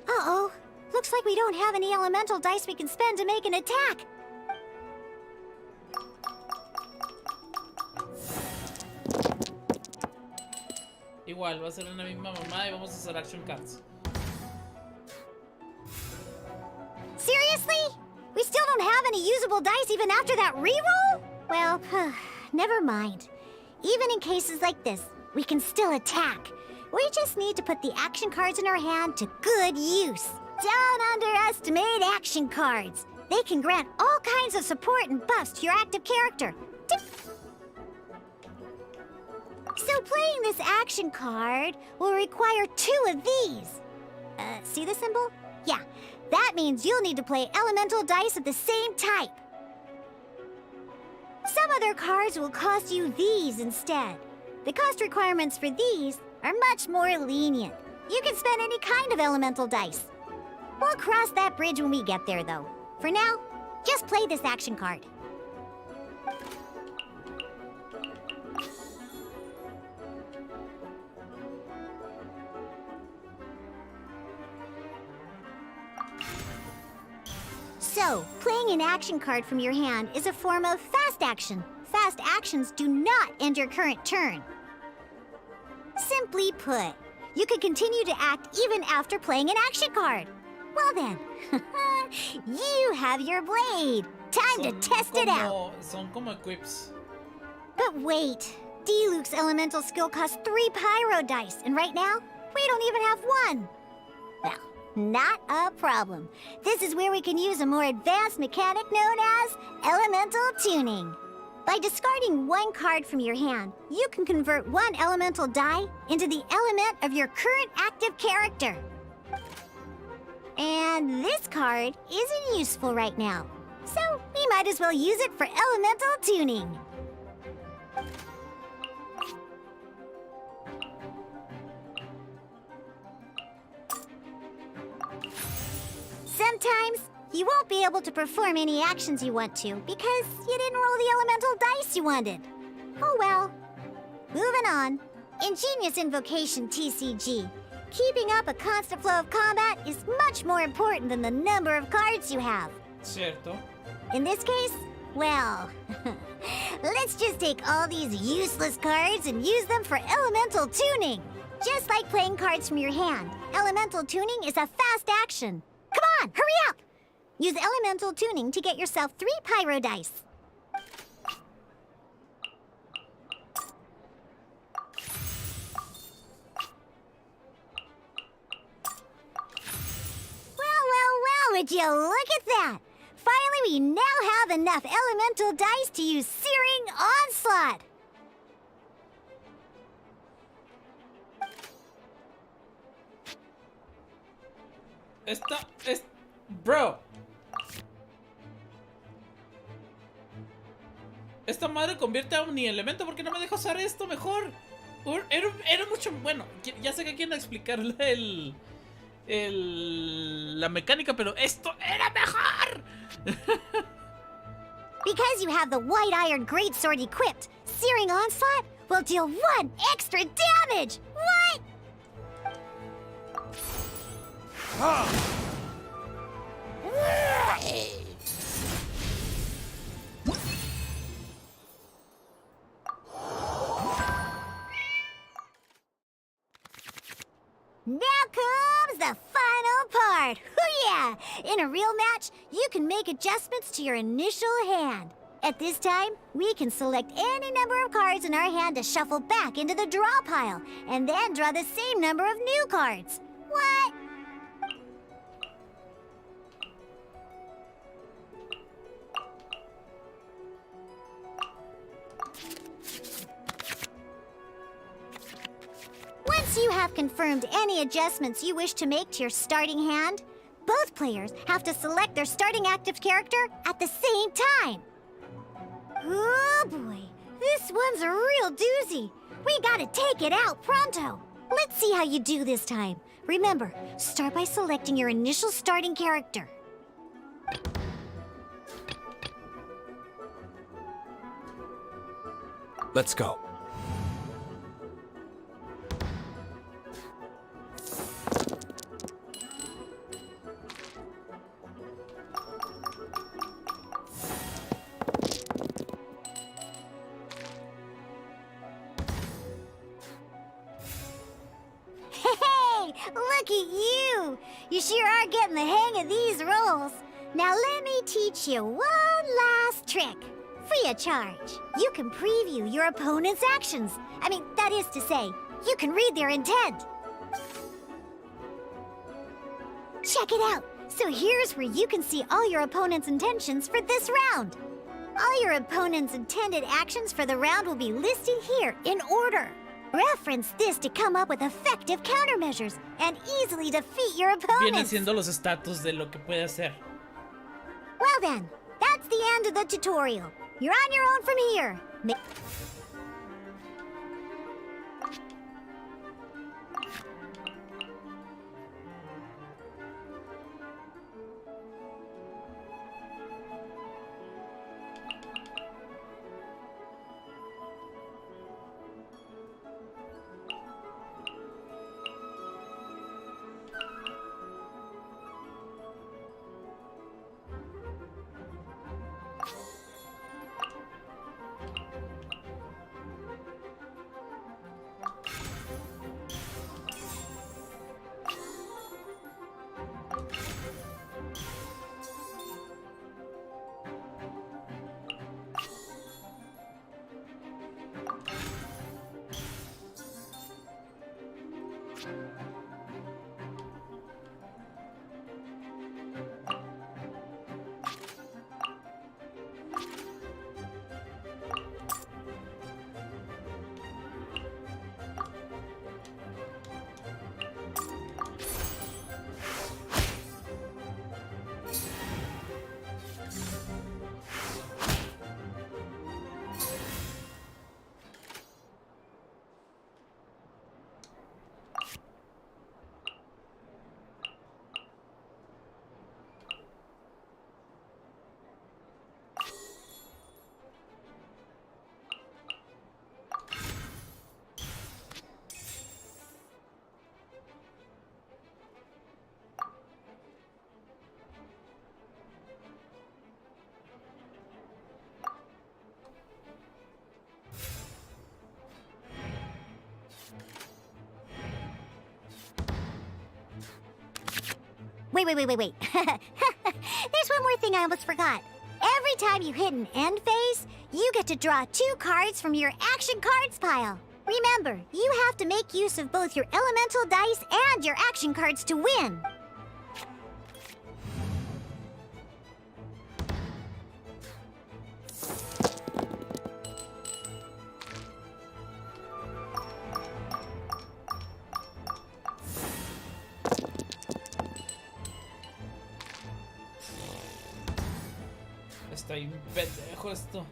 Uh-oh. Looks like we don't have any elemental dice we can spend to make an attack. Igual, va a ser la misma mamá y vamos a hacer action cards. Seriously? We still don't have any usable dice even after that reroll? Well, never mind. Even in cases like this, we can still attack. We just need to put the action cards in our hand to good use. Don't underestimate action cards. They can grant all kinds of support and buffs to your active character. So playing this action card will require 2 of these. See the symbol? Yeah, that means you'll need to play elemental dice of the same type. Some other cards will cost you these instead. The cost requirements for these are much more lenient. You can spend any kind of elemental dice. We'll cross that bridge when we get there, though. For now, just play this action card. So, playing an action card from your hand is a form of fast action. Fast actions do not end your current turn. Simply put, you can continue to act even after playing an action card. Well then, you have your blade. Time to test it out. Son como equips. But wait, D-Luke's elemental skill costs 3 pyro dice, and right now, we don't even have 1. Well, not a problem. This is where we can use a more advanced mechanic known as elemental tuning. By discarding 1 card from your hand, you can convert 1 elemental die into the element of your current active character. And this card isn't useful right now, so we might as well use it for elemental tuning. Sometimes, you won't be able to perform any actions you want to because you didn't roll the elemental dice you wanted. Oh well. Moving on. Ingenious Invocation TCG. Keeping up a constant flow of combat is much more important than the number of cards you have. Cierto. In this case, well, let's just take all these useless cards and use them for elemental tuning. Just like playing cards from your hand, elemental tuning is a fast action. Come on, hurry up! Use elemental tuning to get yourself 3 pyro dice. Well, would you look at that? Finally, we now have enough elemental dice to use Searing Onslaught. Bro. Esta madre convierte a Omnielemento. ¿Por qué no me deja usar esto mejor? Era mucho... Bueno, ya sé que quieren explicar la mecánica, pero esto era mejor. Because you have the White Iron Greatsword equipped, Searing Onslaught will deal 1 extra damage! What? Now comes the final part! Hoo-yeah! In a real match, you can make adjustments to your initial hand. At this time, we can select any number of cards in our hand to shuffle back into the draw pile, and then draw the same number of new cards. What? Once you have confirmed any adjustments you wish to make to your starting hand, both players have to select their starting active character at the same time. Oh boy, this one's a real doozy. We gotta take it out pronto. Let's see how you do this time. Remember, start by selecting your initial starting character. Let's go. Look at you! You sure are getting the hang of these rolls. Now let me teach you one last trick. Free of charge. You can preview your opponent's actions. I mean, that is to say, you can read their intent. Check it out. So here's where you can see all your opponent's intentions for this round. All your opponent's intended actions for the round will be listed here in order. Reference this to come up with effective countermeasures and easily defeat your Vienen opponents. siendo los estatus de lo que puede hacer. Well then, that's the end of the tutorial. You're on your own from here. Wait. There's one more thing I almost forgot. Every time you hit an end phase, you get to draw 2 cards from your action cards pile. Remember, you have to make use of both your elemental dice and your action cards to win. Está bien pendejo esto.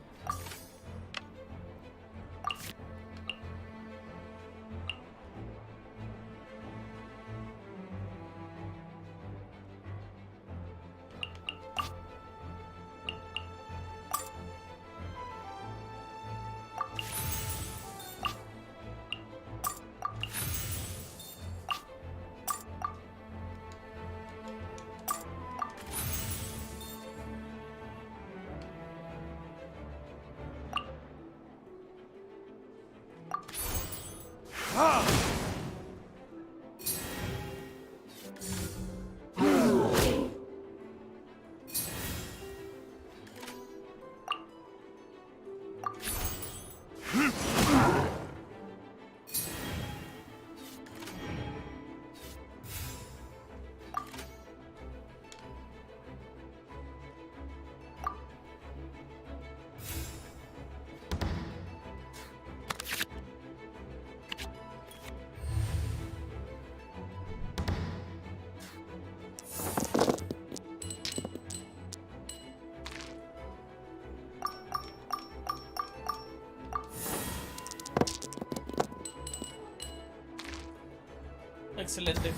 Excelente.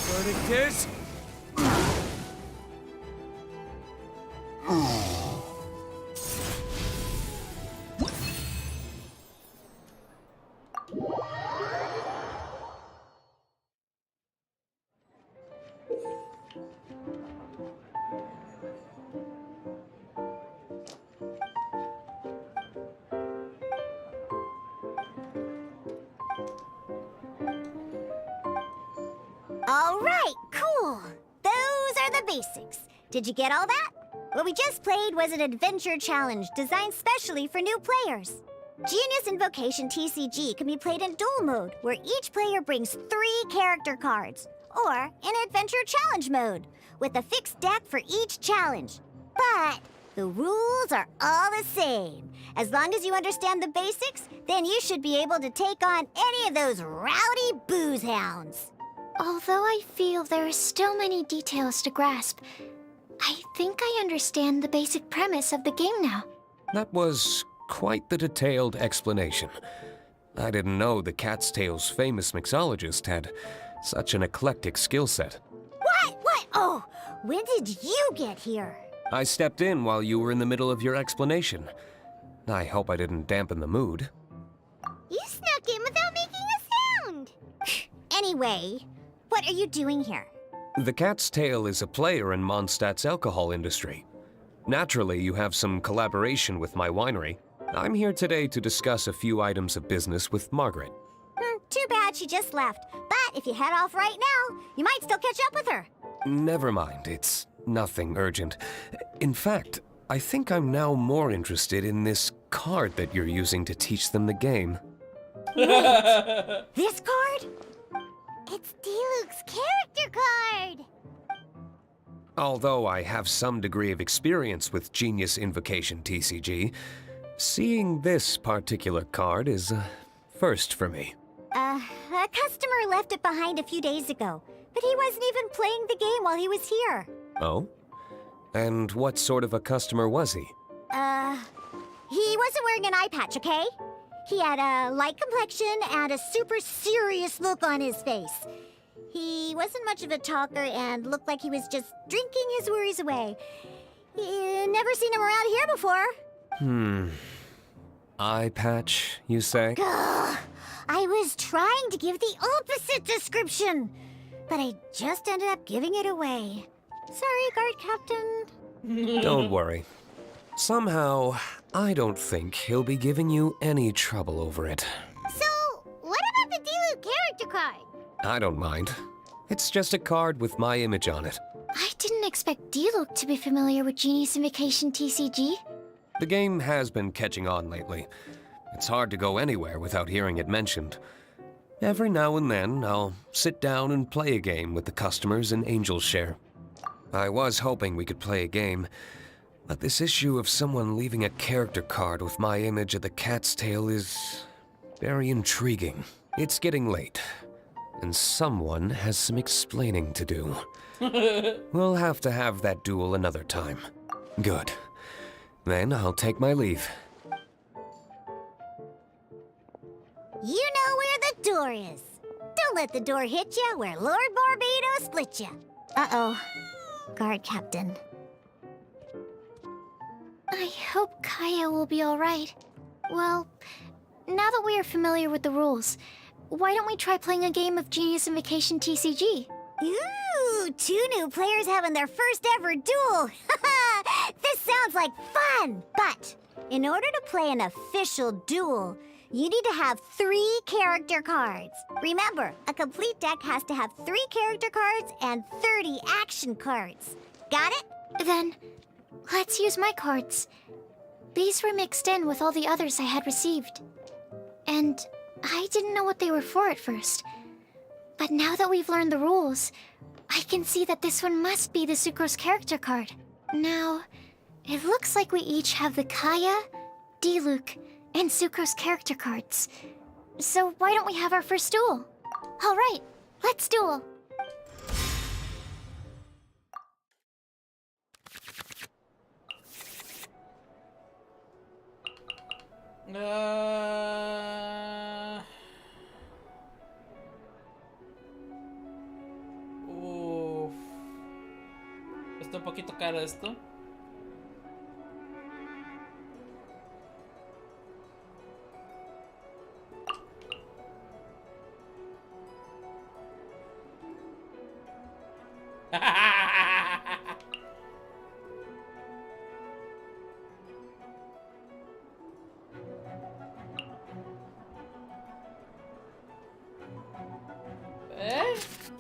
Verdict is... All right, cool. Those are the basics. Did you get all that? What we just played was an adventure challenge designed specially for new players. Genius Invocation TCG can be played in duel mode, where each player brings 3 character cards. or in Adventure Challenge mode, with a fixed deck for each challenge. But the rules are all the same. As long as you understand the basics, then you should be able to take on any of those rowdy booze hounds. Although I feel there are still many details to grasp, I think I understand the basic premise of the game now. That was quite the detailed explanation. I didn't know the Cat's Tail's famous mixologist had such an eclectic skill set. What? Oh, when did you get here? I stepped in while you were in the middle of your explanation. I hope I didn't dampen the mood. You snuck in without making a sound. Anyway, what are you doing here? The Cat's Tail is a player in Mondstadt's alcohol industry. Naturally, you have some collaboration with my winery. I'm here today to discuss a few items of business with Margaret. Too bad she just left. But if you head off right now, you might still catch up with her. Never mind, it's nothing urgent. In fact, I think I'm now more interested in this card that you're using to teach them the game. Wait, this card? It's Diluc's character card! Although I have some degree of experience with Genius Invocation TCG, seeing this particular card is a first for me. A customer left it behind a few days ago, but he wasn't even playing the game while he was here. Oh? And what sort of a customer was he? He wasn't wearing an eye patch, okay? He had a light complexion and a super serious look on his face. He wasn't much of a talker and looked like he was just drinking his worries away. Never seen him around here before. Eye patch, you say? Gah! I was trying to give the opposite description, but I just ended up giving it away. Sorry, guard captain. Don't worry. Somehow, I don't think he'll be giving you any trouble over it. So, what about the Diluc character card? I don't mind. It's just a card with my image on it. I didn't expect Diluc to be familiar with Genius Invocation TCG. The game has been catching on lately. It's hard to go anywhere without hearing it mentioned. Every now and then, I'll sit down and play a game with the customers in Angel's Share. I was hoping we could play a game, but this issue of someone leaving a character card with my image of the Cat's Tail is very intriguing. It's getting late, and someone has some explaining to do. We'll have to have that duel another time. Good. Then I'll take my leave. You know where the door is. Don't let the door hit you where Lord Barbados split you. Uh-oh. Guard captain. I hope Kaya will be alright. Well, now that we are familiar with the rules, why don't we try playing a game of Genius Invocation TCG? Ooh, 2 new players having their first ever duel. This sounds like fun! But in order to play an official duel, you need to have 3 character cards. Remember, a complete deck has to have 3 character cards and 30 action cards. Got it? Then, let's use my cards. These were mixed in with all the others I had received. And I didn't know what they were for at first. But now that we've learned the rules, I can see that this one must be the Sucrose character card. Now, it looks like we each have the Kaya, Diluc, and Sucrose character cards. So why don't we have our first duel? All right, let's duel. Está un poquito caro esto.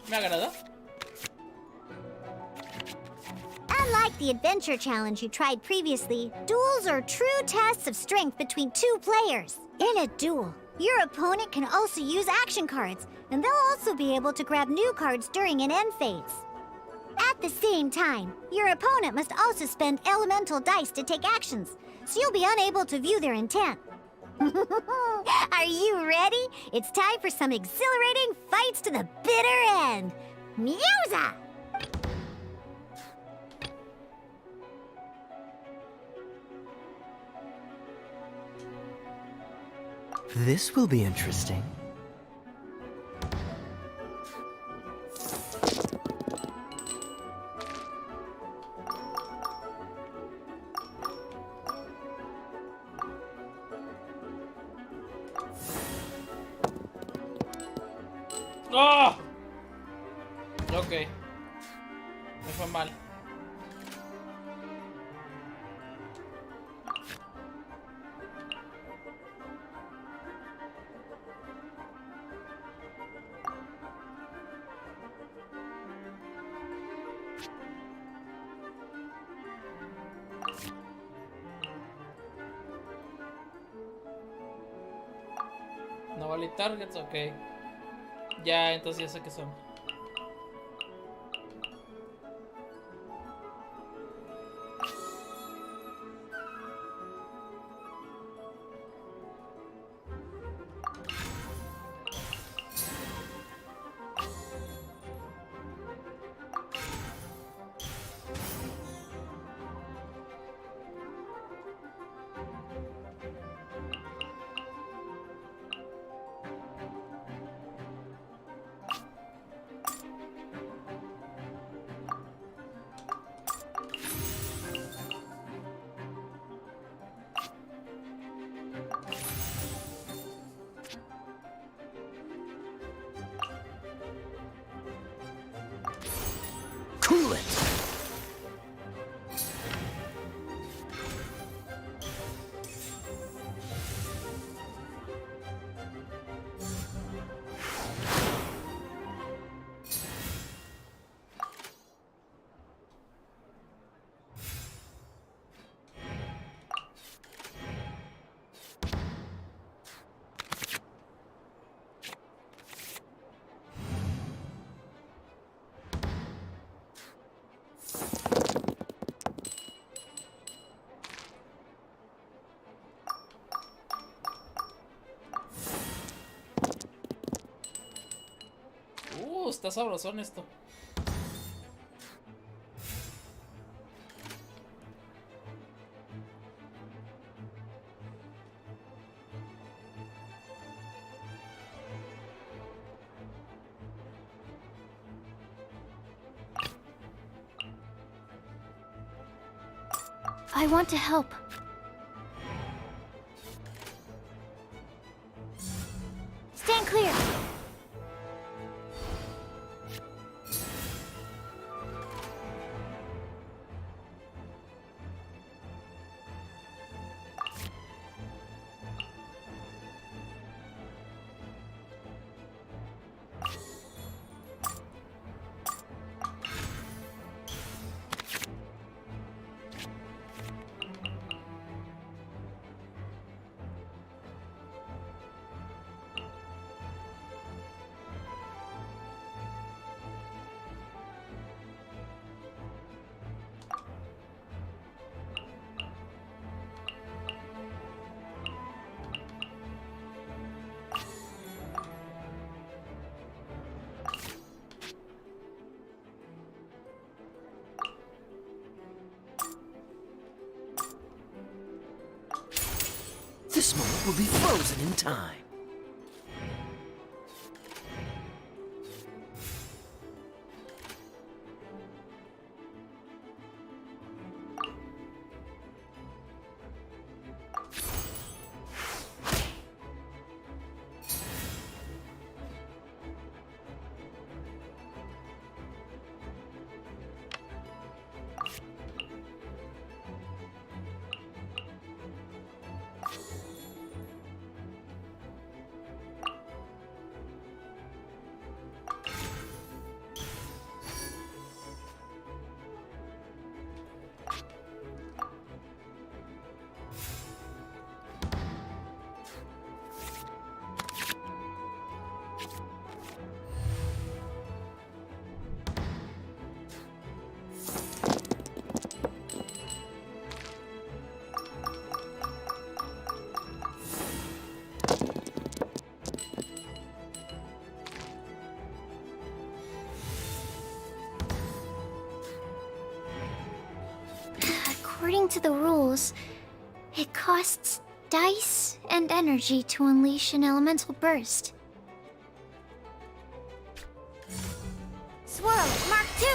Me agradó. Unlike the adventure challenge you tried previously, duels are true tests of strength between 2 players. In a duel, Your opponent can also use action cards, and they'll also be able to grab new cards during an end phase. At the same time, your opponent must also spend elemental dice to take actions, so you'll be unable to view their intent. Are you ready? It's time for some exhilarating fights to the bitter end. Musa! This will be interesting. ¡Oh! Ok. Me fue mal. No vale targets, ok. Ya, entonces ya sé qué son. Cool it! Está sabrosón esto. I want to help. Stand clear! This moment will be frozen in time. According to the rules, it costs dice and energy to unleash an elemental burst. Swirl, Mark 2!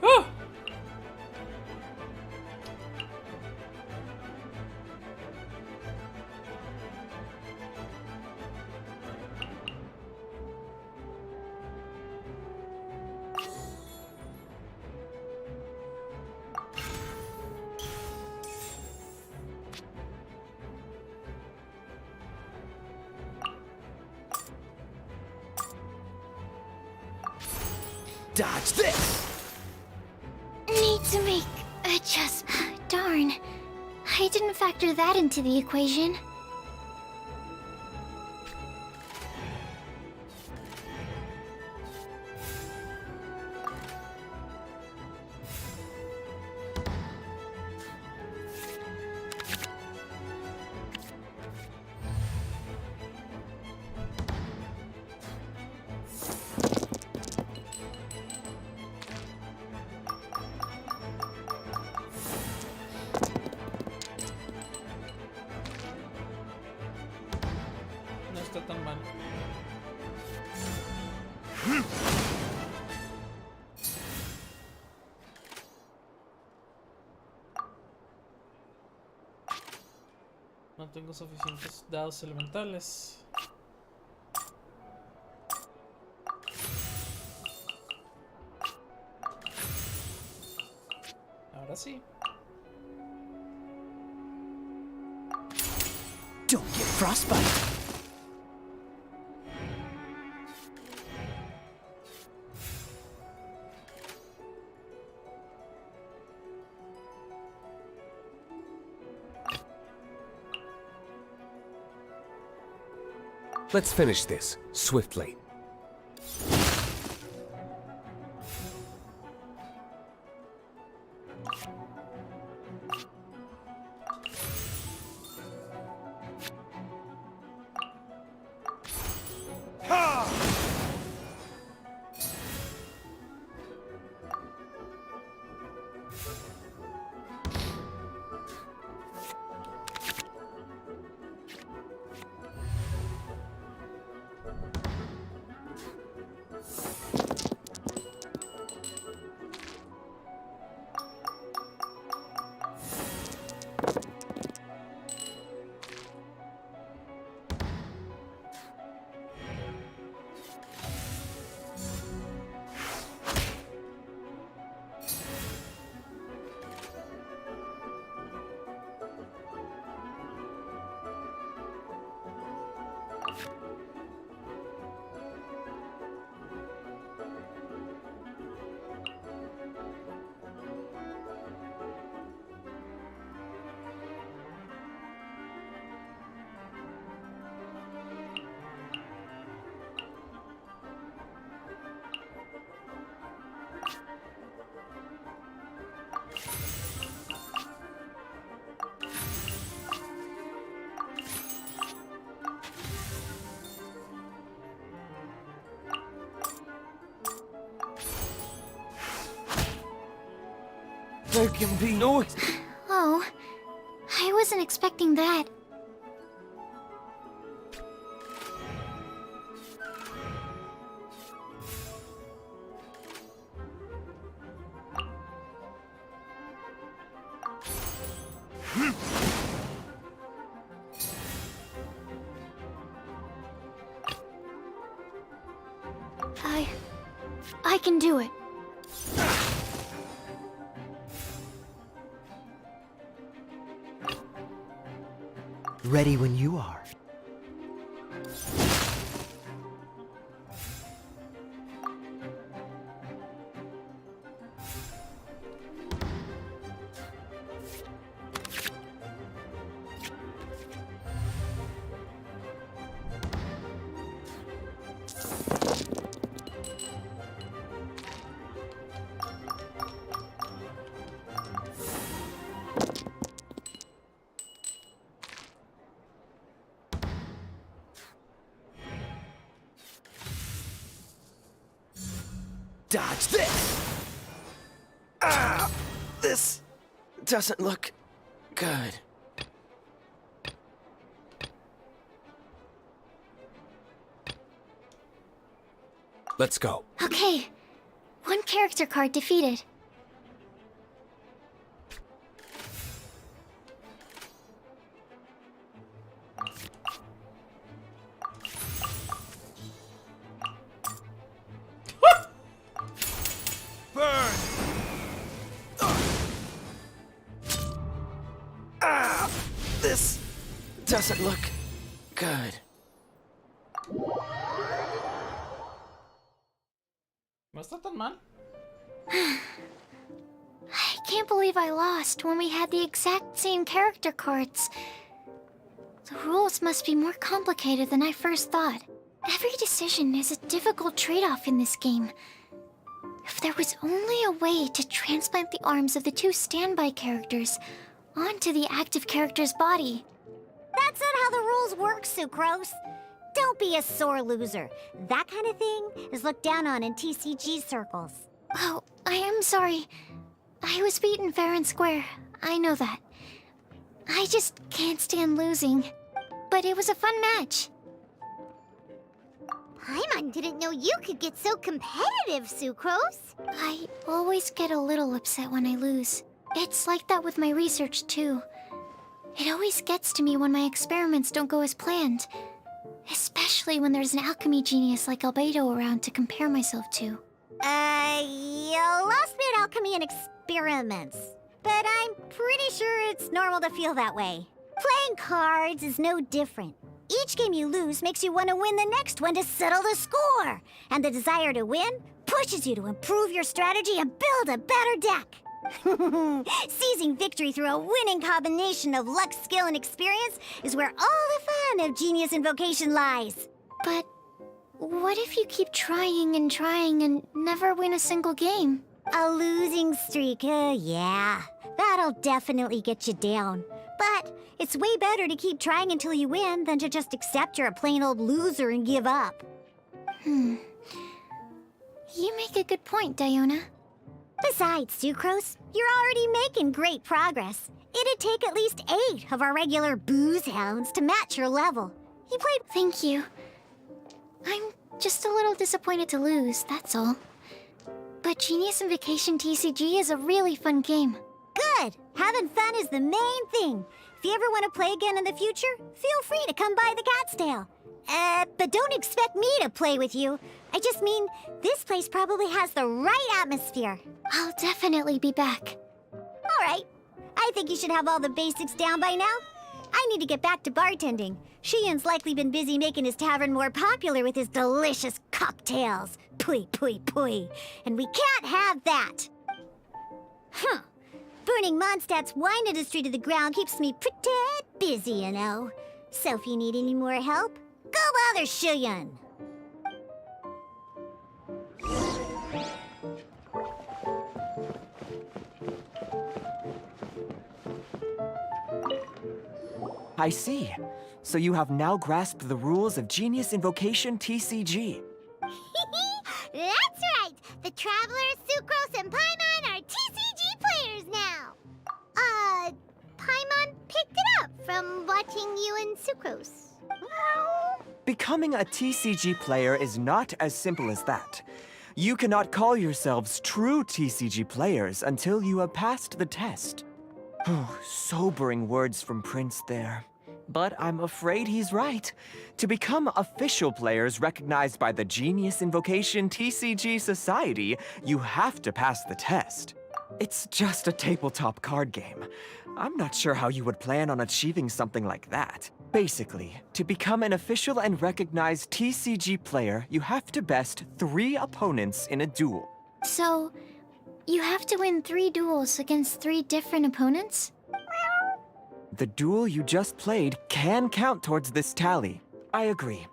Oh! Dodge this! Need to make adjustment. Darn. I didn't factor that into the equation. No está tan mal. No tengo suficientes dados elementales. Ahora sí. Don't get frostbite. Let's finish this, swiftly. There can be no... Oh, I wasn't expecting that. I can do it. Ready when you are. Dodge this! Ah! This doesn't look good. Let's go. Okay. One character card defeated. Burn! Ah! This doesn't look good. No está tan mal. I can't believe I lost when we had the exact same character cards. The rules must be more complicated than I first thought. Every decision is a difficult trade-off in this game. If there was only a way to transplant the arms of the two standby characters onto the active character's body. That's not how the rules work, Sucrose. Don't be a sore loser. That kind of thing is looked down on in TCG circles. Oh, I am sorry. I was beaten fair and square. I know that. I just can't stand losing. But it was a fun match. Paimon didn't know you could get so competitive, Sucrose. I always get a little upset when I lose. It's like that with my research, too. It always gets to me when my experiments don't go as planned. Especially when there's an alchemy genius like Albedo around to compare myself to. You lost me at alchemy and experiments. But I'm pretty sure it's normal to feel that way. Playing cards is no different. Each game you lose makes you want to win the next one to settle the score. And the desire to win pushes you to improve your strategy and build a better deck. Seizing victory through a winning combination of luck, skill, and experience is where all the fun of Genius Invocation lies. But what if you keep trying and never win a single game? A losing streak, yeah. That'll definitely get you down. But it's way better to keep trying until you win than to just accept you're a plain old loser and give up. You make a good point, Diona. Besides, Sucrose, you're already making great progress. It'd take at least 8 of our regular booze hounds to match your level. You played... Thank you. I'm just a little disappointed to lose, that's all. But Genius Invocation TCG is a really fun game. Good! Having fun is the main thing. If you ever want to play again in the future, feel free to come by the Cat's Tail. But don't expect me to play with you. I just mean, this place probably has the right atmosphere. I'll definitely be back. All right. I think you should have all the basics down by now. I need to get back to bartending. Shiyan's likely been busy making his tavern more popular with his delicious cocktails. Pui, pui, pui. And we can't have that. Huh. Burning Mondstadt's wine industry to the ground keeps me pretty busy, you know. So if you need any more help, go bother Shiyan. I see. So you have now grasped the rules of Genius Invocation TCG. That's right! The Traveler, Sucrose, and Paimon are TCG players now! Paimon picked it up from watching you and Sucrose. Becoming a TCG player is not as simple as that. You cannot call yourselves true TCG players until you have passed the test. Sobering words from Prince there. But I'm afraid he's right. To become official players recognized by the Genius Invocation TCG Society, you have to pass the test. It's just a tabletop card game. I'm not sure how you would plan on achieving something like that. Basically, to become an official and recognized TCG player, you have to best 3 opponents in a duel. So, you have to win 3 duels against 3 different opponents? The duel you just played can count towards this tally. I agree.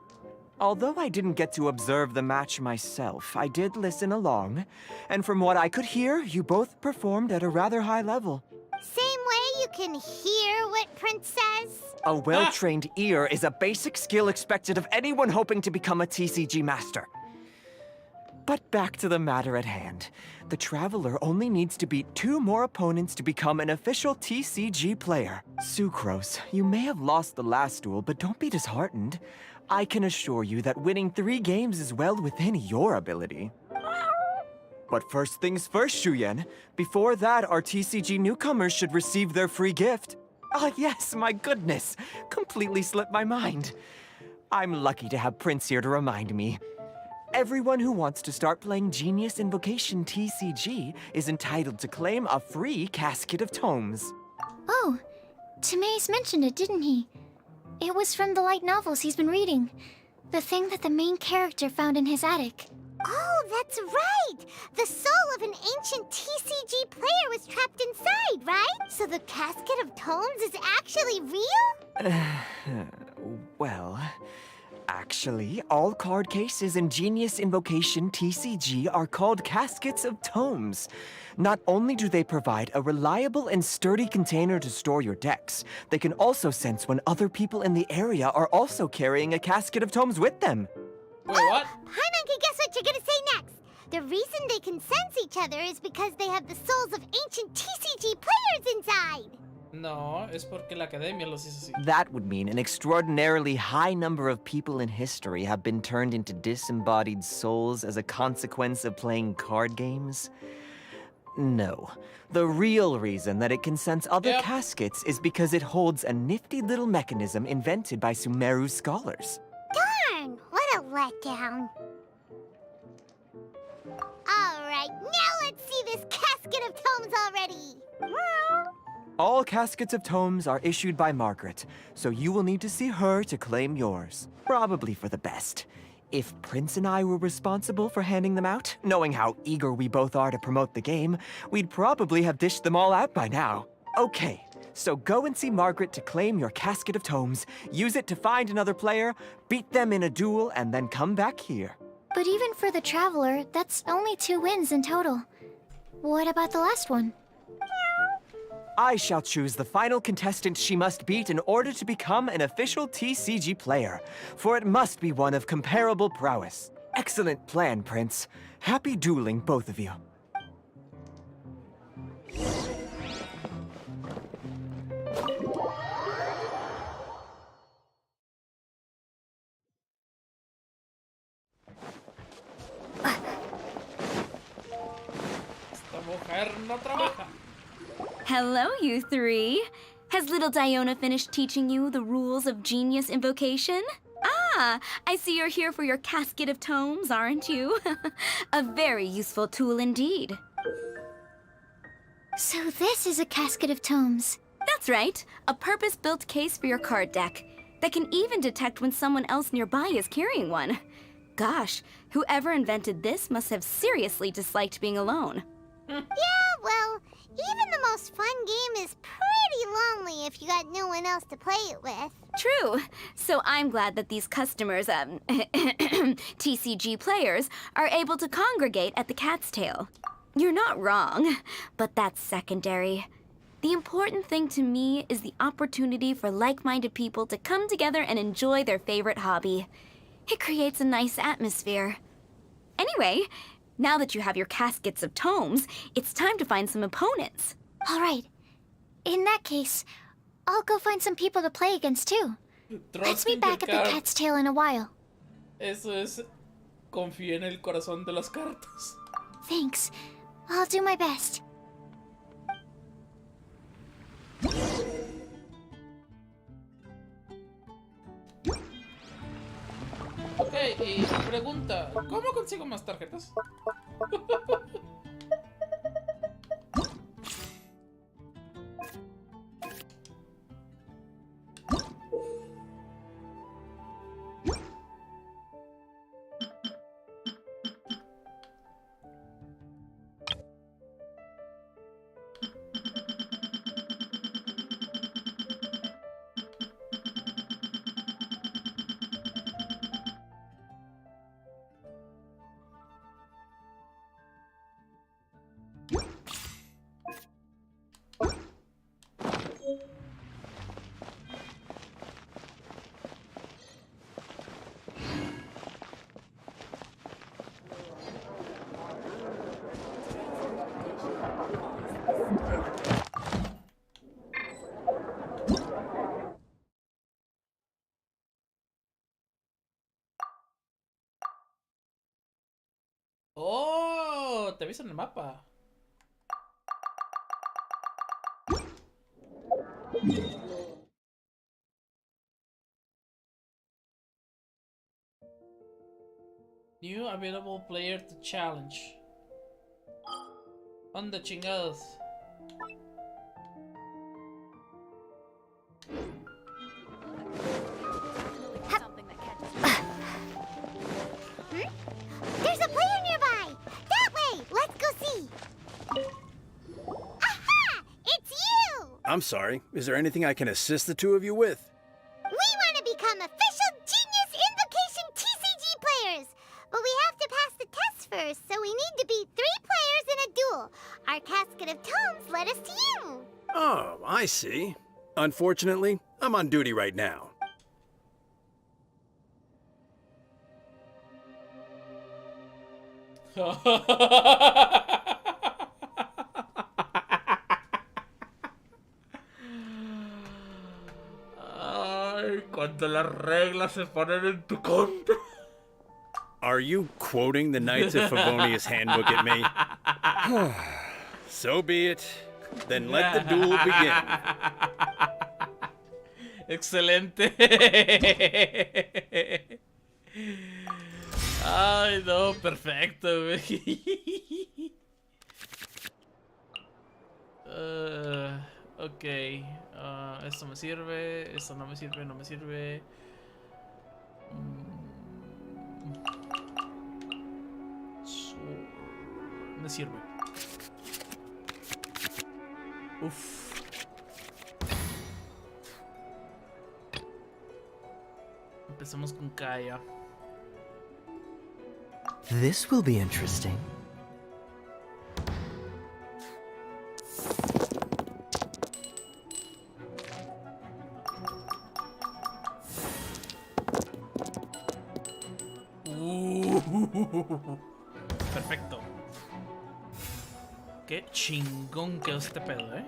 Although I didn't get to observe the match myself, I did listen along, and from what I could hear, you both performed at a rather high level. Same way you can hear what Prince says? A well-trained ear is a basic skill expected of anyone hoping to become a TCG master. But back to the matter at hand. The Traveler only needs to beat 2 more opponents to become an official TCG player. Sucrose, you may have lost the last duel, but don't be disheartened. I can assure you that winning 3 games is well within your ability. But first things first, Shuyen. Before that, our TCG newcomers should receive their free gift. Ah, yes, my goodness. Completely slipped my mind. I'm lucky to have Prince here to remind me. Everyone who wants to start playing Genius Invocation TCG is entitled to claim a free casket of tomes. Oh, Timaeus mentioned it, didn't he? It was from the light novels he's been reading. The thing that the main character found in his attic. Oh, that's right! The soul of an ancient TCG player was trapped inside, right? So the casket of tomes is actually real? Well, actually, all card cases in Genius Invocation TCG are called caskets of tomes. Not only do they provide a reliable and sturdy container to store your decks, they can also sense when other people in the area are also carrying a casket of tomes with them. Wait, what? Paimon can guess what you're gonna say next. The reason they can sense each other is because they have the souls of ancient TCG players inside. No, es porque la academia los hizo así. That would mean an extraordinarily high number of people in history have been turned into disembodied souls as a consequence of playing card games. No. The real reason that it can sense other caskets is because it holds a nifty little mechanism invented by Sumeru's scholars. Darn, what a letdown. Alright, now let's see this casket of tomes already. All caskets of tomes are issued by Margaret, so you will need to see her to claim yours. Probably for the best. If Prince and I were responsible for handing them out, knowing how eager we both are to promote the game, we'd probably have dished them all out by now. Okay, so go and see Margaret to claim your casket of tomes, use it to find another player, beat them in a duel, and then come back here. But even for the Traveler, that's only 2 wins in total. What about the last one? I shall choose the final contestant she must beat in order to become an official TCG player, for it must be one of comparable prowess. Excellent plan, Prince. Happy dueling, both of you. Esta mujer no trabaja. Hello, you 3. Has little Diona finished teaching you the rules of Genius Invocation? Ah, I see you're here for your casket of tomes, aren't you? A very useful tool indeed. So this is a casket of tomes. That's right. A purpose-built case for your card deck that can even detect when someone else nearby is carrying one. Gosh, whoever invented this must have seriously disliked being alone. Yeah, well, even the most fun game is pretty lonely if you got no one else to play it with. True. So I'm glad that these customers, TCG players, are able to congregate at the Cat's Tail. You're not wrong, but that's secondary. The important thing to me is the opportunity for like-minded people to come together and enjoy their favorite hobby. It creates a nice atmosphere. Anyway, now that you have your caskets of tomes, it's time to find some opponents. All right. In that case, I'll go find some people to play against too. Let's meet back at the Cat's Tail in a while. Eso es... Confía en el corazón de las cartas. Thanks. I'll do my best. Ok, y pregunta, ¿cómo consigo más tarjetas? Oh, te aviso en el mapa. New available player to challenge. Onda chingados. There's a player nearby! That way! Let's go see! Aha! It's you! I'm sorry. Is there anything I can assist the two of you with? We want to become official genius Invocation TCG players! But we have to pass the test first, so we need to beat 3 players in a duel. Our casket of tomes led us to you. Oh, I see. Unfortunately, I'm on duty right now. Ay, cuando las reglas se ponen en tu contra. Are you quoting the Knights of Favonius handbook at me? So be it. Then let the duel begin. Excelente. Ay, no, perfecto, güey. Ok. Esto me sirve. Esto no me sirve, no me sirve. Me sirve. Uf. Empezamos con Kaya. This will be interesting. Perfecto. Qué chingón quedó este pedo, ¿eh?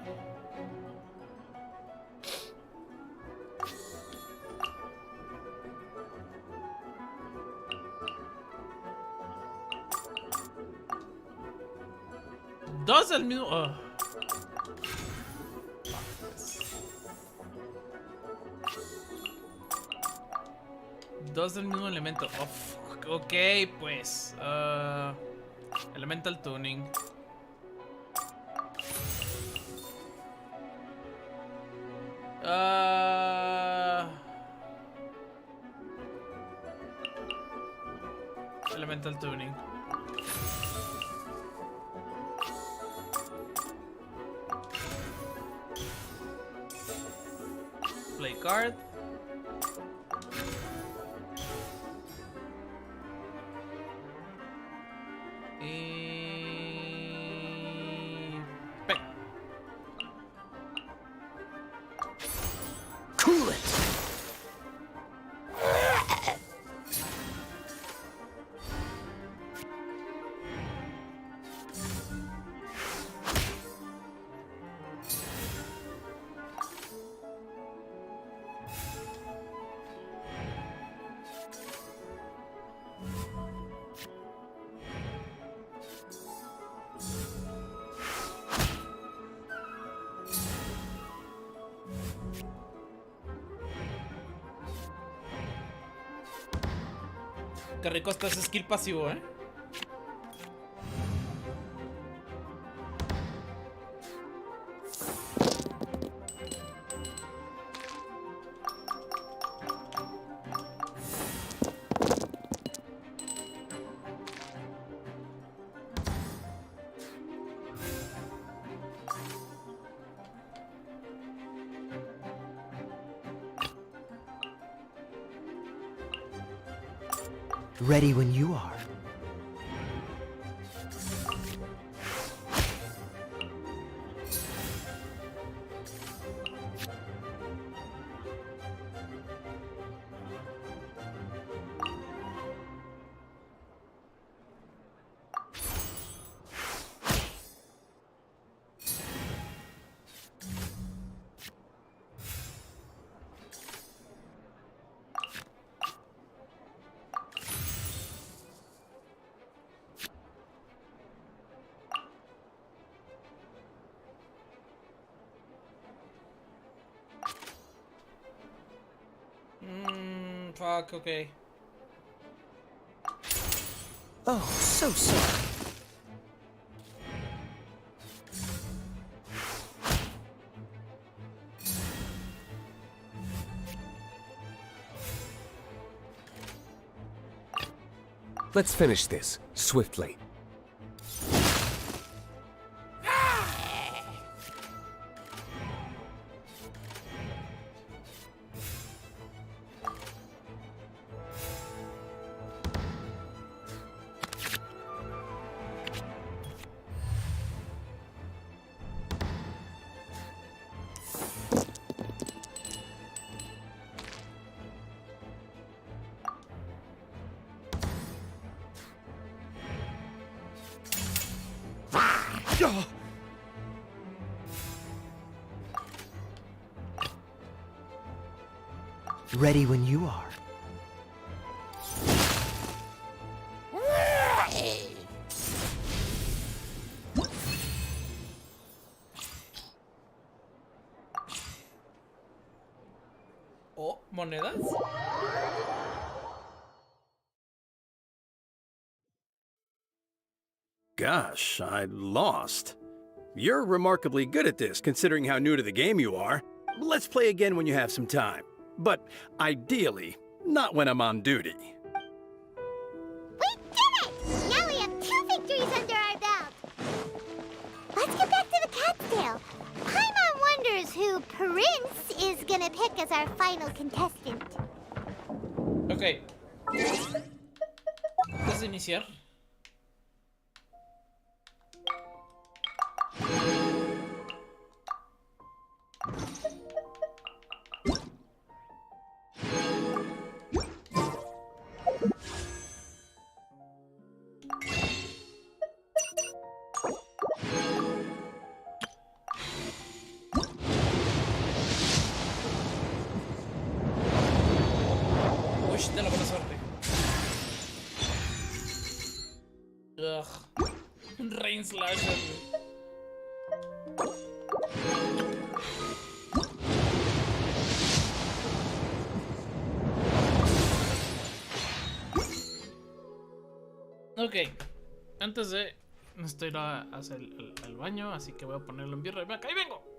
Dos del mismo... Oh. Dos del mismo elemento. Oh, fuck. Ok, pues. Elemental Tuning. Elemental Tuning. Play card. Cool it! Qué rico está ese skill pasivo, ¿eh? Ready when you are. Fuck, okay. Oh, so sorry. Let's finish this swiftly. Ready when you are. Oh, monedas. Gosh, I lost. You're remarkably good at this, considering how new to the game you are. Let's play again when you have some time. But ideally, not when I'm on duty. We did it! Now we have 2 victories under our belt. Let's get back to the cat's tail. Paimon wonders who Prince is gonna pick as our final contestant. Ok. Antes de iniciar. Uy, de la buena suerte. Ugh. Un Rain Slasher, güey. Ok. Antes de... Necesito ir a hacer el baño, así que voy a ponerlo en birra. ¡Acá! ¡Ahí vengo!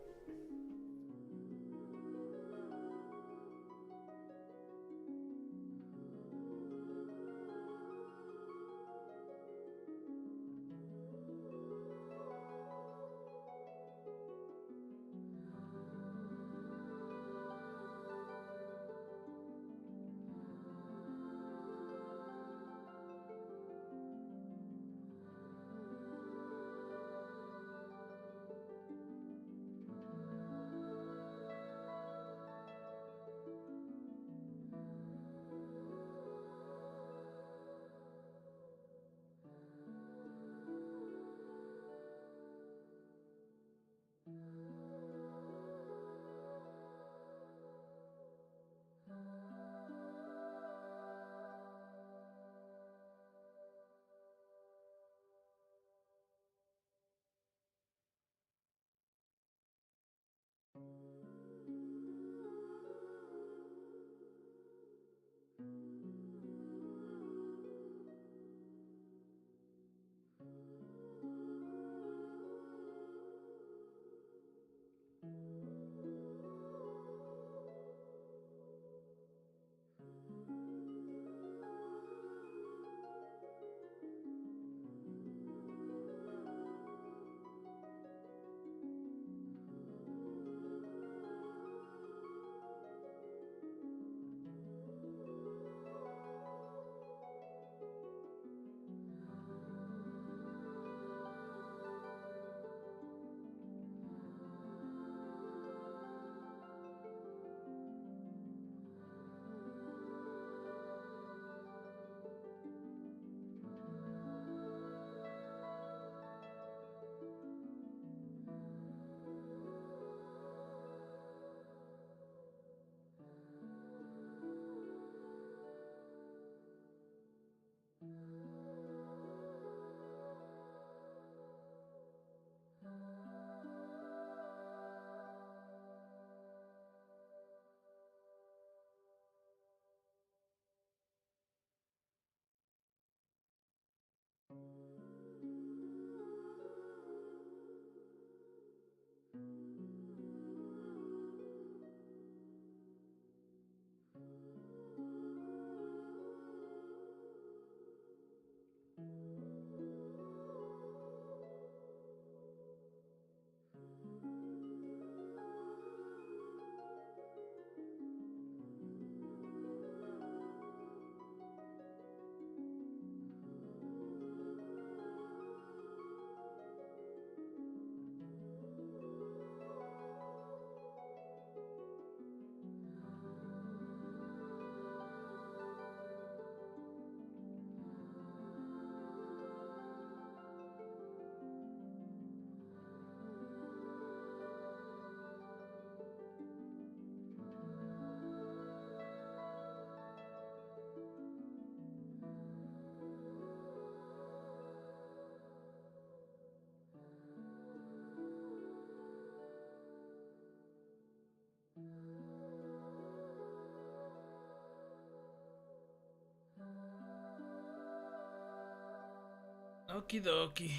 Okidoki.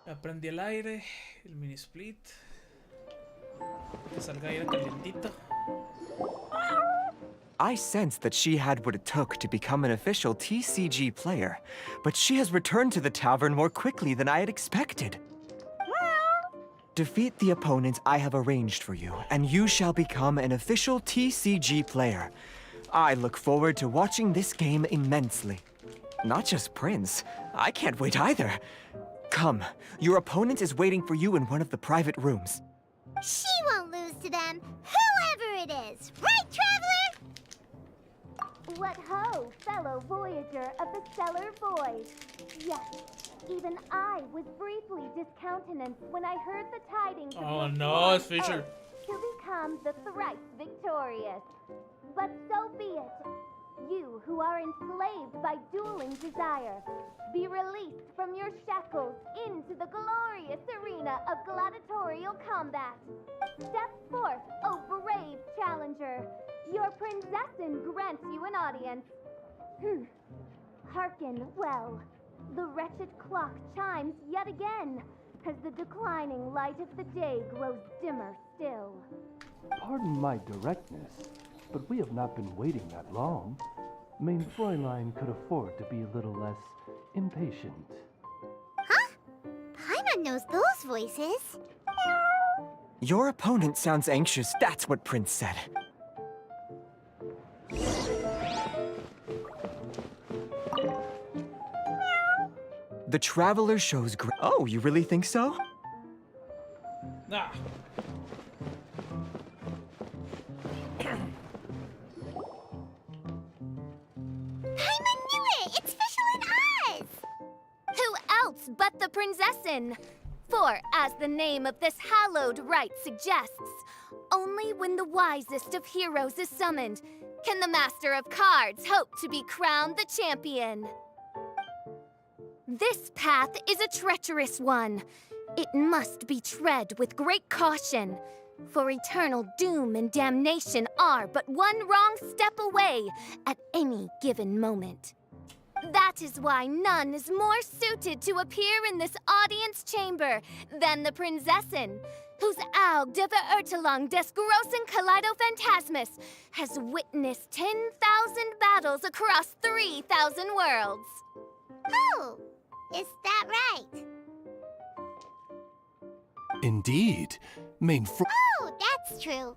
Aprendí el aire, el mini split. Que salga aire calientito. I sensed that she had what it took to become an official TCG player, but she has returned to the tavern more quickly than I had expected. Defeat the opponent I have arranged for you, and you shall become an official TCG player. I look forward to watching this game immensely. Not just Prince. I can't wait either. Come, your opponent is waiting for you in one of the private rooms. She won't lose to them, whoever it is. Right, Traveler? What ho, fellow voyager of the stellar void. Yes, even I was briefly discountenanced when I heard the tidings of Oh your no, it's sworn Fisher. oath to become the thrice victorious. But so be it. You who are enslaved by dueling desire, be released from your shackles into the glorious arena of gladiatorial combat. Step forth, O brave challenger. Your princessin grants you an audience. Hearken well. The wretched clock chimes yet again, as the declining light of the day grows dimmer still. Pardon my directness, but we have not been waiting that long. Mein Fräulein could afford to be a little less impatient. Huh? Paimon knows those voices. Your opponent sounds anxious, that's what Prince said. The Traveler shows Oh, you really think so? Nah. Paimon knew it! It's Fischl and Oz! Who else but the princessin? For, as the name of this hallowed rite suggests, only when the wisest of heroes is summoned can the master of cards hope to be crowned the champion. This path is a treacherous one. It must be tread with great caution, for eternal doom and damnation are but one wrong step away at any given moment. That is why none is more suited to appear in this audience chamber than the princessin, whose Aug de Verurtelung des großen Kaleido-Phantasmus has witnessed 10,000 battles across 3,000 worlds. Oh, is that right? Indeed. Mein Oh, that's true.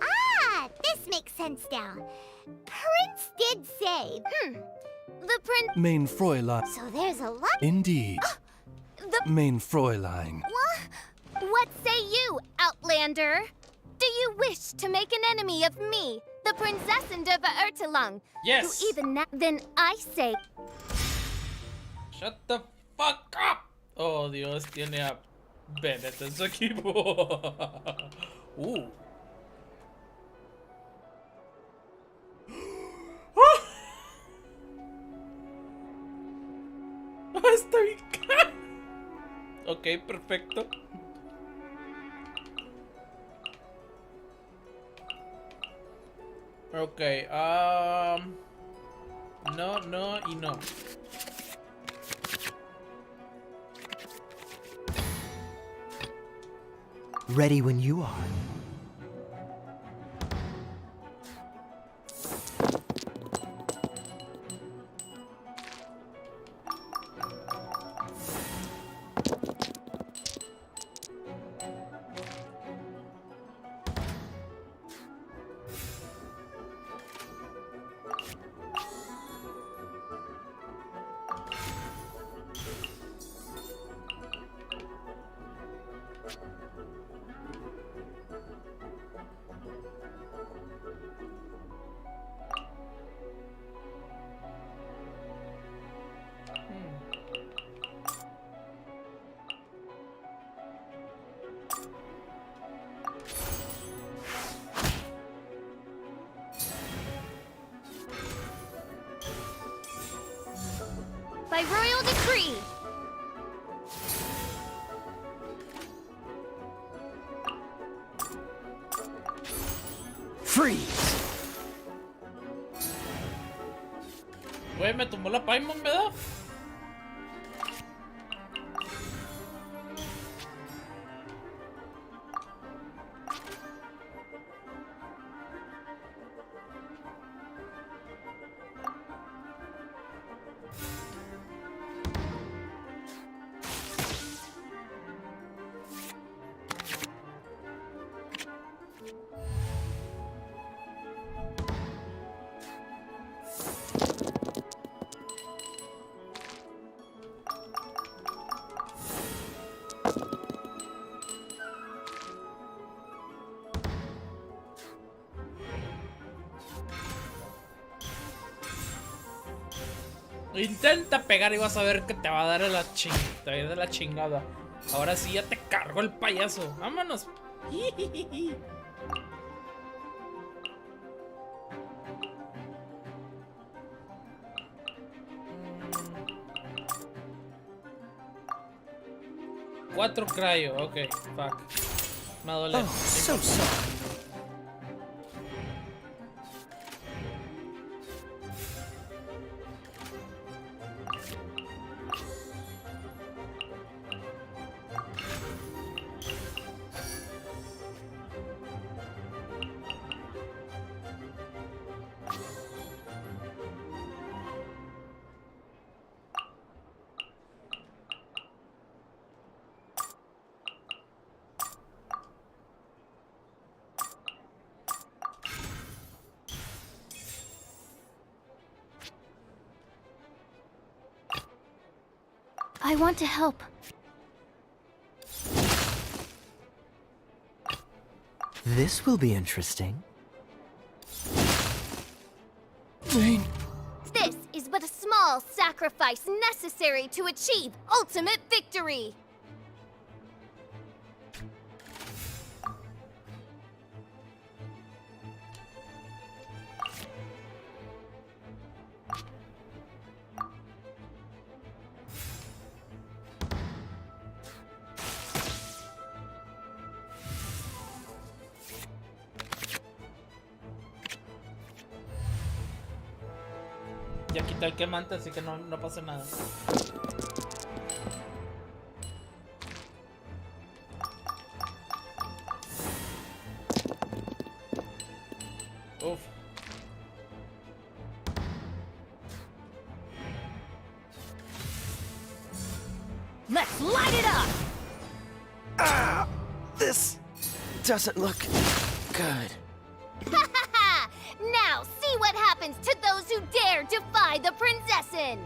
Ah, this makes sense now. Prince did say. The prince. Mein Fräulein. So there's a lot. Indeed. Mein Fräulein. What say you, Outlander? Do you wish to make an enemy of me, the Princessin de Verurtelung? Yes. Who even then I say. Shut the fuck up. Oh, Dios, tiene a Bennett en su equipo. Estoy. Ok, perfecto. Ok, no, no y no. Ready when you are. By royal decree. Freeze! Güey, me tumbó la Paimon, ¿verdad? Intenta pegar y vas a ver que te va a dar te va a ir de la chingada. Ahora sí ya te cargó el payaso. Vámonos. Cuatro cryo, ok, fuck. Me duele. Oh, so sorry. I want to help. This will be interesting. This is but a small sacrifice necessary to achieve ultimate victory. Ya quité el quemante, así que no pasa nada. Uf. Let's light it up! Ah! This doesn't look good. Now see what happens to those who dare defy the Prinzessin!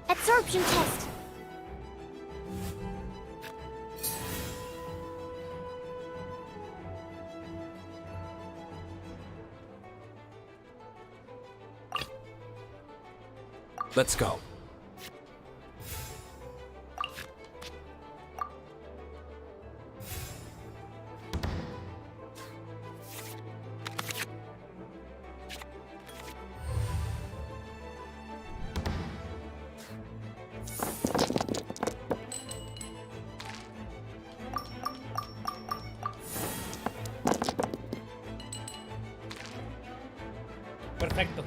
Absorption test. Let's go. Perfecto.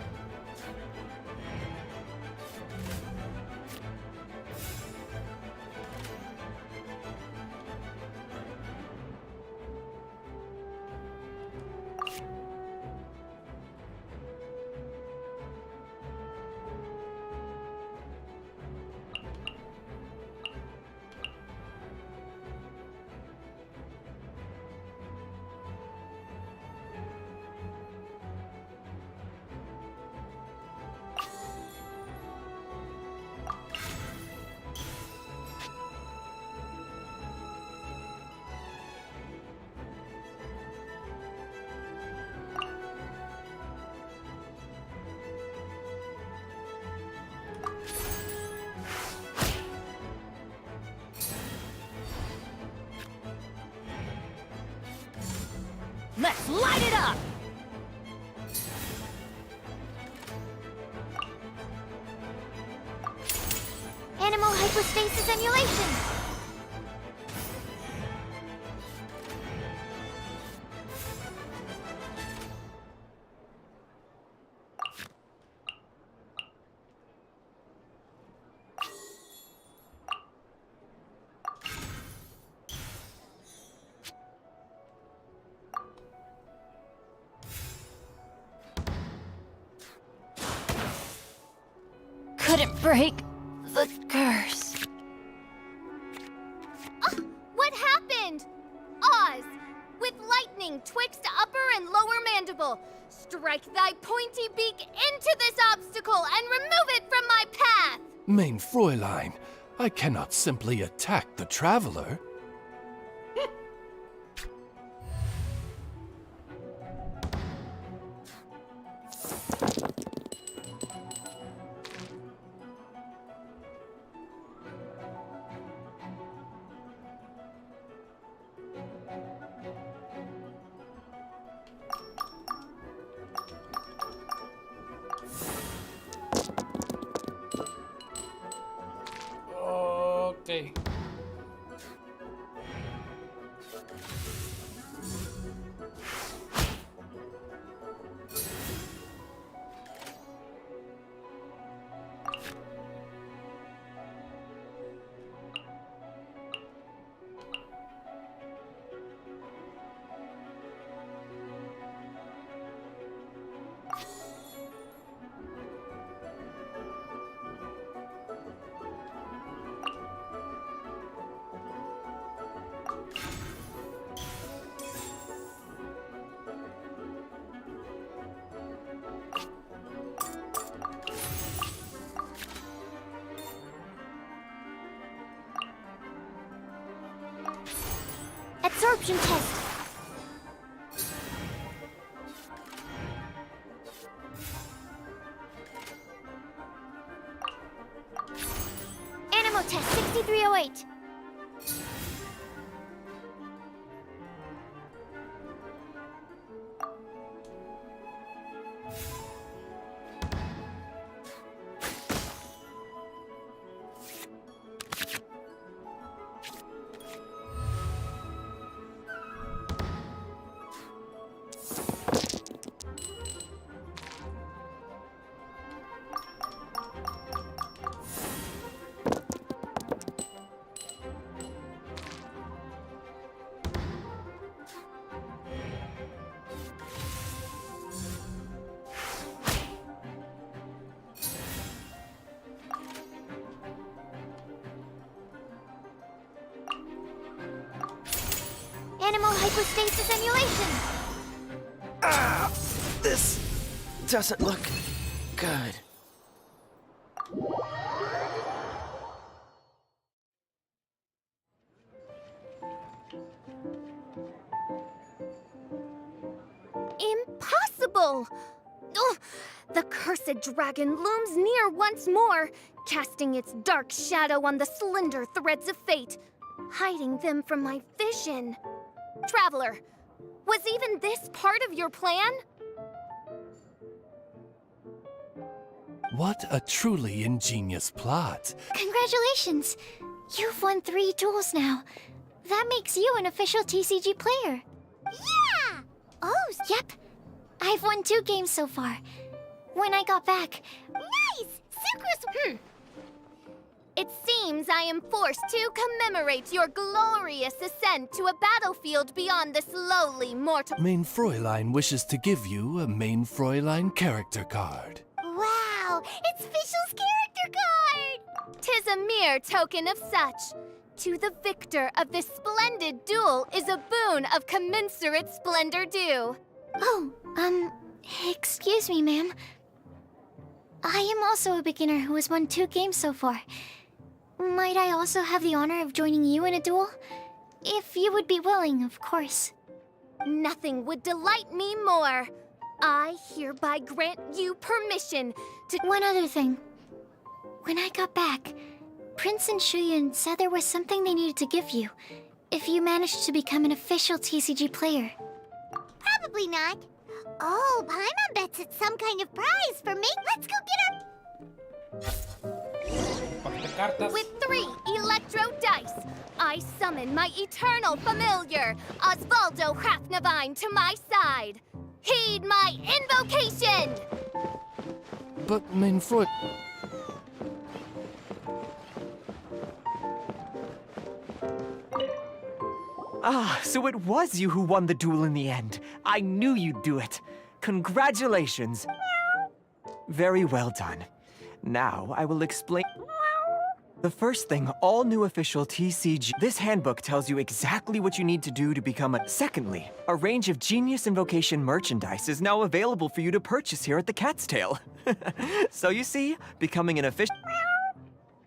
Let's light it up! Animal hypostasis emulation! Couldn't break the curse. What happened? Oz, with lightning twixt upper and lower mandible, strike thy pointy beak into this obstacle and remove it from my path! Mein Fräulein, I cannot simply attack the traveler. Okay. Absorption test. Animal test 6308. Animal hypostasis emulation. Ah! This doesn't look good. Impossible! Ugh, the cursed dragon looms near once more, casting its dark shadow on the slender threads of fate, hiding them from my vision. Traveler, was even this part of your plan? What a truly ingenious plot. Congratulations! You've won 3 duels now. That makes you an official TCG player. Yeah! Oh, yep. I've won 2 games so far. when I got back. Nice! Sucrose... It seems I am forced to commemorate your glorious ascent to a battlefield beyond this lowly mortal. Main Fräulein wishes to give you a Main Fräulein character card. Wow! It's Fischl's character card! 'Tis a mere token of such. To the victor of this splendid duel is a boon of commensurate splendor due. Oh, excuse me, ma'am. I am also a beginner who has won 2 games so far. Might I also have the honor of joining you in a duel? If you would be willing, of course. Nothing would delight me more. I hereby grant you permission to... One other thing. When I got back, Prince and Shuyun said there was something they needed to give you, if you managed to become an official TCG player. Probably not. Oh, Paimon bets it's some kind of prize for me. Let's go get her. With 3 electro dice, I summon my eternal familiar, Osvaldo Hrafnavine, to my side. Heed my invocation! But Main Fräulein... Ah, so it was you who won the duel in the end. I knew you'd do it. Congratulations. Very well done. Now I will explain... The first thing, all new official TCG... This handbook tells you exactly what you need to do to become a... Secondly, a range of Genius Invocation merchandise is now available for you to purchase here at the Cat's Tail. So you see, becoming an official...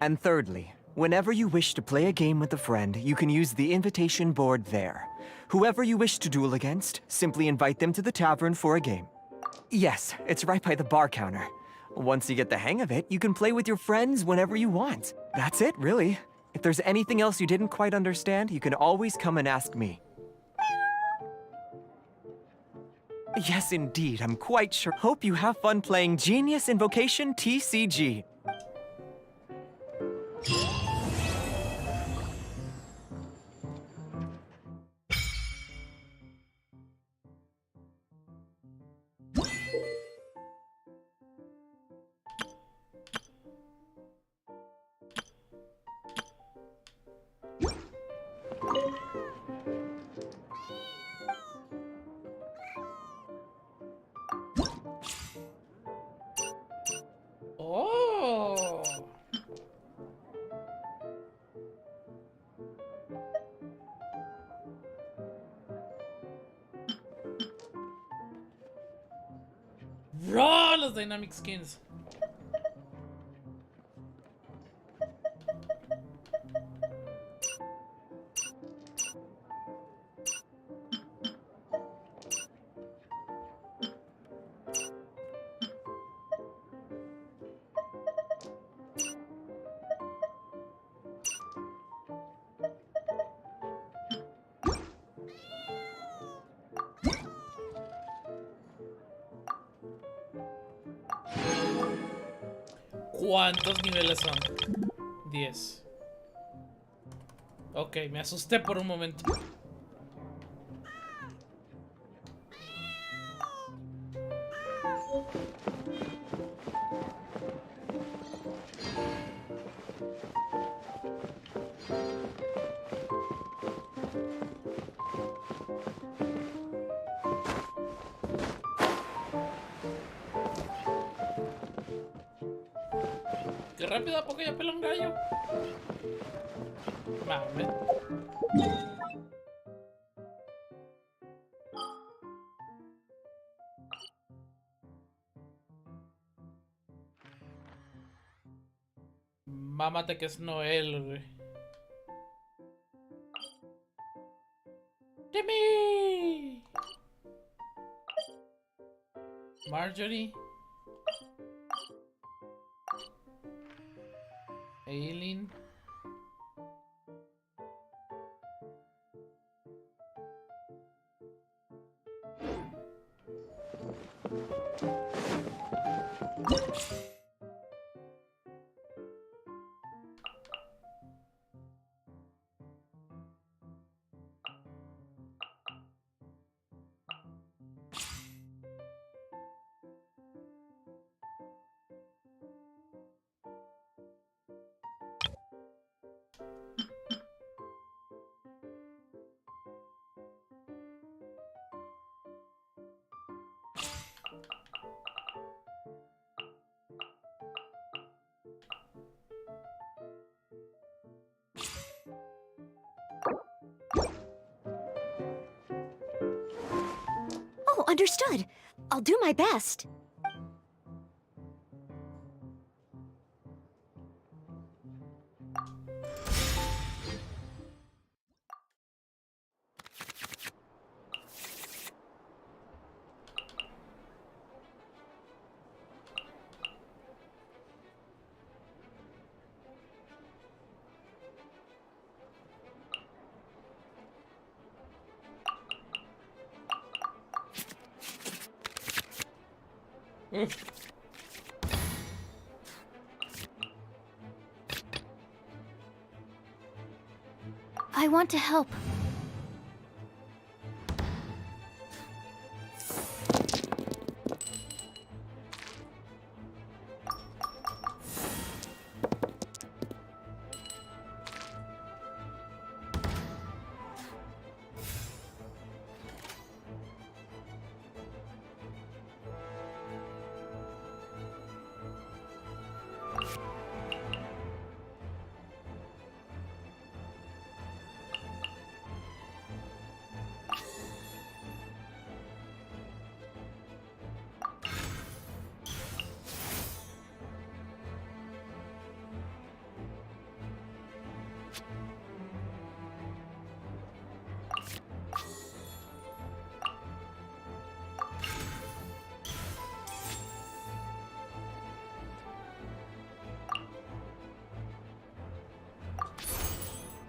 And thirdly, whenever you wish to play a game with a friend, you can use the invitation board there. Whoever you wish to duel against, simply invite them to the tavern for a game. Yes, it's right by the bar counter. Once you get the hang of it, you can play with your friends whenever you want. That's it, really. If there's anything else you didn't quite understand, you can always come and ask me. Yes, indeed, I'm quite sure. Hope you have fun playing Genius Invocation TCG. Oh. Bro, los dynamic skins. ¿Cuántos niveles son? 10. Ok, me asusté por un momento. Qué rápido, ¿a poco ya peló un gallo? Mames. Mámate que es Noel, güey. Timmy. Marjorie. Aileen. Understood. I'll do my best. I want to help.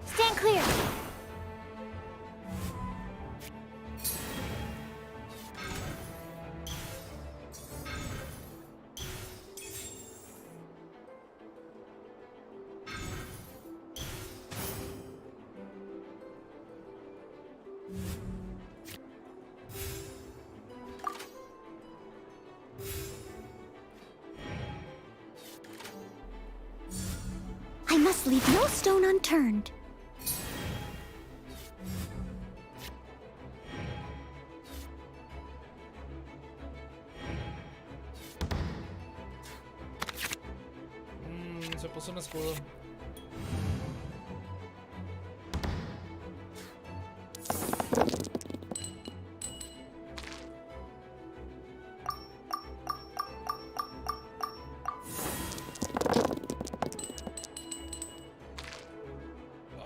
Stand clear. I must leave no stone unturned. Se puso un escudo.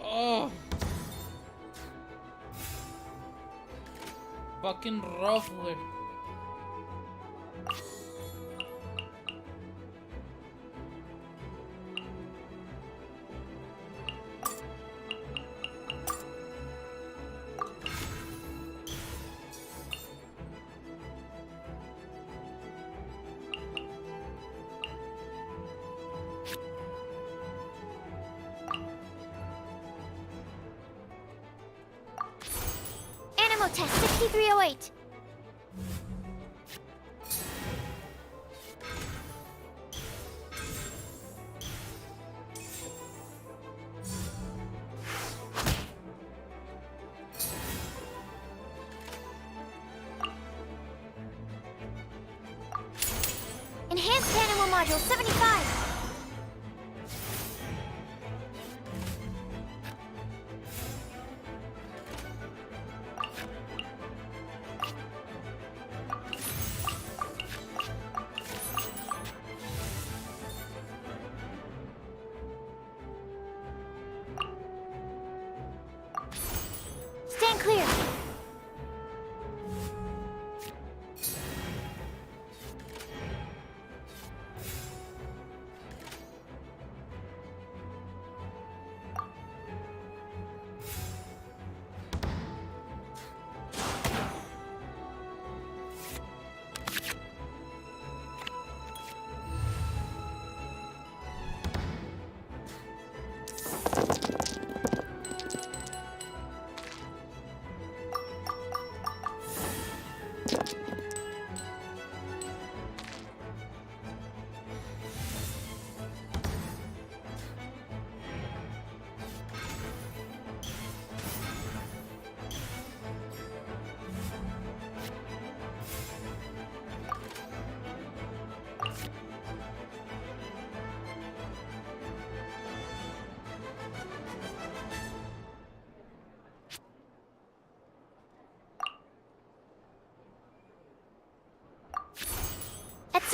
Oh. Fucking rough, güey. Animal test 6308. Enhanced animal module 75. Stand clear.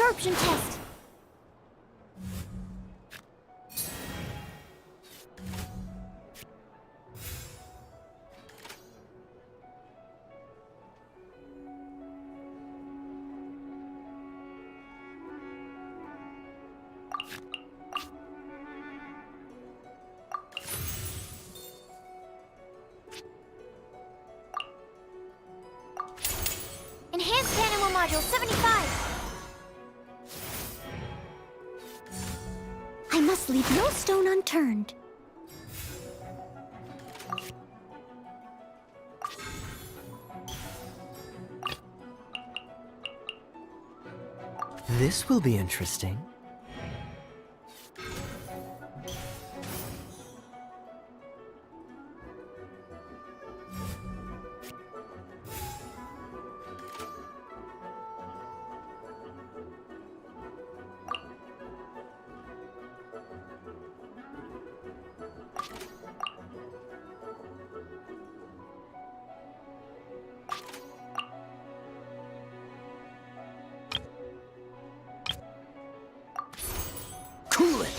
absorption test. Enhanced Animal Module 75. I must leave no stone unturned. This will be interesting. Cool it!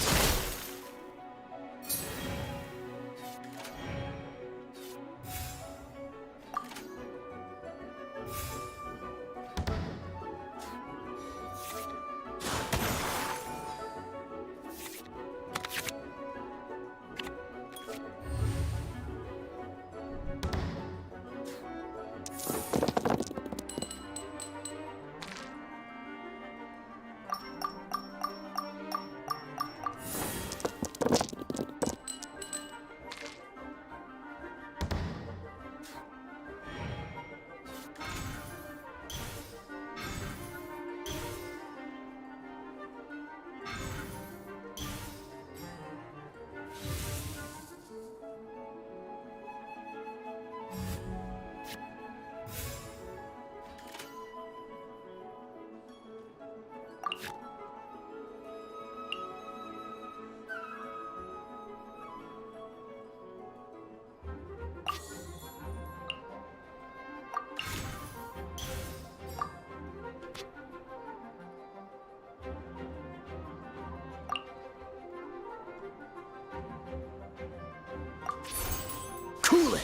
Cool it!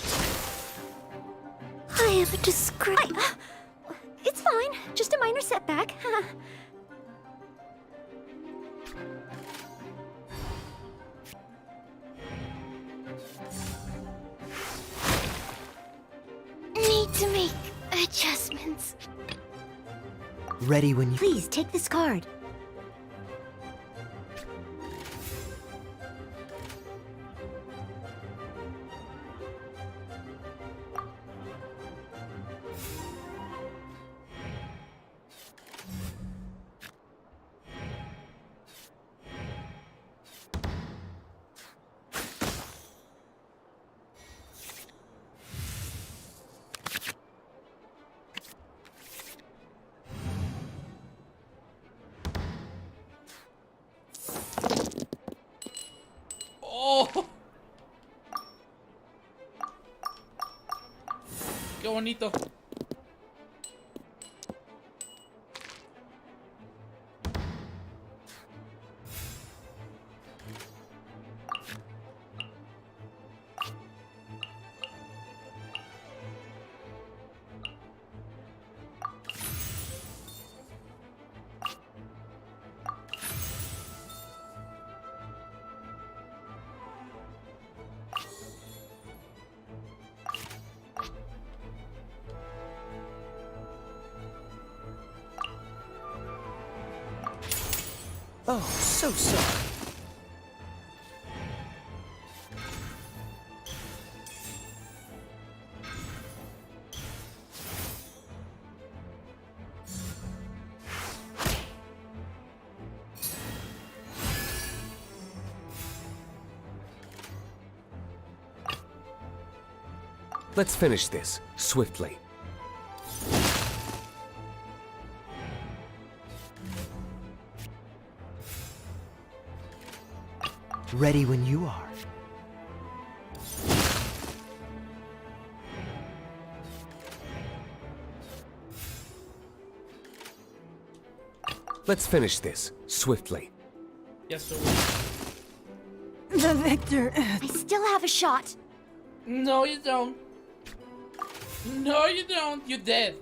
I have a disgrace. It's fine. Just a minor setback. Need to make adjustments. Ready when you... Please take this card. ¡Oh! ¡Qué bonito! Oh, so sorry. Let's finish this swiftly. Ready when you are. Let's finish this, swiftly. Yes, sir. The victor. I still have a shot. No, you don't. No, you don't. You're dead.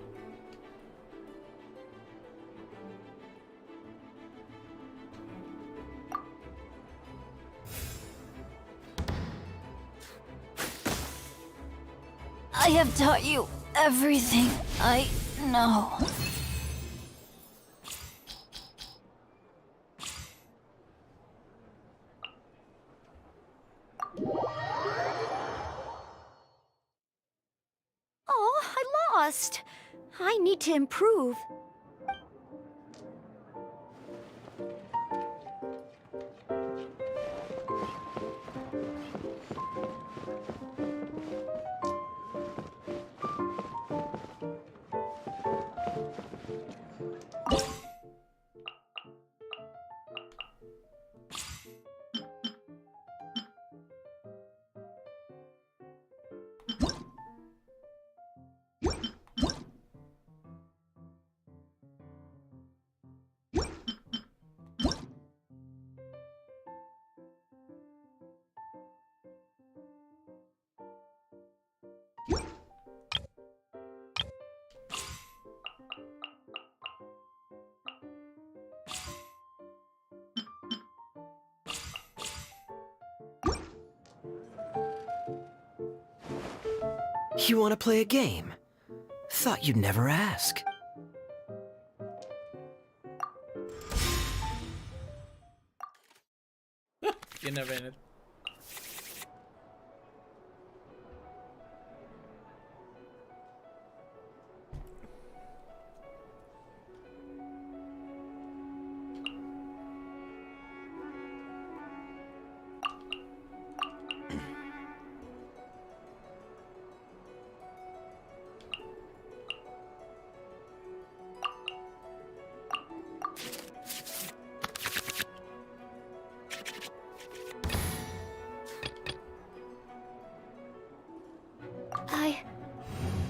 I have taught you everything I know. Oh, I lost. I need to improve. You want to play a game? Thought you'd never ask. You never ended.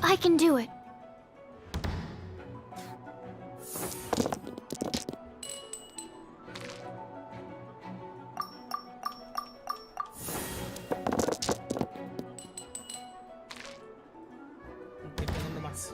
I can do it. Ok, tengo uno más.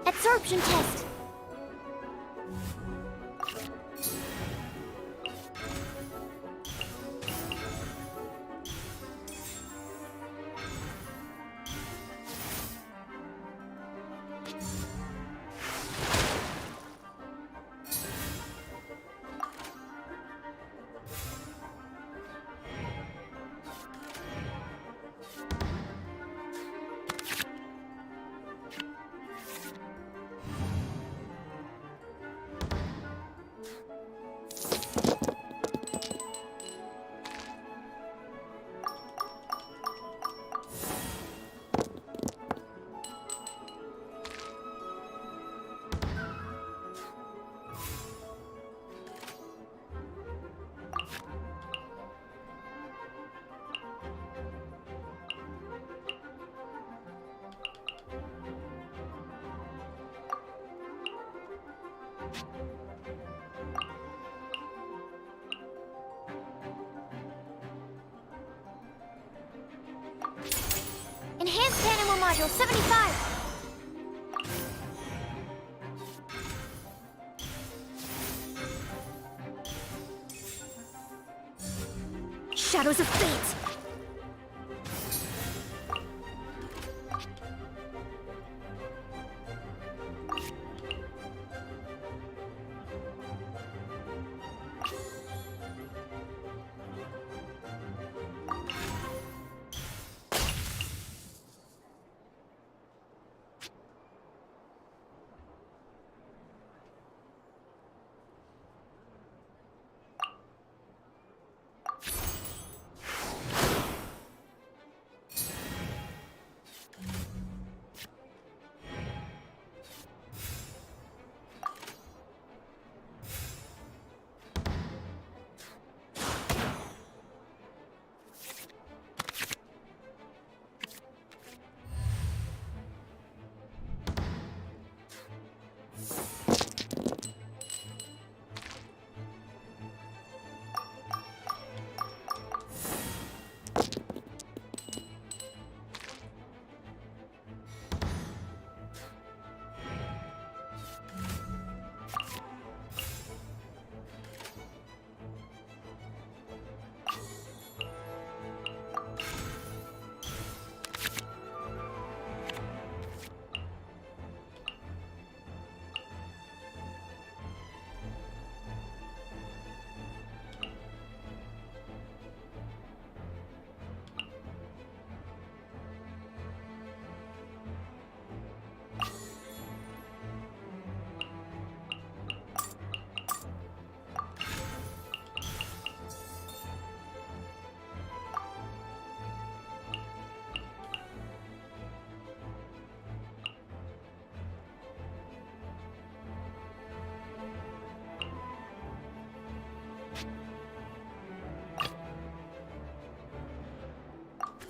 Absorption test. Enhanced Animal Module 75. Shadows of Fate.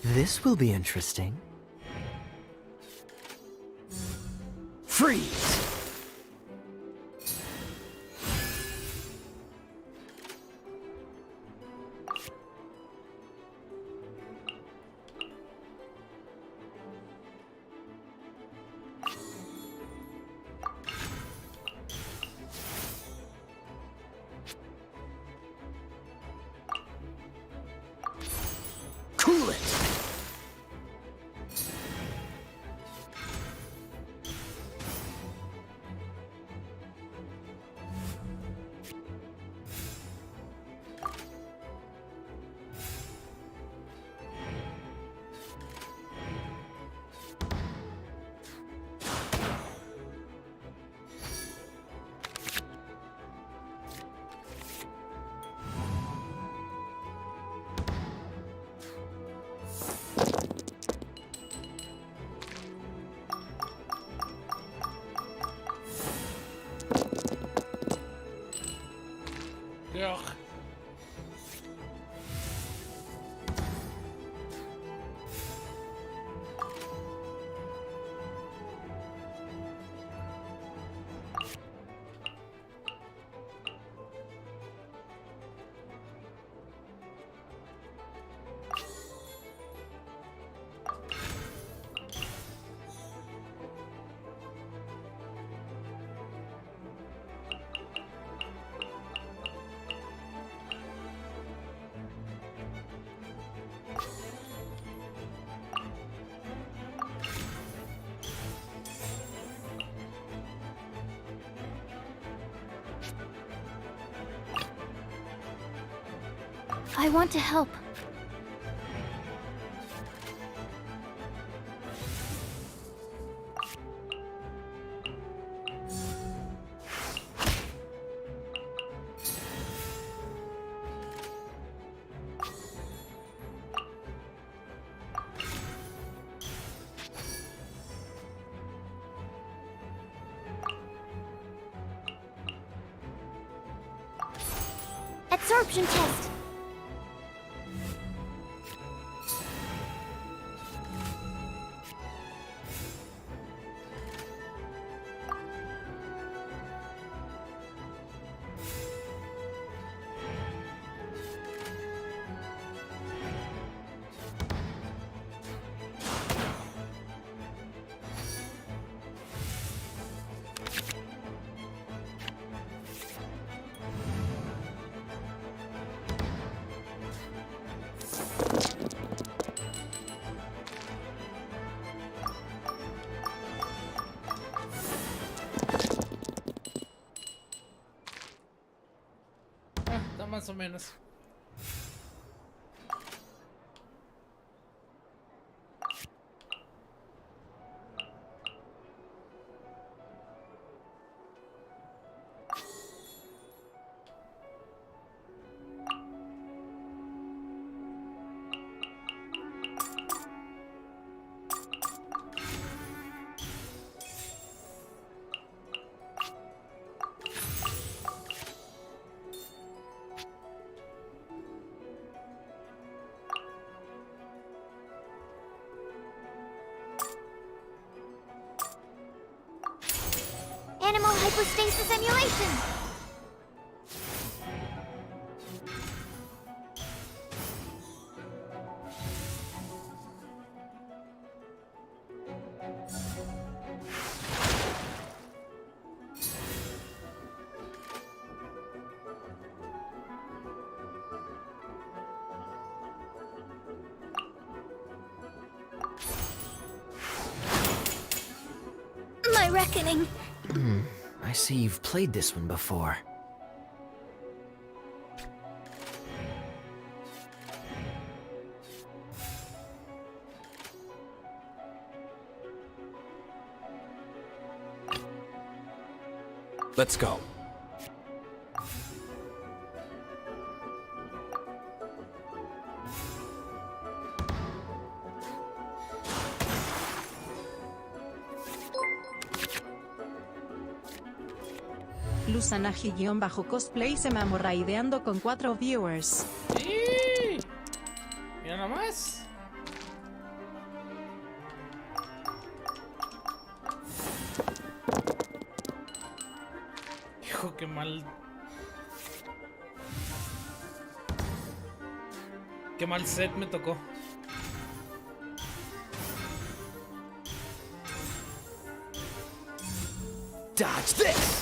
This will be interesting. Freeze! Cool it! Ugh. I want to help. Absorption test. Está más o menos. Animal hypostasis emulation! My reckoning. I see you've played this one before. Let's go. Lusanaji-cosplay se mamorraideando con 4 viewers. ¡Sí! Mira nomás. Hijo, qué mal. Qué mal set me tocó. Dodge this!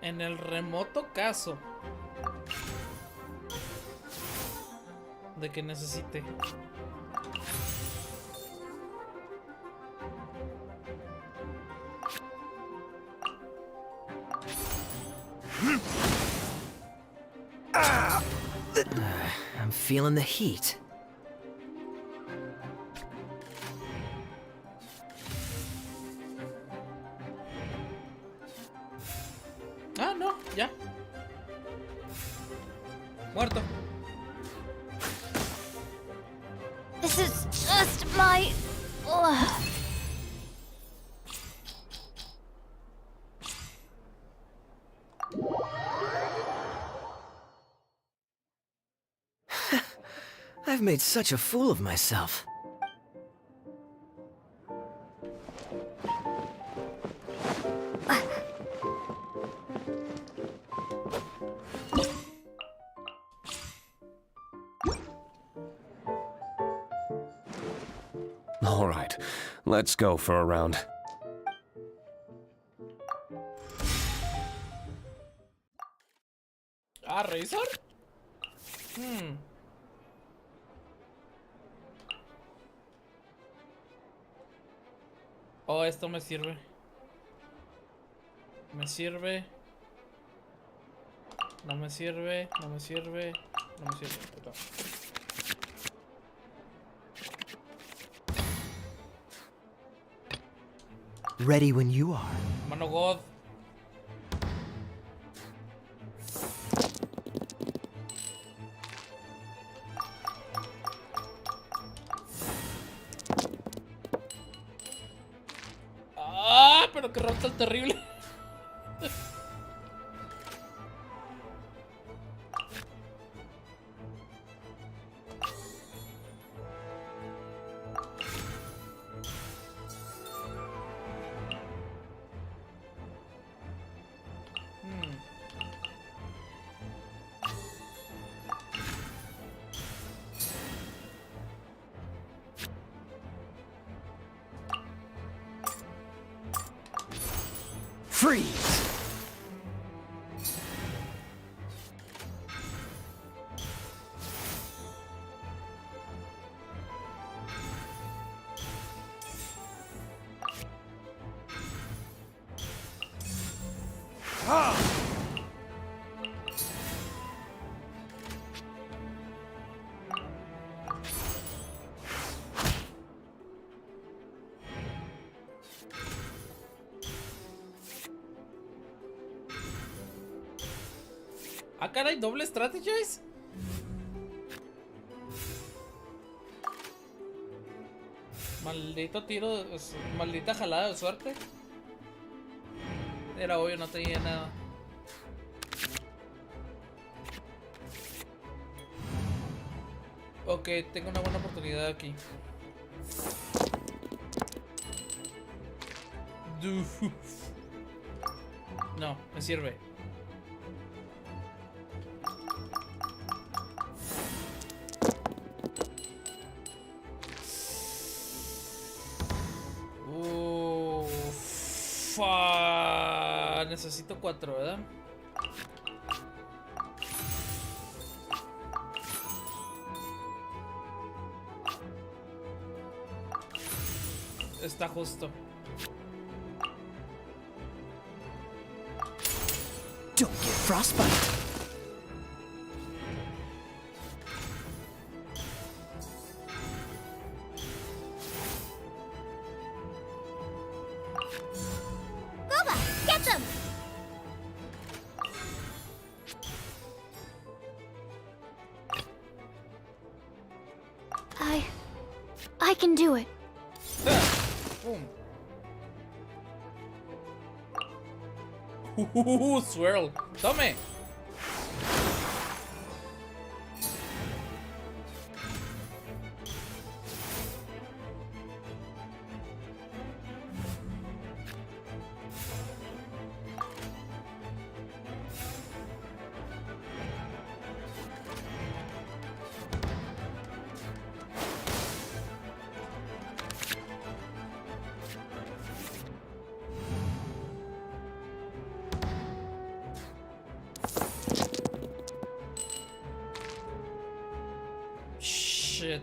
En el remoto caso de que necesite. I'm feeling the heat. Ah, no, ya. Muerto. This is just my... Ugh. I've made such a fool of myself. All right, let's go for a round. Ah, Razor. Oh, esto me sirve. Me sirve. No me sirve, no me sirve, no me sirve. Perdón. Ready when you are. Mano God. Ah, pero que rock tan terrible. Freeze! Ah, caray, doble strategize. Maldito tiro, maldita jalada de suerte. Era obvio, no tenía nada. Ok, tengo una buena oportunidad aquí. No, me sirve. Necesito 4, ¿verdad? Está justo. Don't get frostbite. I can do it. Boom. Swirl. Tome. Shit.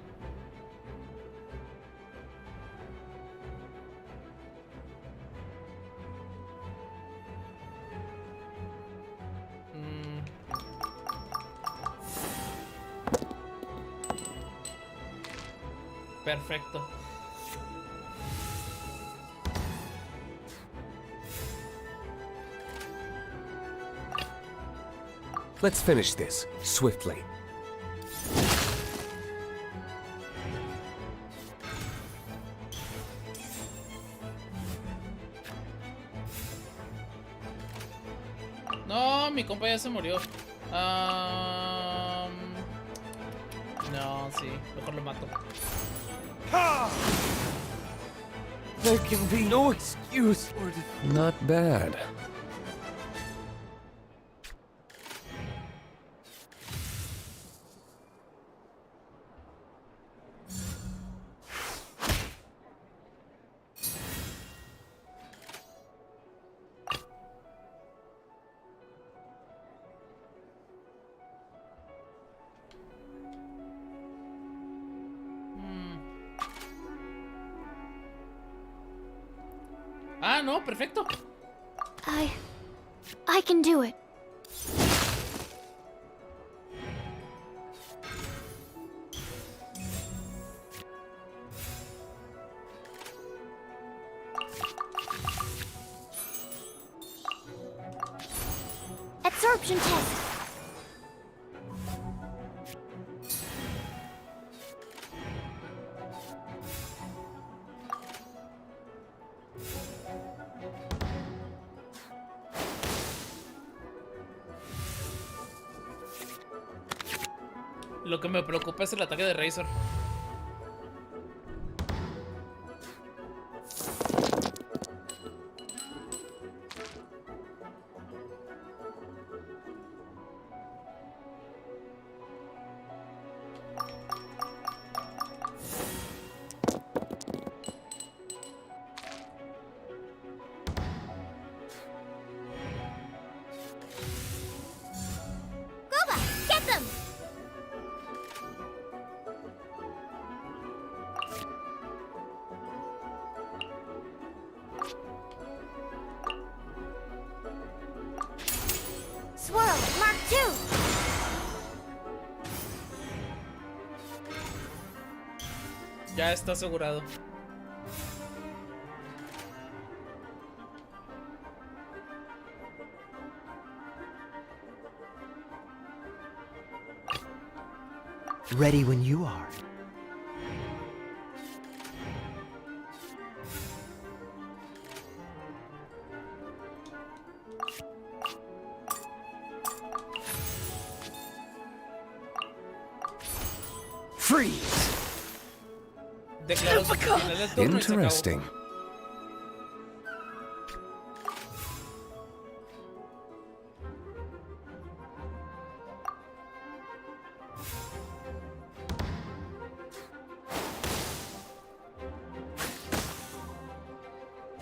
Perfecto. Let's finish this swiftly. No, mi compa ya se murió. No, sí, mejor lo mato. There can be no excuse for it. Not bad. Ah, no, perfecto. I can do it. Absorption test. Lo que me preocupa es el ataque de Razor. Get them! Swirl, Mark 2. Ya está asegurado. Ready when you are. Freeze! Declaró su final del turno y se acabó. Interesting.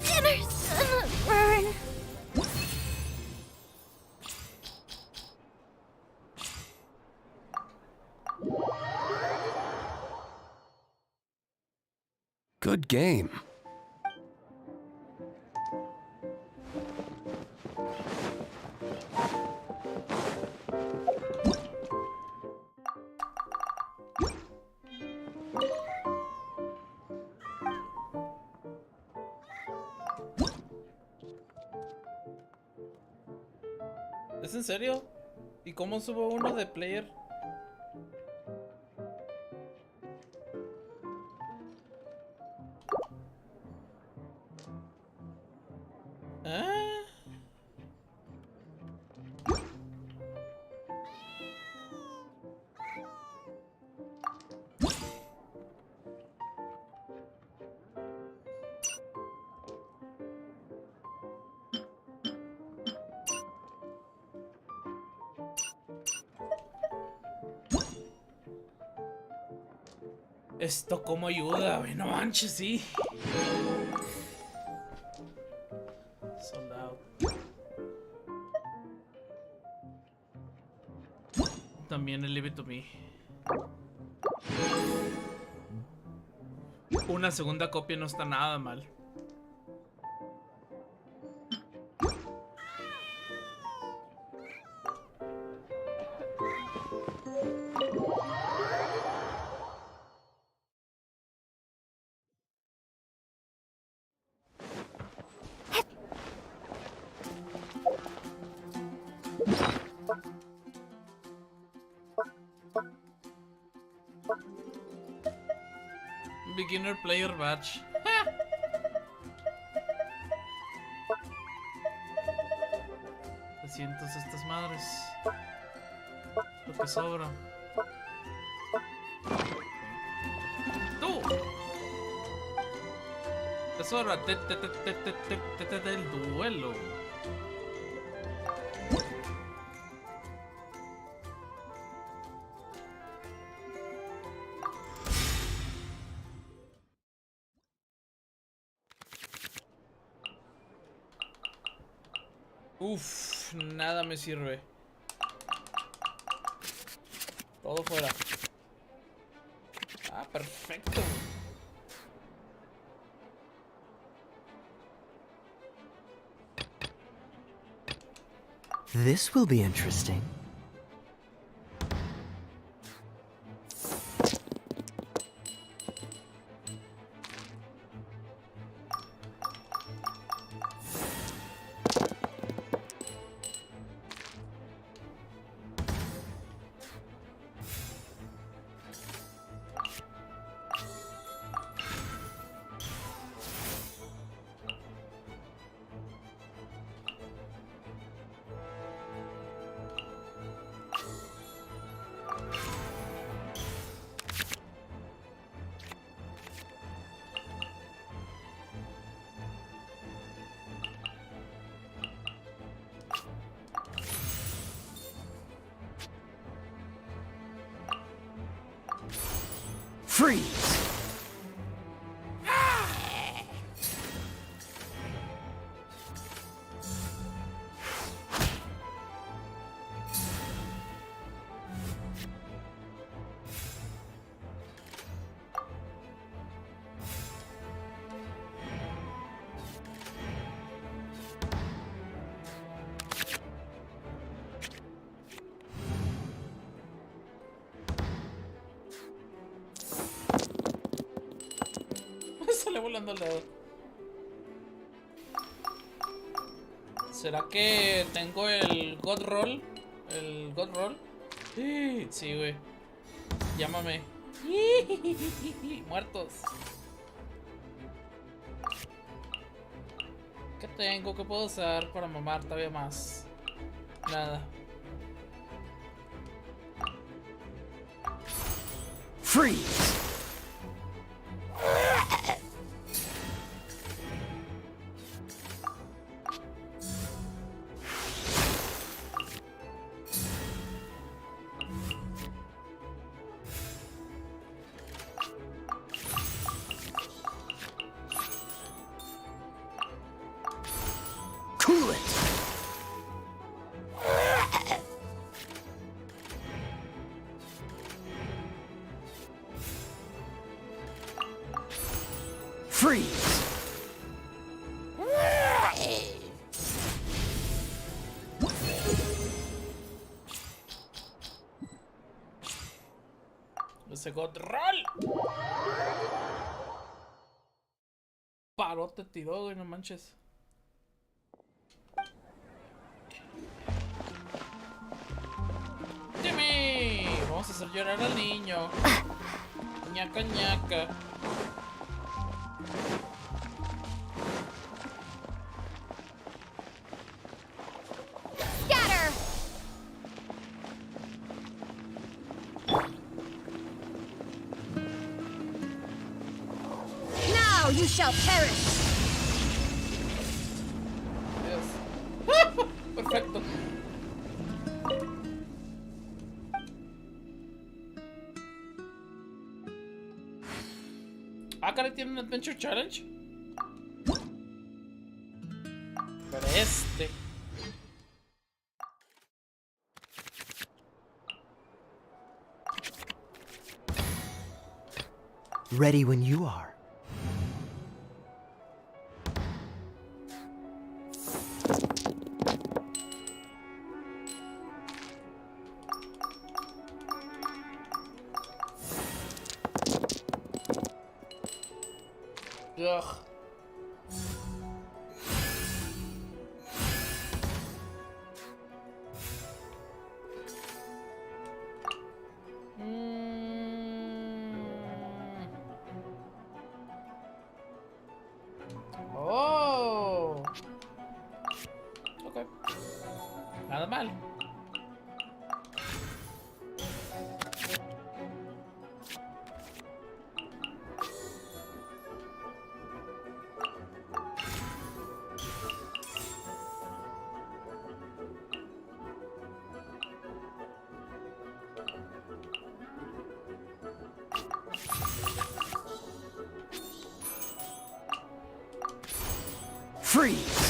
Dinner's gonna burn. Good game. ¿Es en serio? ¿Y cómo subo uno de player? ¿Ah? Esto como ayuda, güey. No manches, sí. Soldado. También el Leave It To Me. Una segunda copia no está nada mal. Beginner Player Batch. $300 estas madres. Lo que sobra. ¡Tú! Tesoro, del duelo. Uff, nada me sirve. Todo fuera. Ah, perfecto. This will be interesting. Freeze! Sale volando al lado. ¿Será que tengo el God Roll? ¿El God Roll? Sí, güey. Llámame. Muertos. ¿Qué tengo? ¿Qué puedo usar para mamar todavía más? Nada. Freeze! Cool it! Freeze! Ese God Roll. Parote tiró, güey, no manches. Jimmy, vamos a hacer llorar al niño. Ñaca ñaca. Scatter! Now you shall perish! Perfecto. Ah, cara, tiene un Adventure Challenge. Pero este. Ready when you are. Ugh. Oh. Ok. Nada mal. Freeze!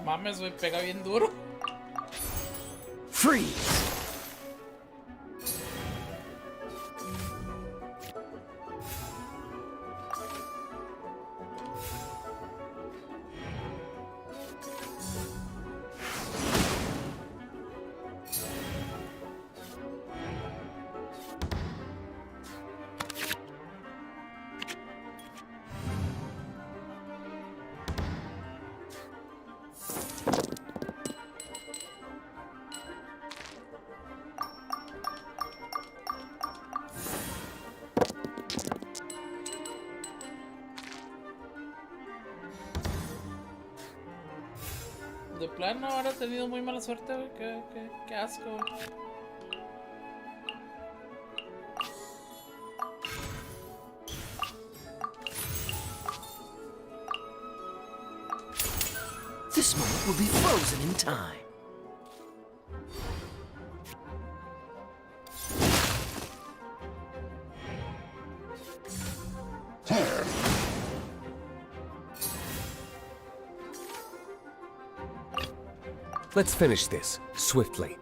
Mames, güey, pega bien duro. Freeze! De plano, ahora he tenido muy mala suerte, güey. Qué asco, güey. This moment will be frozen in time. Let's finish this swiftly.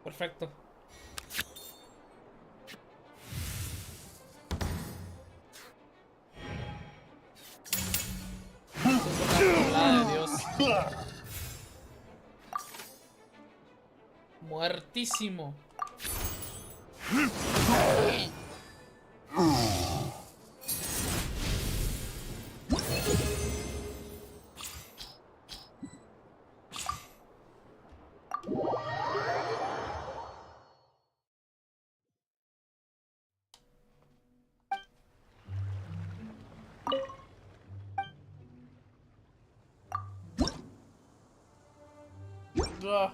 Perfecto. Ay, Dios. Muertísimo. Ah.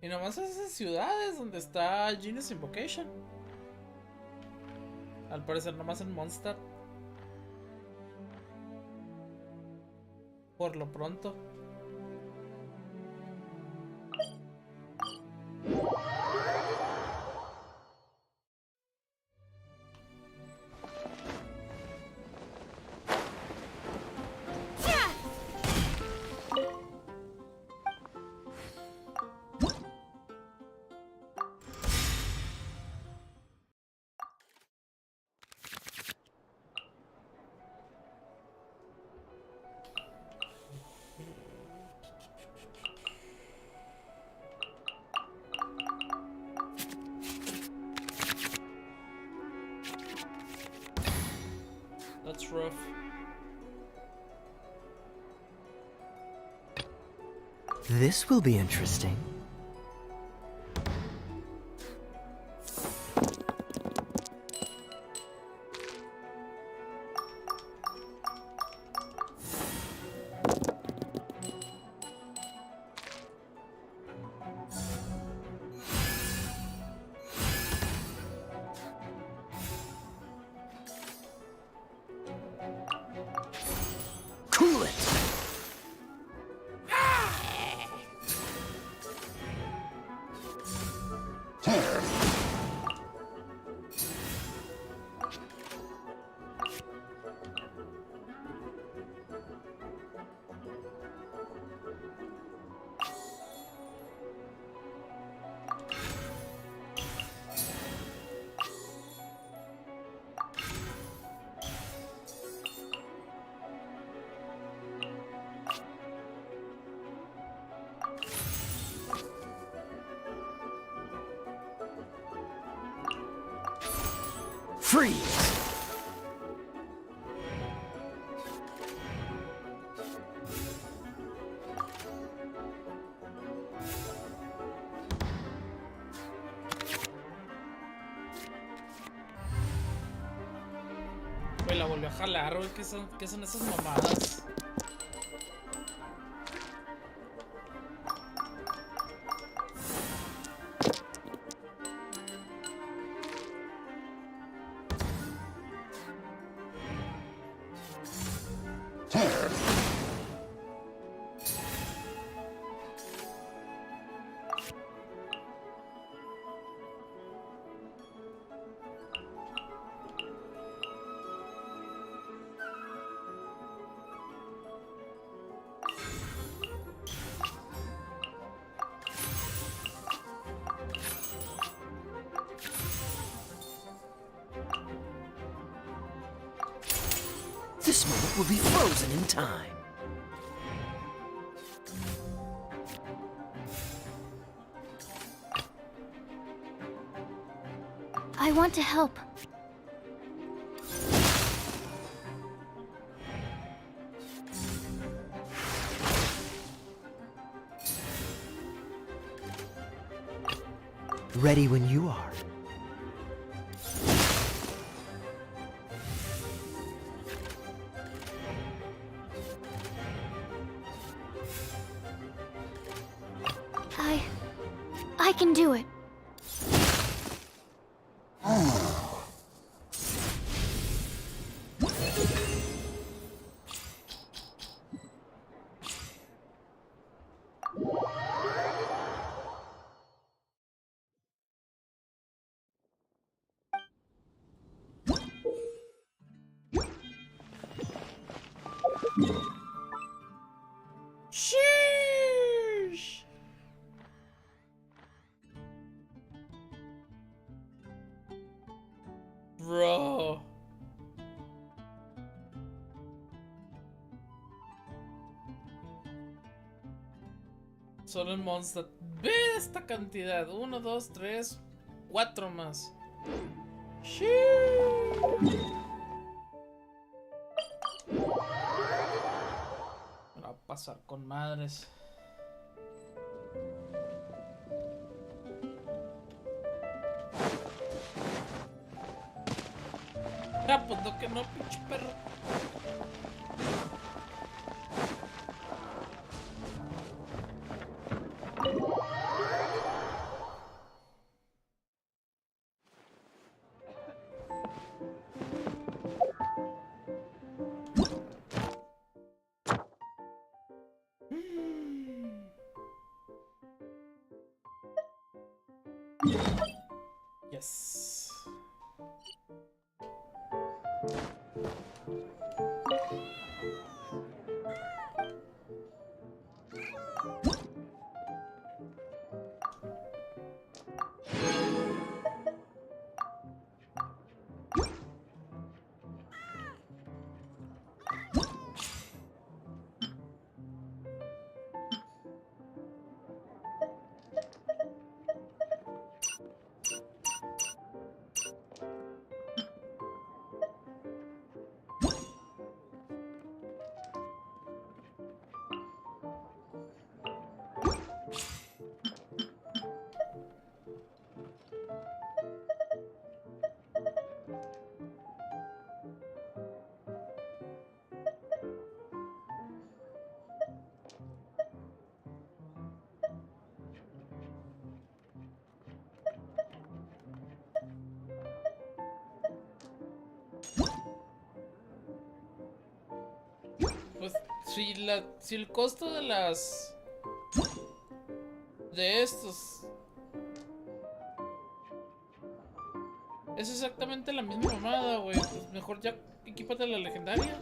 Y nomás esas ciudades donde está Genius Invocation. Al parecer nomás en Mondstadt. Por lo pronto. That's rough. This will be interesting. Cool it! Freeze! Güey, la volvió a jalar, güey. ¿Qué son esas mamadas? This moment will be frozen in time. I want to help. Ready when you are. I can do it. Sheesh. Bro. Solo en Mondstadt. Ve esta cantidad. 1, 2, 3, 4 más. Sheesh. Me va a pasar con madres. Ah, pues no, que no, pinche perro. Yes. Si el costo de las... De estos... Es exactamente la misma mamada, güey. Pues mejor ya equípate la legendaria.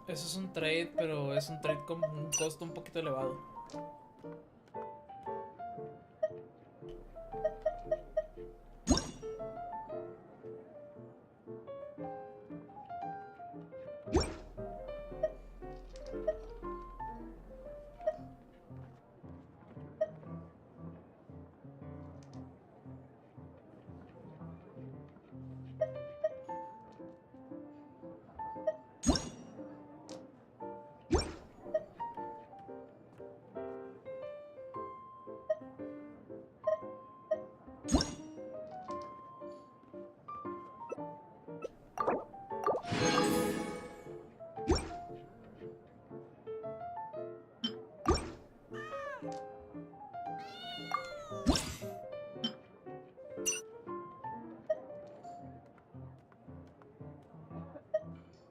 Eso es un trade, pero es un trade con un costo un poquito elevado.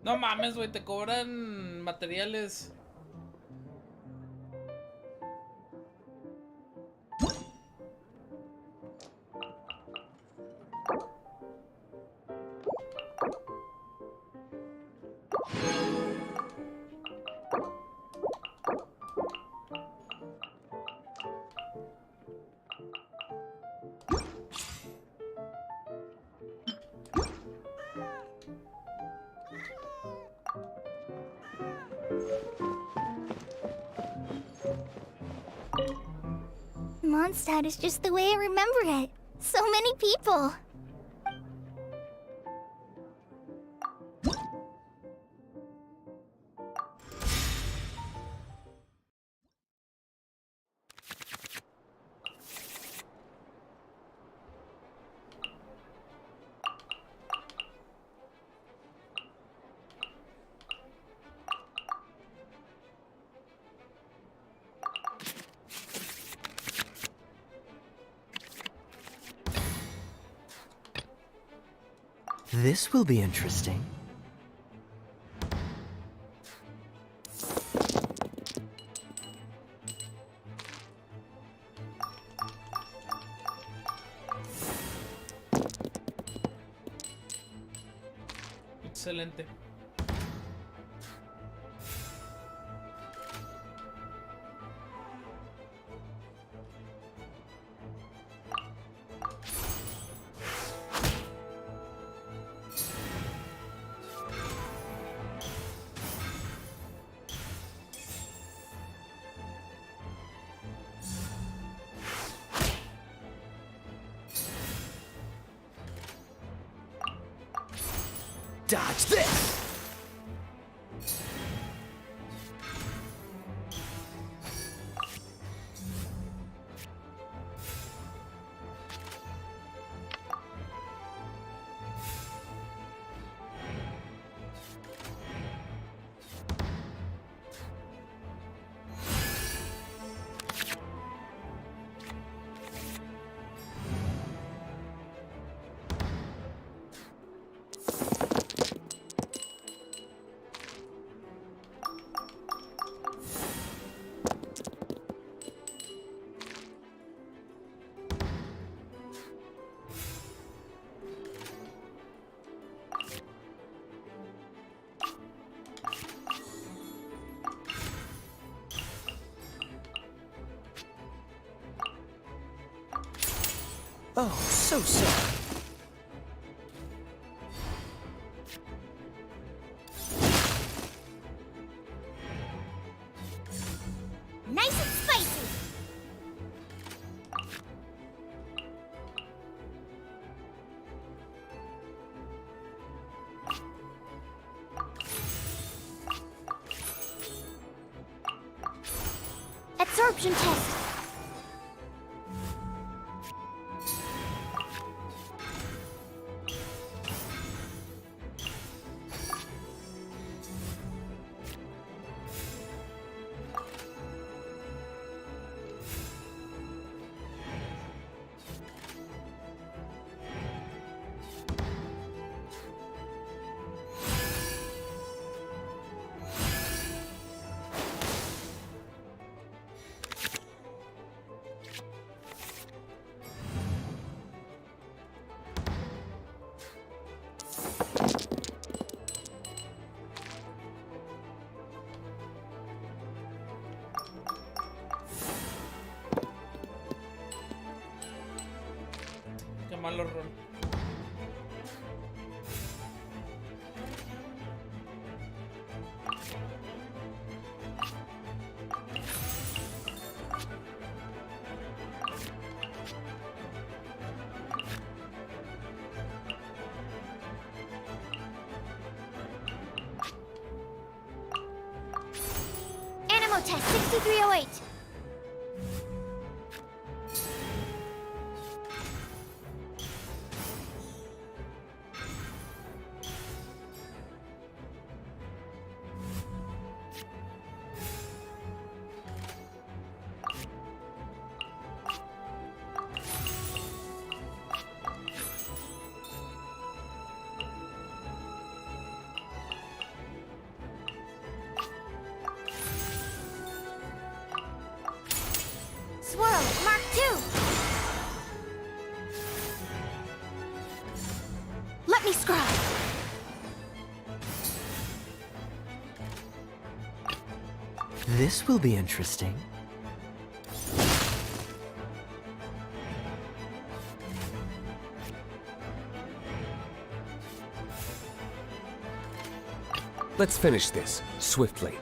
No mames, güey, te cobran materiales. Mondstadt is just the way I remember it. So many people. This will be interesting. Excelente. Dodge this! Oh, so sorry. Nice and spicy. Absorption test. Qué malo rol. Animo test 6308. Swirl, Mark 2. Let me scry. This will be interesting. Let's finish this, swiftly.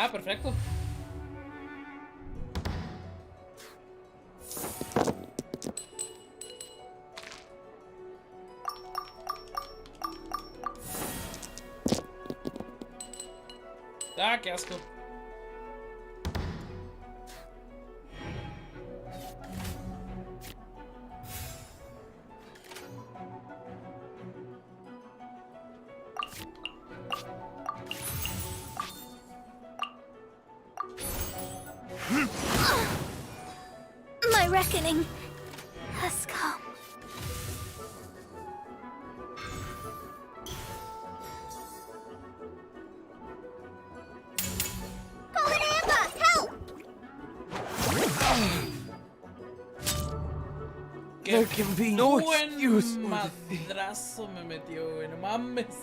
Ah, perfecto. Ah, qué asco. My reckoning has come. Call an ambush! Help! There can be no excuse for madrazo me metió, güey, no mames.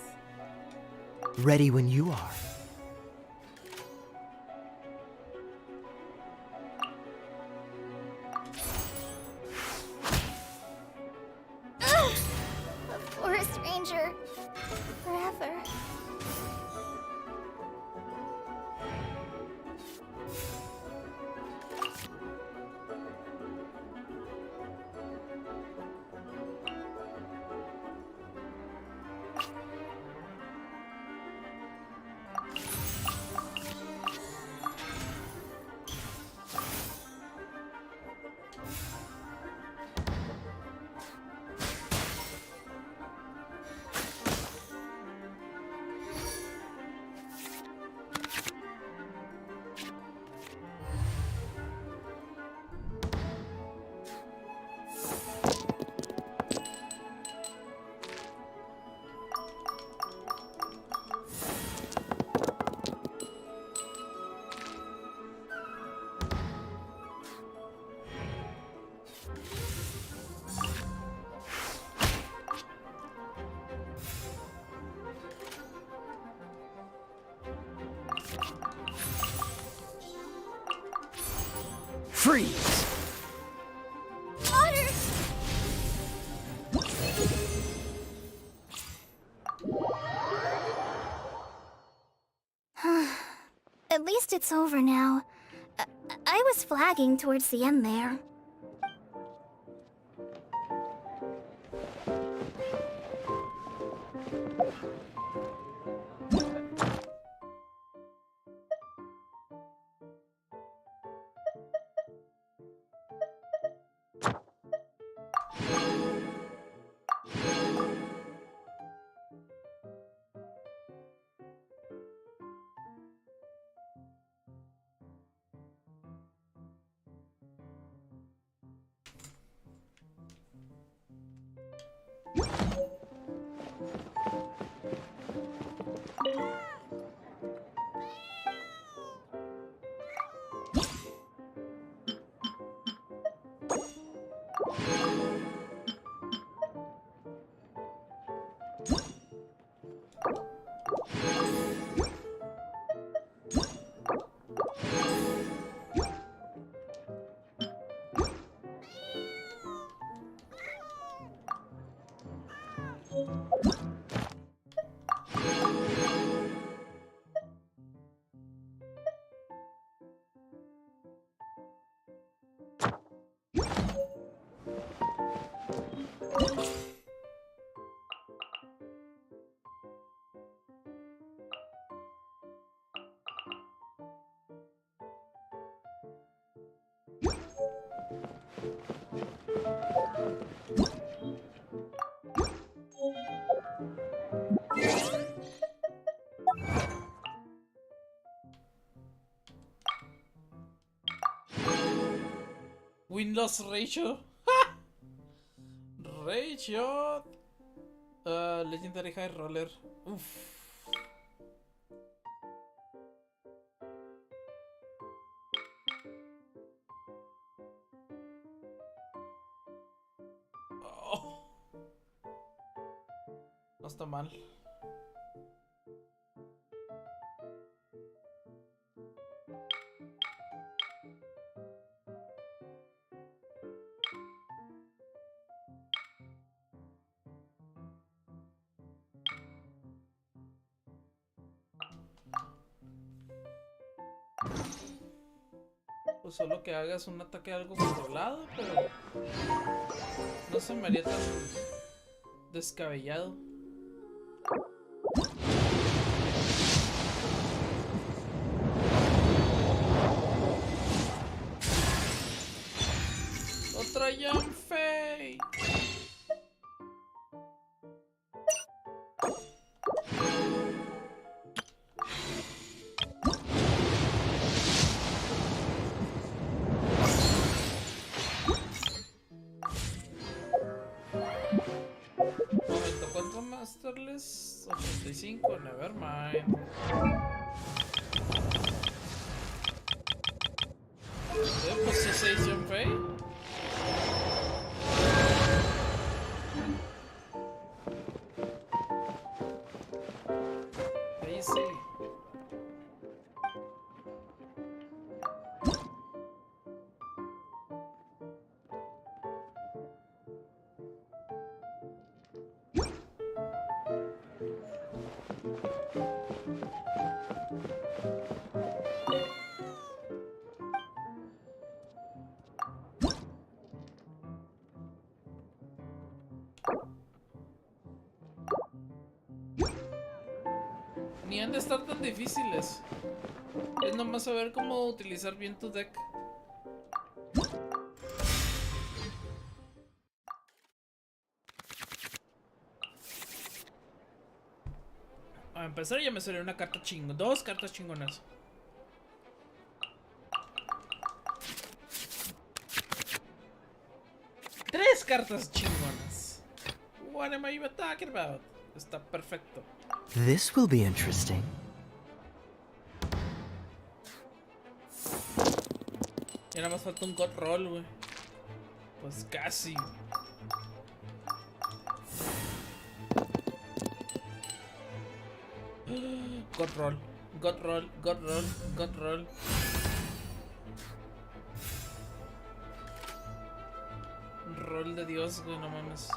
Ready when you are. A forest ranger. Forever. Freeze! Otter! At least it's over now. I was flagging towards the end there. Win-loss ratio. Ratio. Legendary High Roller. Uff. Oh. No está mal. Pues solo que hagas un ataque algo controlado, pero no se me haría tan descabellado. Otra Jump Fake. Masterless 85, nevermind. Pues si 6 Jump Fake. Ahí sí. Ni han de estar tan difíciles. Es nomás saber cómo utilizar bien tu deck. A empezar ya me salió una carta chingona. 2 cartas chingonas. Tres cartas chingonas. What am I even talking about? Está perfecto. This will be interesting. Ya nada más falta un God Roll, güey. Pues casi. God roll, God roll, God roll, God roll. Roll de Dios, güey, no mames.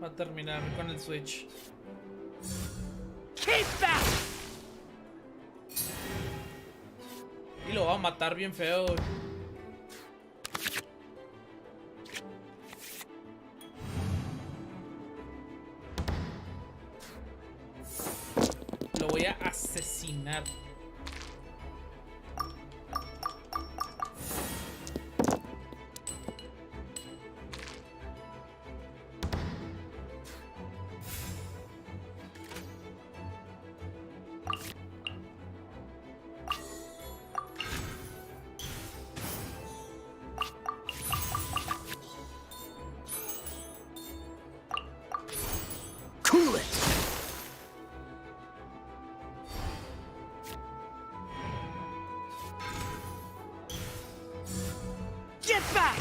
Va a terminar con el Switch. Keep that! Y lo va a matar bien feo, güey. Lo voy a asesinar. Cool it! Get back!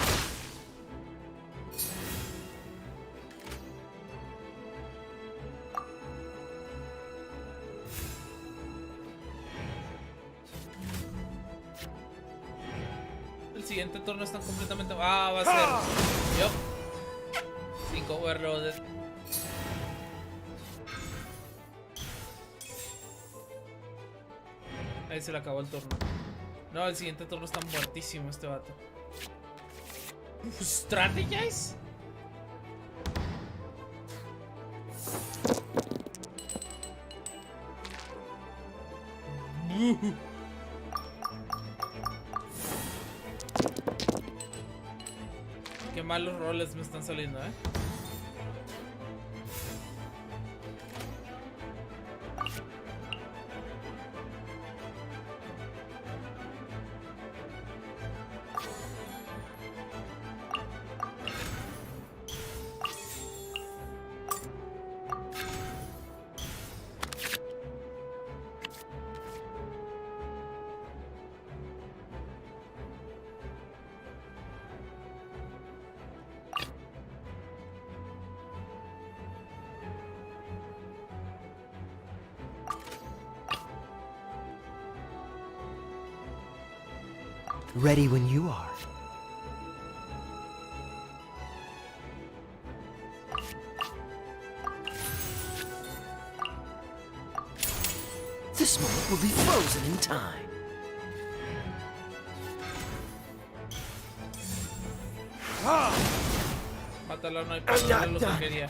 El siguiente turno está completamente... Ah, va a ser... Yup. 5 overloaded. Ahí se le acabó el turno. No, el siguiente turno está muertísimo este vato. ¿Strategize? Qué malos roles me están saliendo, ¿eh? Ready when you are. This moment will be frozen in time. Mátalo, no hay problema, lo que quería.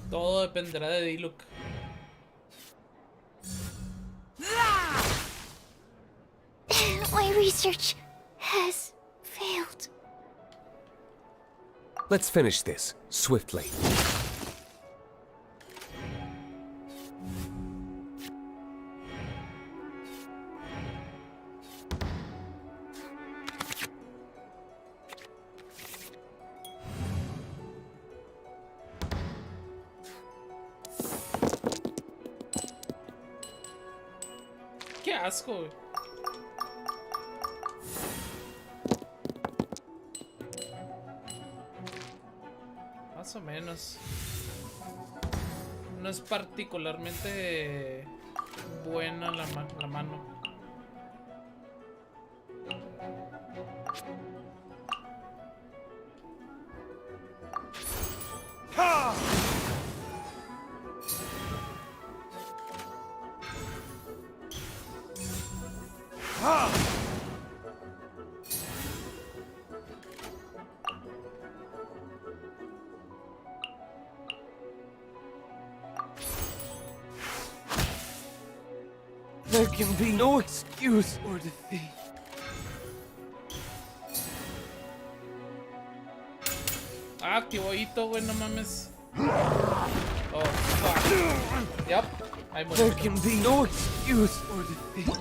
Todo dependerá de Diluc. My research has failed. Let's finish this swiftly. Qué asco, güey. Más o menos. No es particularmente buena la mano. There can be no excuse or defeat. Ah, activó hito, güey, no mames. Oh, fuck. Yep, ahí murió. There can be no excuse or defeat.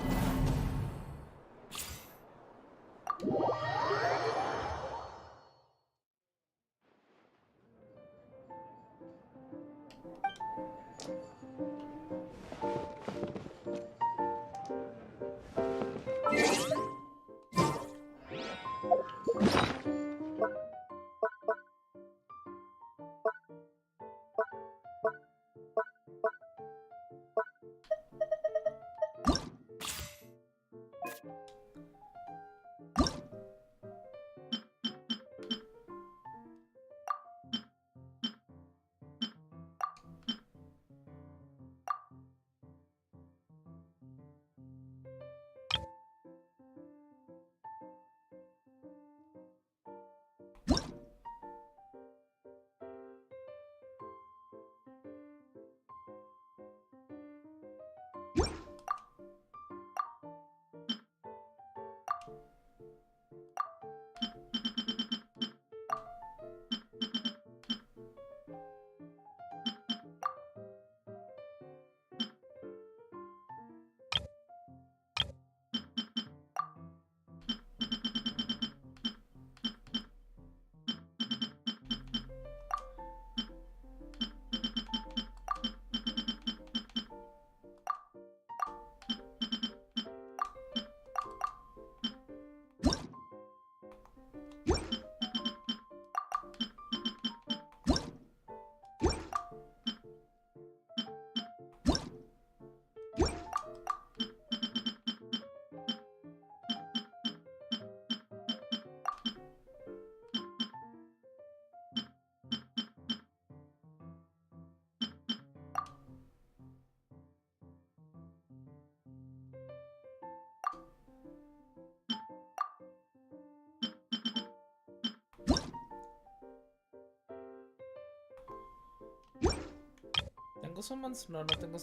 ¿Tengo summons? No, no tengo.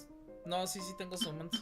No, sí tengo summons.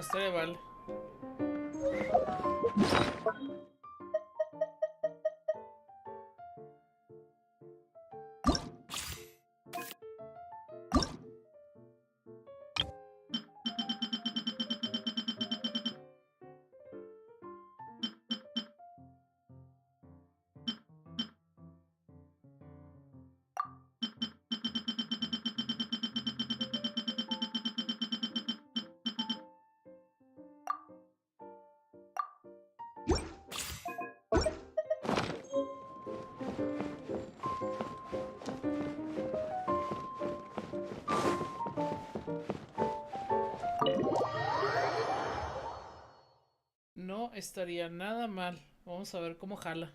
No estaría mal. No estaría nada mal. Vamos a ver cómo jala.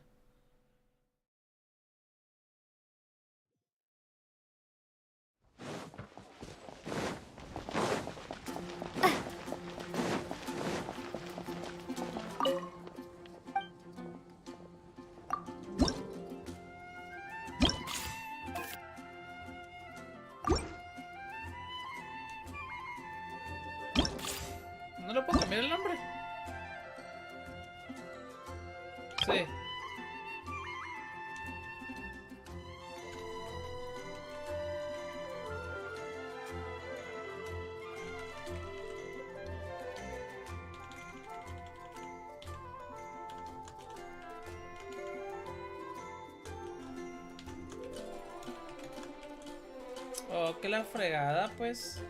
¿No le puedo cambiar el nombre? Sí. Oh, que la fregada, pues.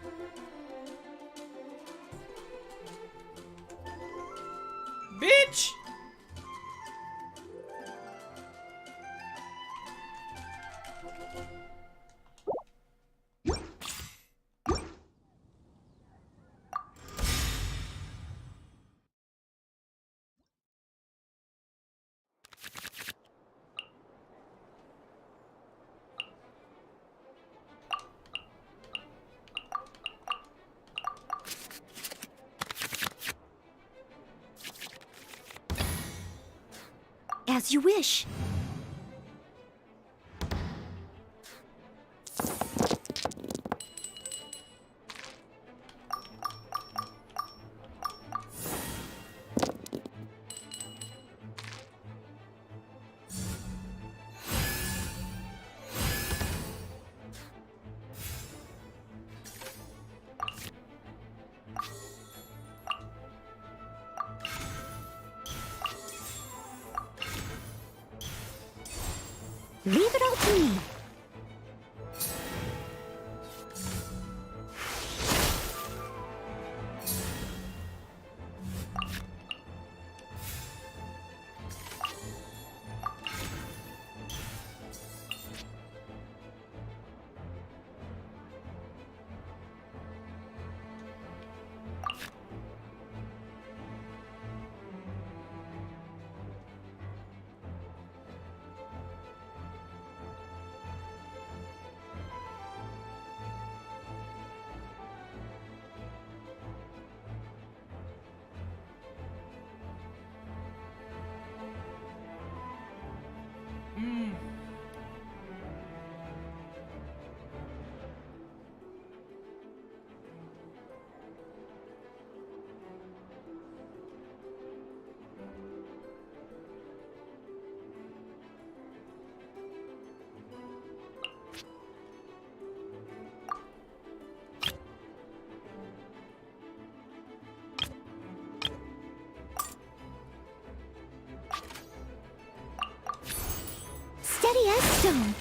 ¡Bitch! As you wish. Leave it all to me. Steady as stone.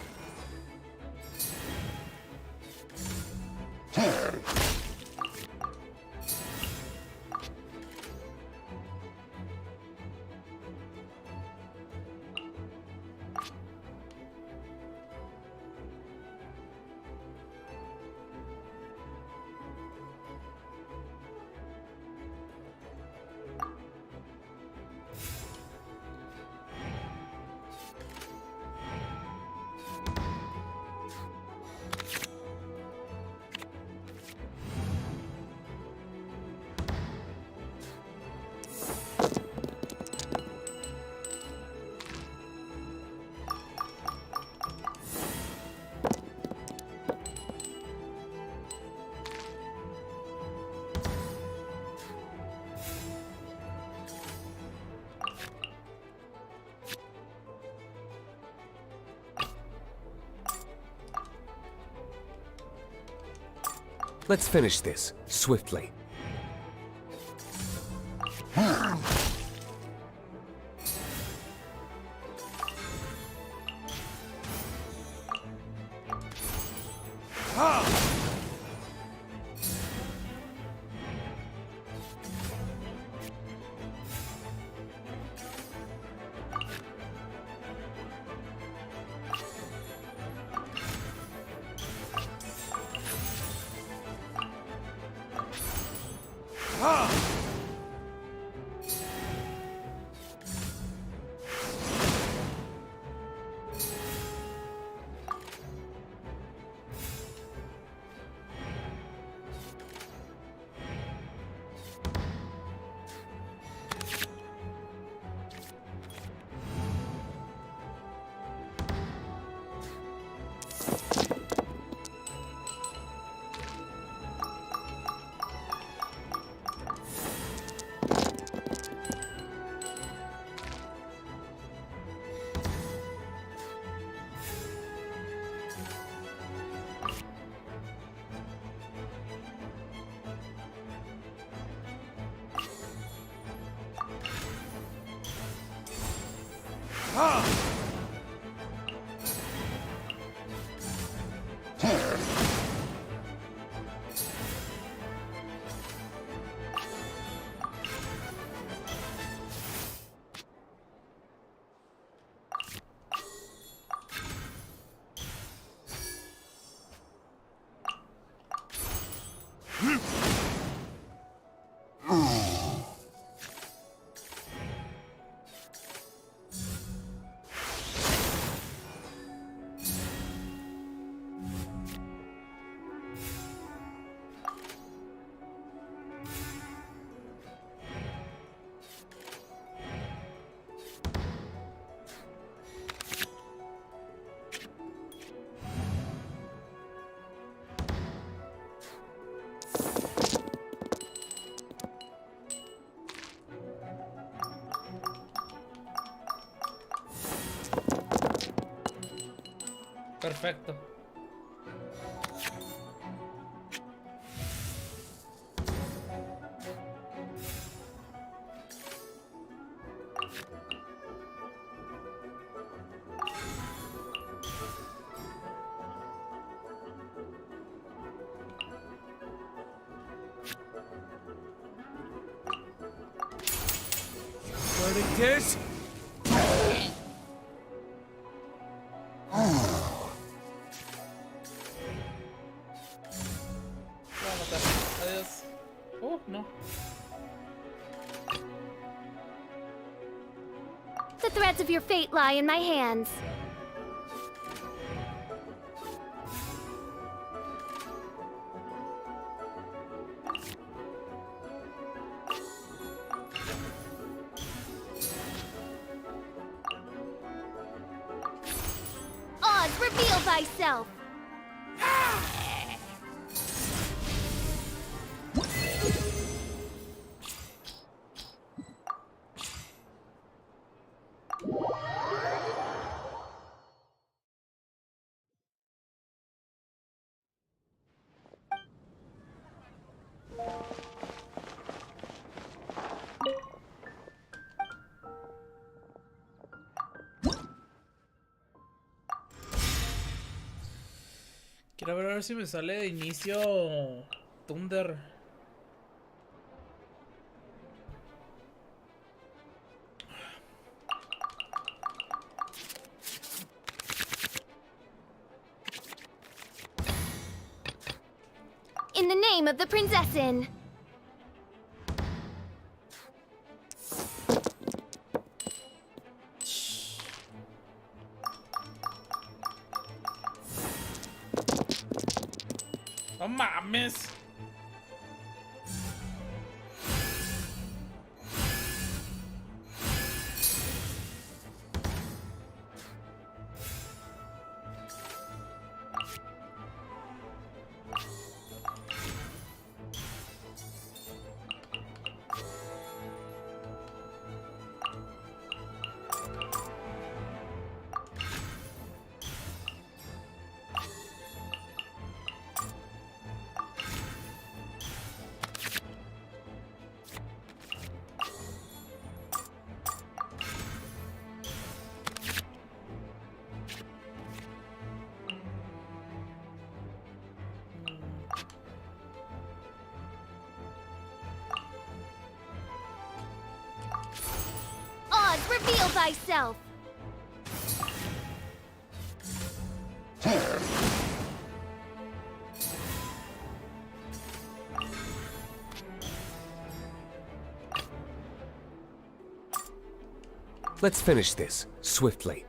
Let's finish this swiftly. Perfecto. Verdict is... Adiós. No. The threads of your fate lie in my hands. Oz, reveal thyself! Quiero ver a ver si me sale de inicio Thunder. In the name of the Prinzessin! No mames. Reveal thyself! Let's finish this, swiftly.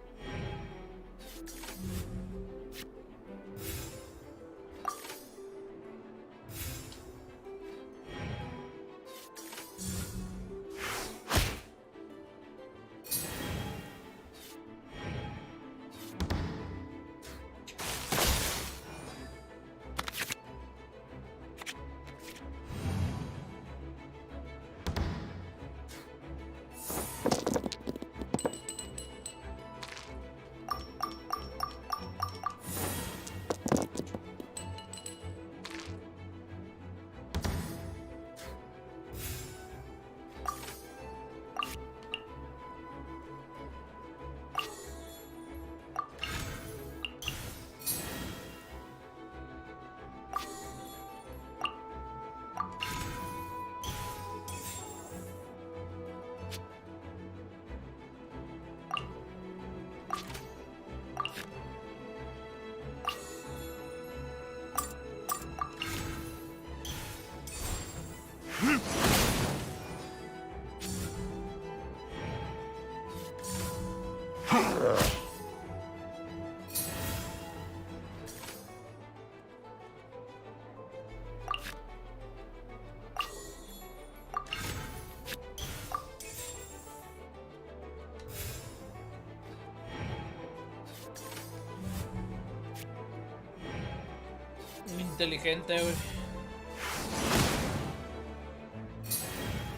Inteligente, güey.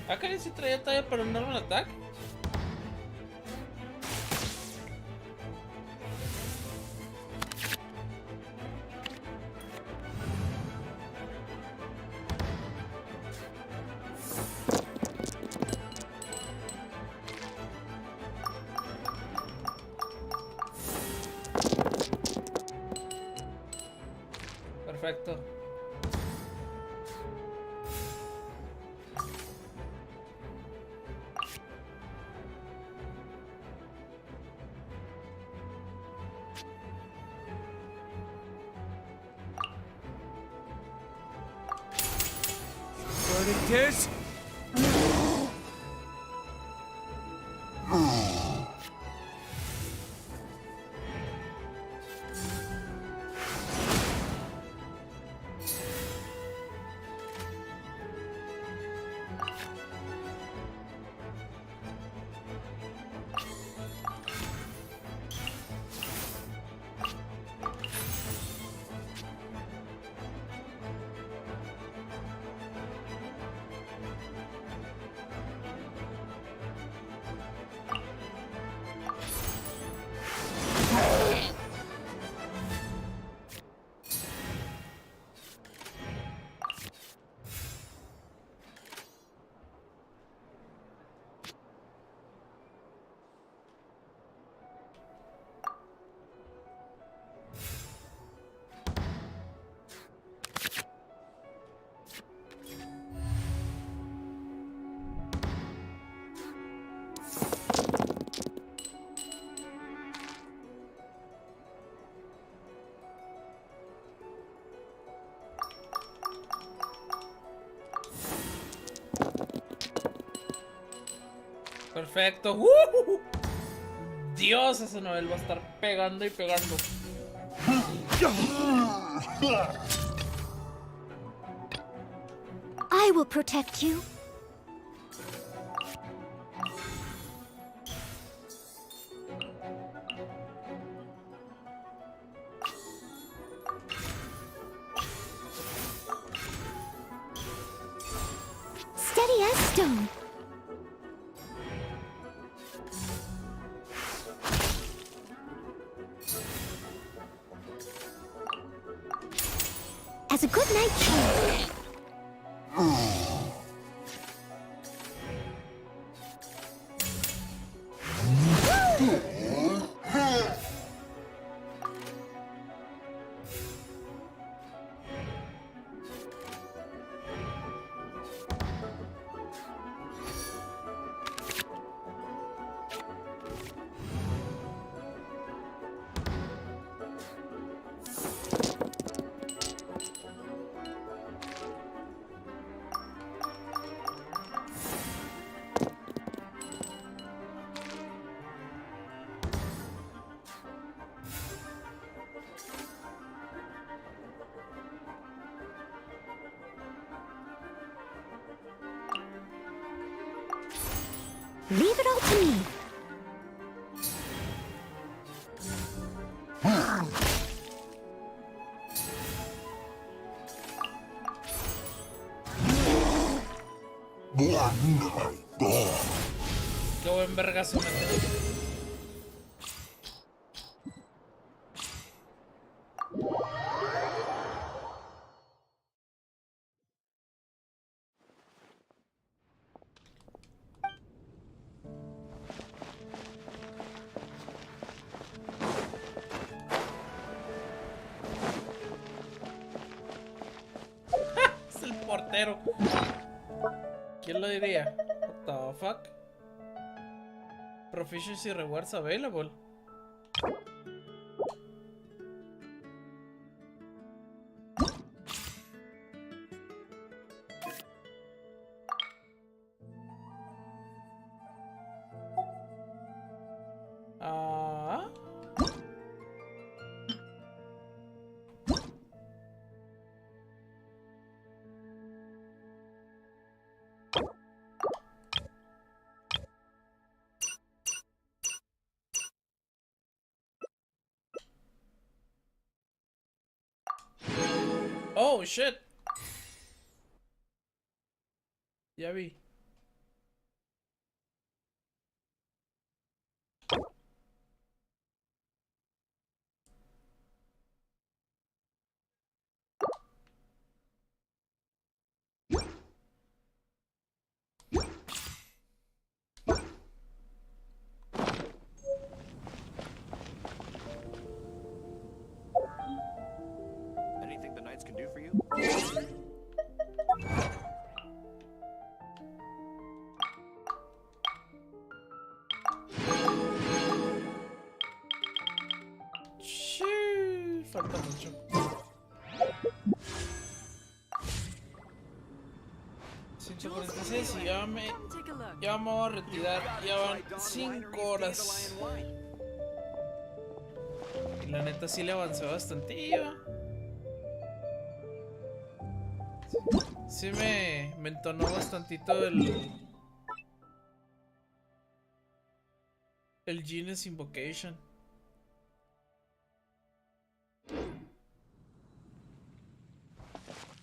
Acá sí traía talla para un normal attack. Perfecto. Verdict is... Perfecto. Dios, ese Noel va a estar pegando y pegando. I will protect you. Steady as stone. As a good night king. Leave it all to me. Qué buen vergazo me Es el portero. ¿Quién lo diría? What the fuck? Proficiency rewards available. Ah. Oh shit. Ya vi. Anything the knights can do for you? Sí, falta mucho. Y ya me voy a retirar. Ya van 5 horas. Y la neta sí le avancé bastante. Sí me entonó bastantito el Genius Invocation.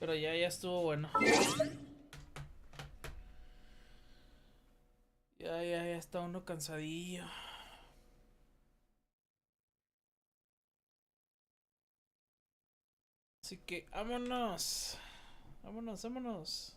Pero ya estuvo bueno. Ya está uno cansadillo. Así que vámonos. Vámonos.